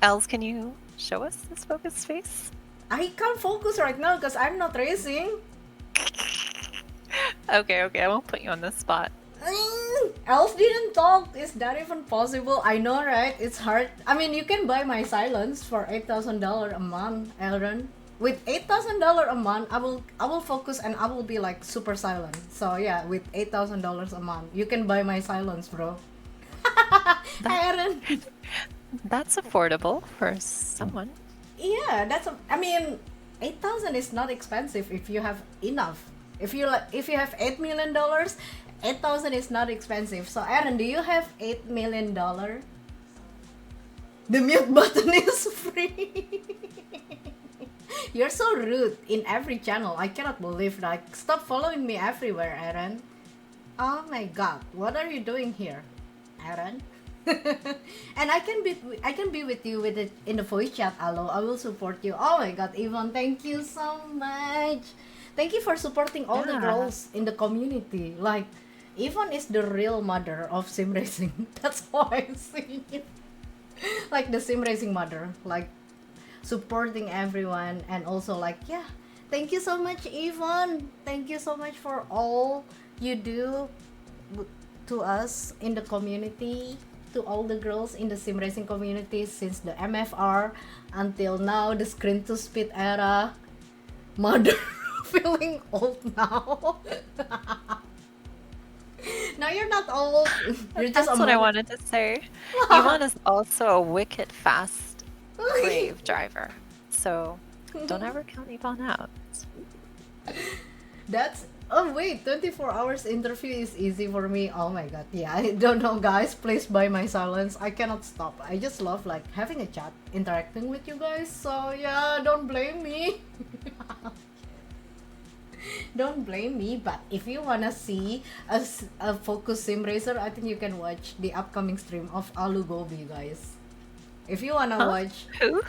Elz, can you show us this focus face? I can't focus right now because I'm not racing. Okay, I won't put you on the spot. Elf didn't talk. Is that even possible? I know, right? It's hard. I mean, you can buy my silence for $8,000 a month, Aaron. With $8,000 a month, I will focus and I will be like super silent. So yeah, with $8,000 a month, you can buy my silence, bro. Aaron. That's affordable for someone. Yeah, I mean, 8,000 is not expensive if you have enough. If you have $8 million, 8,000 is not expensive. So Aaron, do you have $8 million? The mute button is free. You're so rude in every channel. I cannot believe, like, stop following me everywhere, Aaron. Oh my god, what are you doing here, Aaron? And I can be with you with it in the voice chat, Aloo. I will support you. Oh my god, Yvonne, thank you so much. Thank you for supporting all the Yeah. girls in the community. Like, Yvonne is the real mother of sim racing. That's how I'm seeing it. Like the sim racing mother. Like supporting everyone, and also like, yeah, thank you so much, Yvonne. Thank you so much for all you do to us in the community, to all the girls in the sim racing community since the MFR until now, the screen to speed era. Mother, feeling old now. No, you're not old. You're just a That's what I mother. wanted to say. Yvonne is also a wicked fast, brave driver. So don't ever count Yvonne out. That's, oh wait, 24 hours interview is easy for me. Oh my god. Yeah, I don't know, guys. Please buy my silence. I cannot stop. I just love like having a chat, interacting with you guys. So yeah, don't blame me. Don't blame me. But if you wanna see a focus sim racer, I think you can watch the upcoming stream of Aloo Gobi, guys. If you wanna Huh? watch, Who?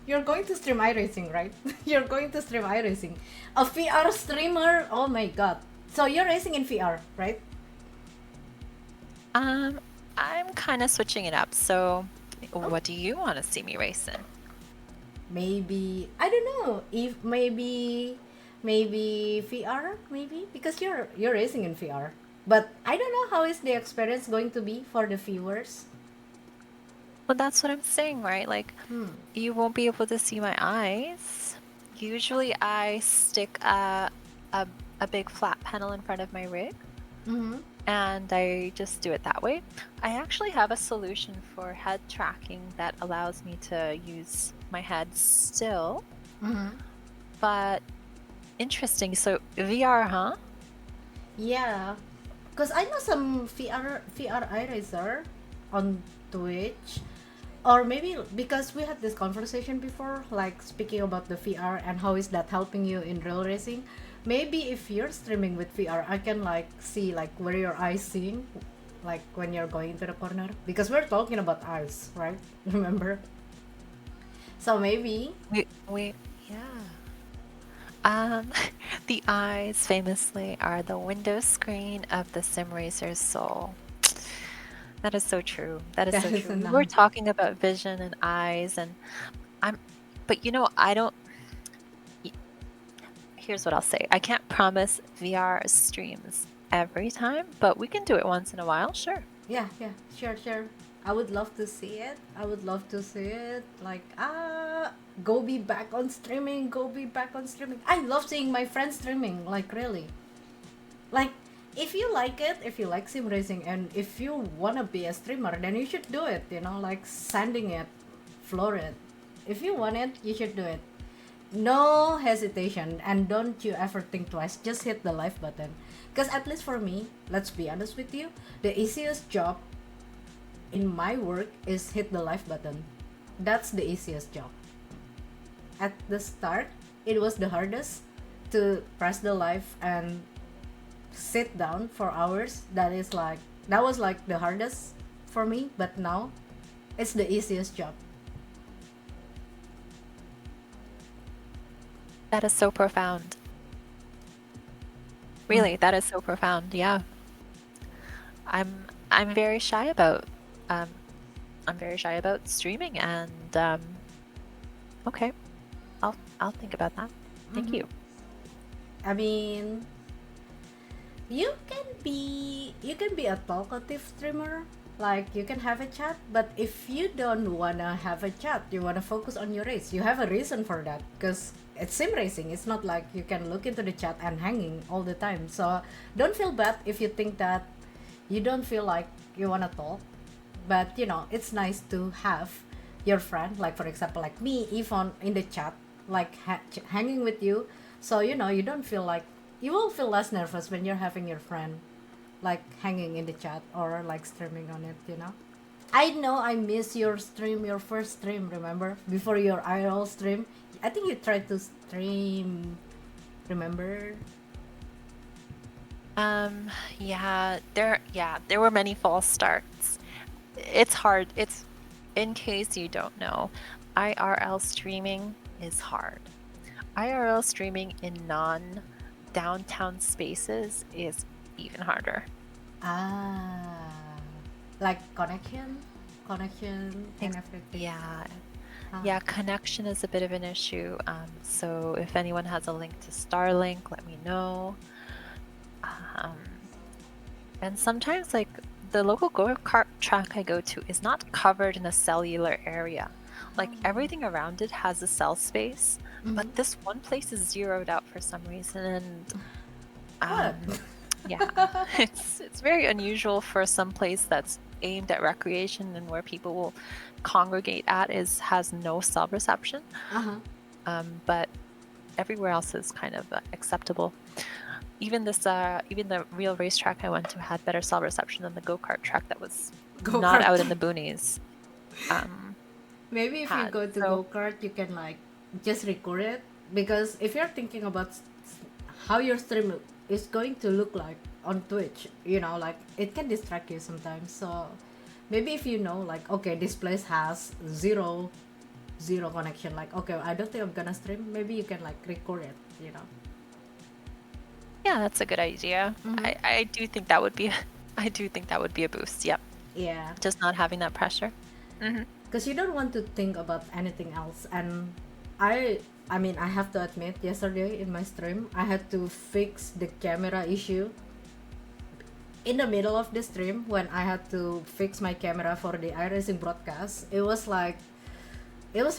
you're going to stream iRacing, right? You're going to stream iRacing. A VR streamer? Oh my god. So you're racing in VR, right? I'm kind of switching it up. So what do you want to see me racing? Maybe, I don't know. If maybe VR, maybe because you're racing in VR. But I don't know how is the experience going to be for the viewers. Well, that's what I'm saying, right? Like, you won't be able to see my eyes. Usually, I stick a big flat panel in front of my rig, Mm-hmm. and I just do it that way. I actually have a solution for head tracking that allows me to use my head still, Mm-hmm. but interesting. So VR, huh? Yeah, because I know some VR iRacer on Twitch, or maybe because we had this conversation before, like speaking about the VR and how is that helping you in real racing. Maybe if you're streaming with VR, I can like see like where your eyes seeing, like when you're going into the corner, because we're talking about eyes, right? Remember? So maybe. We yeah. Um, the eyes famously are the window screen of the sim racer's soul. That is so true. That is That so is true. We were enough. talking about vision and eyes, and I'm, but I don't. y- Here's what I'll say. I can't promise VR streams every time, but we can do it once in a while, sure. Yeah, yeah, sure. I would love to see it. I would love to see it. Like, go be back on streaming. Go be back on streaming. I love seeing my friends streaming. Like, really. Like, if you like it, if you like sim racing, and if you wanna be a streamer, then you should do it. You know, like sending it, floor it. If you want it, you should do it. No hesitation, and don't you ever think twice. Just hit the live button. Because at least for me, let's be honest with you, the easiest job in my work is hit the live button. That's the easiest job. At the start, it was the hardest to press the live and sit down for hours. That was like the hardest for me, but now it's the easiest job. That is so profound. Really, that is so profound. Yeah. I'm very shy about um I'm very shy about streaming, and okay. I'll think about that. Thank you. I mean, you can be a talkative streamer, like you can have a chat, but if you don't wanna have a chat, you wanna focus on your race, you have a reason for that, because it's sim racing. It's not like you can look into the chat and hanging all the time. So don't feel bad if you think that you don't feel like you wanna talk, but it's nice to have your friend, like for example like me, Yvonne, in the chat, like hanging with you. So you don't feel like, you will feel less nervous when you're having your friend like hanging in the chat or like streaming on it. I know I miss your stream, your first stream, remember, before your IRL stream. I think you tried to stream. Remember? Um, there were many false starts. It's hard. It's in case you don't know, IRL streaming is hard. IRL streaming in non-downtown spaces is even harder. Ah, like connection and everything. Yeah, Ah. yeah, connection is a bit of an issue. So if anyone has a link to Starlink, let me know. Um, and sometimes, like, the local go-kart track I go to is not covered in a cellular area. Like, everything around it has a cell space, but this one place is zeroed out for some reason. And What? yeah, it's very unusual for some place that's aimed at recreation and where people will congregate at has no cell reception. But everywhere else is kind of acceptable. Even the real racetrack I went to had better cell reception than the go-kart track that was not out in the boonies. Maybe if you go to go-kart, you can like just record it, because if you're thinking about how your stream is going to look like on Twitch, you know, like it can distract you sometimes. So maybe if you know, like, okay, this place has zero connection, like, okay, I don't think I'm gonna stream, maybe you can like record it, you know. Yeah, that's a good idea. I do think that would be a boost. Yep. Yeah. Just not having that pressure. Because you don't want to think about anything else. And I mean, I have to admit, yesterday in my stream, I had to fix the camera issue in the middle of the stream when I had to fix my camera for the iRacing broadcast. It was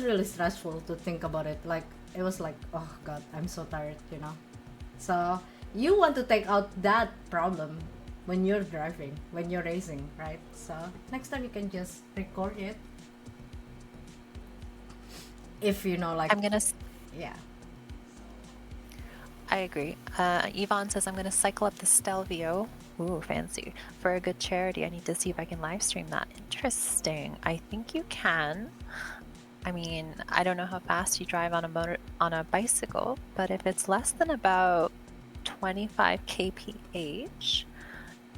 really stressful to think about it. Like, it was like, oh god, I'm so tired, you know. So you want to take out that problem when you're driving, when you're racing, right? So next time you can just record it. If you know, like, yeah. I agree. Yvonne says, I'm gonna cycle up the Stelvio. Ooh, fancy. For a good charity. I need to see if I can live stream that. Interesting. I think you can. I mean, I don't know how fast you drive on a bicycle, but if it's less than about 25 kph,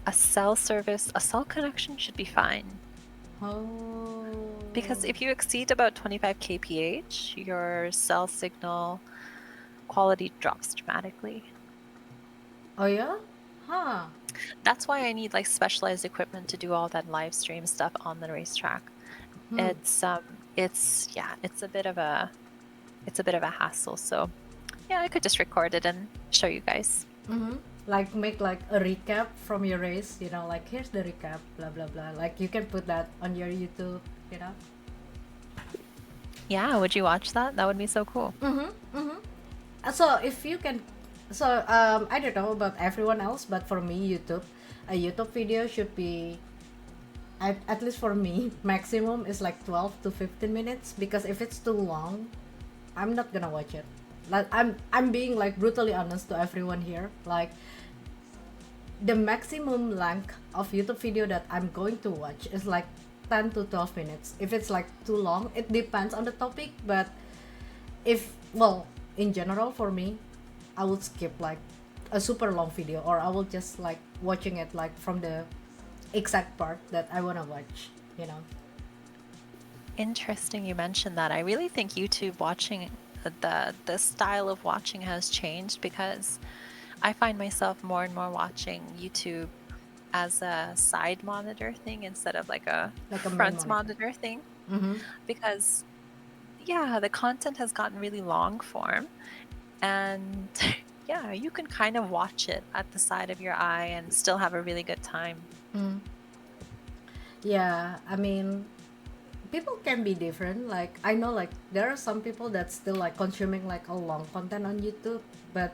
a cell connection should be fine. Oh. Because if you exceed about 25 kph, your cell signal quality drops dramatically. Oh yeah? Huh. That's why I need like specialized equipment to do all that live stream stuff on the racetrack. It's a bit of a hassle. So yeah, I could just record it and show you guys. Like make like a recap from your race, you know, like here's the recap, blah blah blah. Like you can put that on your YouTube, you know. Yeah, would you watch that? That would be so cool. So if you can, I don't know about everyone else, but for me, a YouTube video should be, at least for me, maximum is like 12 to 15 minutes, because if it's too long, I'm not gonna watch it. Like I'm being like brutally honest to everyone here. Like the maximum length of YouTube video that I'm going to watch is like 10 to 12 minutes. If it's like too long, it depends on the topic, but in general for me, I would skip like a super long video, or I will just like watching it like from the exact part that I want to watch, you know. Interesting you mentioned that. I really think YouTube watching, the style of watching has changed, because I find myself more and more watching YouTube as a side monitor thing instead of like a front monitor thing. Because the content has gotten really long form, and yeah, you can kind of watch it at the side of your eye and still have a really good time. Yeah, I mean, people can be different. Like I know like there are some people that still like consuming like a long content on YouTube, but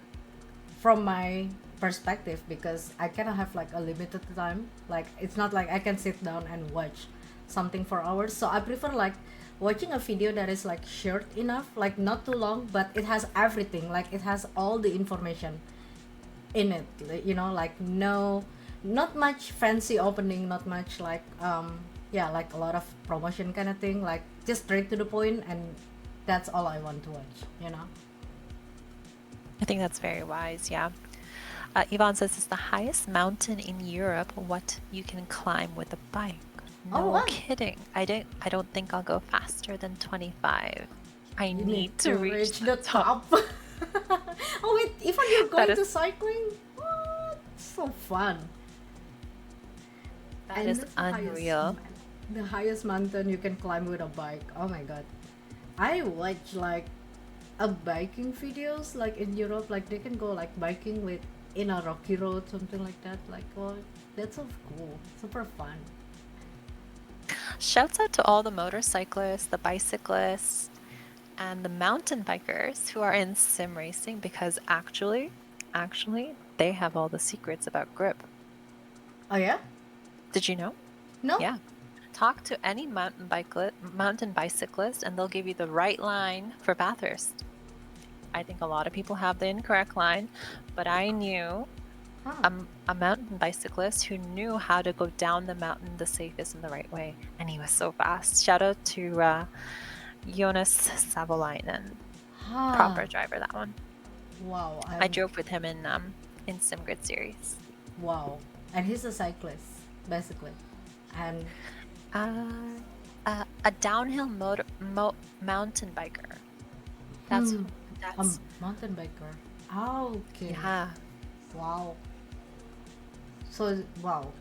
from my perspective, because I kind of have like a limited time, like it's not like I can sit down and watch something for hours, so I prefer like watching a video that is like short enough, like not too long, but it has everything, like it has all the information in it, you know, like not much fancy opening, not much like like a lot of promotion kind of thing, like just straight to the point, and That's all I want to watch, you know. I think that's very wise, yeah. Yvonne says it's the highest mountain in Europe, what you can climb with a bike. Oh, No wow. kidding. I don't think I'll go faster than 25. I You need to reach the top. Oh wait, even you're That going is to cycling? What? So fun. that And is that's the unreal. the highest mountain you can climb with a bike. Oh my god. I watch like a biking videos like in Europe, like they can go like biking with in a rocky road, something like that. Like, oh, that's so cool, super fun. Shouts out to all the motorcyclists, the bicyclists, and the mountain bikers who are in sim racing because actually, they have all the secrets about grip. Oh yeah? Did you know? No? Yeah. Talk to any mountain bicyclist and they'll give you the right line for Bathurst. I think a lot of people have the incorrect line, but I knew Huh. a mountain bicyclist who knew how to go down the mountain the safest and the right way, and he was so fast. Shout out to Jonas Savolainen, proper Huh. driver, that one. Wow. I drove with him in SimGrid series. Wow. And he's a cyclist, basically. And A downhill mountain biker. That's a that's mountain biker. Oh, okay. yeah. Wow. So, wow.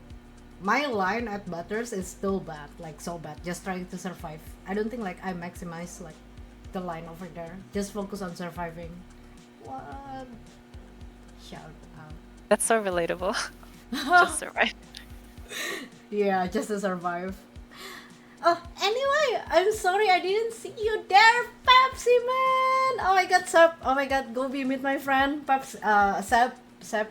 My line at Butters is still bad, like so bad. Just trying to survive. I don't think like I maximize like the line over there. Just focus on surviving. What? Shout out. That's so relatable. Just survive. Yeah, just to survive. Oh, anyway, I'm sorry I didn't see you there, Pepsi Man. Oh my god, Seb. Oh my god, Gobi, meet my friend, Seb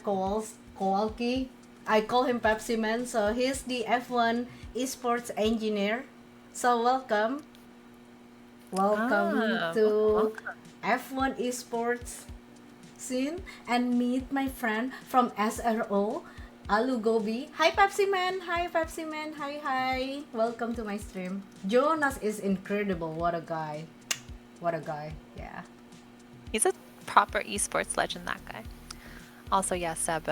Kowalski. I call him Pepsi Man, so he's the F1 esports engineer. So welcome to Welcome. F1 esports scene, and meet my friend from SRO, Aloo Gobi. Hi Pepsi Man, hi Pepsi Man, hi. Welcome to my stream. Jonas is incredible. What a guy. Yeah. He's a proper esports legend, that guy. Also, yeah, Seb,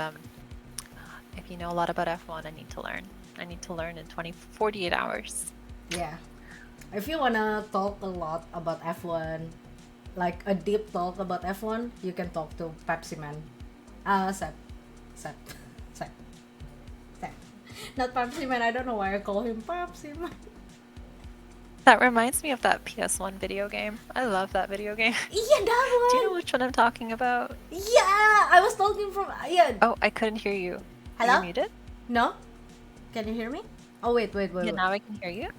if you know a lot about F1, I need to learn. I need to learn in 48 hours. Yeah. If you wanna talk a lot about F1, like a deep talk about F1, you can talk to Pepsi Man. Seb. Seb. Not Pepsi Man. I don't know why I call him Pepsi Man. That reminds me of that PS1 video game. I love that video game. Yeah, that one. Do you know which one I'm talking about? Yeah, I was talking from yeah. Oh, I couldn't hear you. Hello? Are you muted? No? Can you hear me? Oh wait. Yeah, now I can hear you.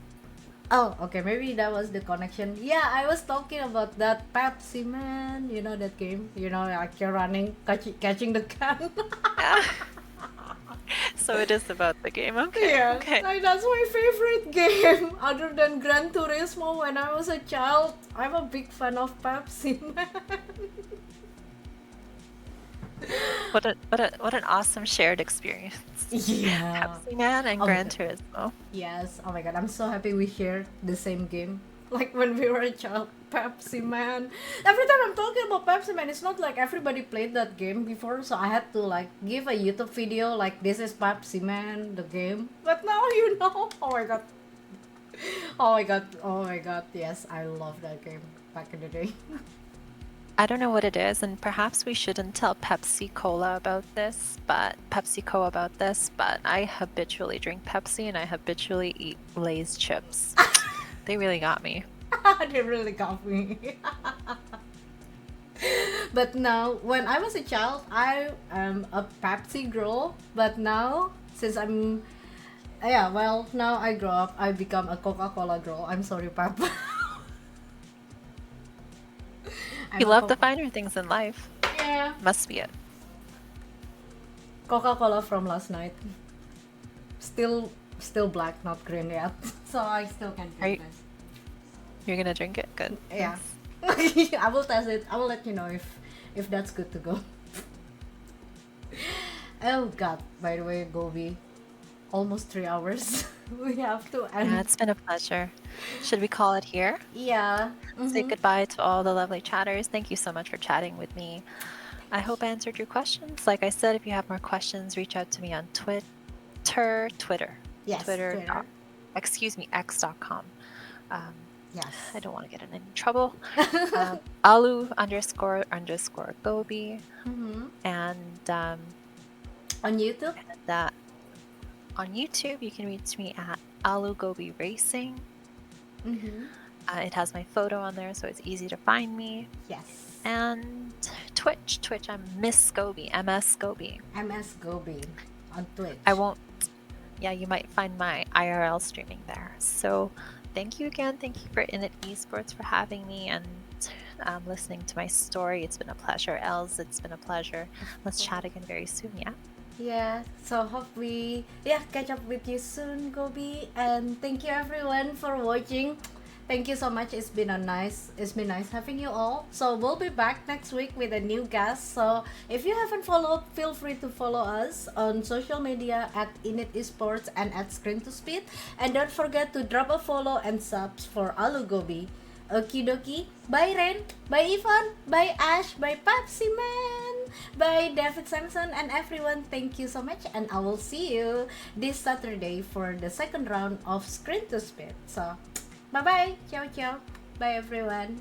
Oh, okay. Maybe that was the connection. Yeah, I was talking about that Pepsi Man. You know that game? You know, like you're running, catching the can. So it is about the game. Okay. Yeah, Okay. like, that's my favorite game. Other than Gran Turismo, when I was a child, I'm a big fan of Pepsi Man. What an awesome shared experience. Yeah. Pepsi Man and Oh my Gran God. Turismo. Yes. Oh my god, I'm so happy we share the same game. Like when we were a child, Pepsi Man. Every time I'm talking about Pepsi Man, it's not like everybody played that game before, so I had to like give a YouTube video like this is Pepsi Man, the game. But now you know. Oh my god. Oh my god. Yes, I love that game back in the day. I don't know what it is, and perhaps we shouldn't tell Pepsi Cola about this, but PepsiCo about this, but I habitually drink Pepsi and I habitually eat Lay's chips. They really got me. They really got me. But now, when I was a child, I am a Pepsi girl. But now, since I'm, yeah, well, now I grow up, I become a Coca-Cola girl. I'm sorry, Pep. You love the finer things in life. Yeah, Must be it. Coca-Cola from last night. Still black, not green yet. So I still can drink this. You're gonna drink it? Good. Yeah. Thanks. I will test it. I will let you know if that's good to go. Oh god, by the way, Gobi. almost 3 hours. We have to end. Yeah, it's been a pleasure. Should we call it here? Yeah. Say Mm-hmm. goodbye to all the lovely chatters. Thank you so much for chatting with me. I hope I answered your questions. Like I said, if you have more questions, reach out to me on Twitter. Yes, Twitter. Twitter. Excuse me, X.com. Yes. I don't want to get in any trouble. Aloo __ Gobi. Mm-hmm. And On YouTube? on YouTube, you can reach me at Aloo Gobi Racing. Mm-hmm. It has my photo on there, so it's easy to find me. Yes. And Twitch, I'm Miss Gobi, MS Gobi. MS Gobi on Twitch. Yeah, you might find my IRL streaming there. So thank you again. Thank you for INIT Esports for having me and listening to my story. It's been a pleasure. Elz, it's been a pleasure. Let's chat again very soon, yeah? Yeah, so hope we catch up with you soon, Gobi. And thank you everyone for watching. Thank you so much. It's been nice having you all. So we'll be back next week with a new guest. So if you haven't followed, feel free to follow us on social media at INIT Esports and at Screen to Speed. And don't forget to drop a follow and subs for Aloo Gobi. Okie dokie. Bye Ren, bye Ivan, bye Ash, bye Papsi Man, bye David Sampson and everyone. Thank you so much, and I will see you this Saturday for the second round of Screen to Speed. So bye bye, ciao ciao, bye everyone.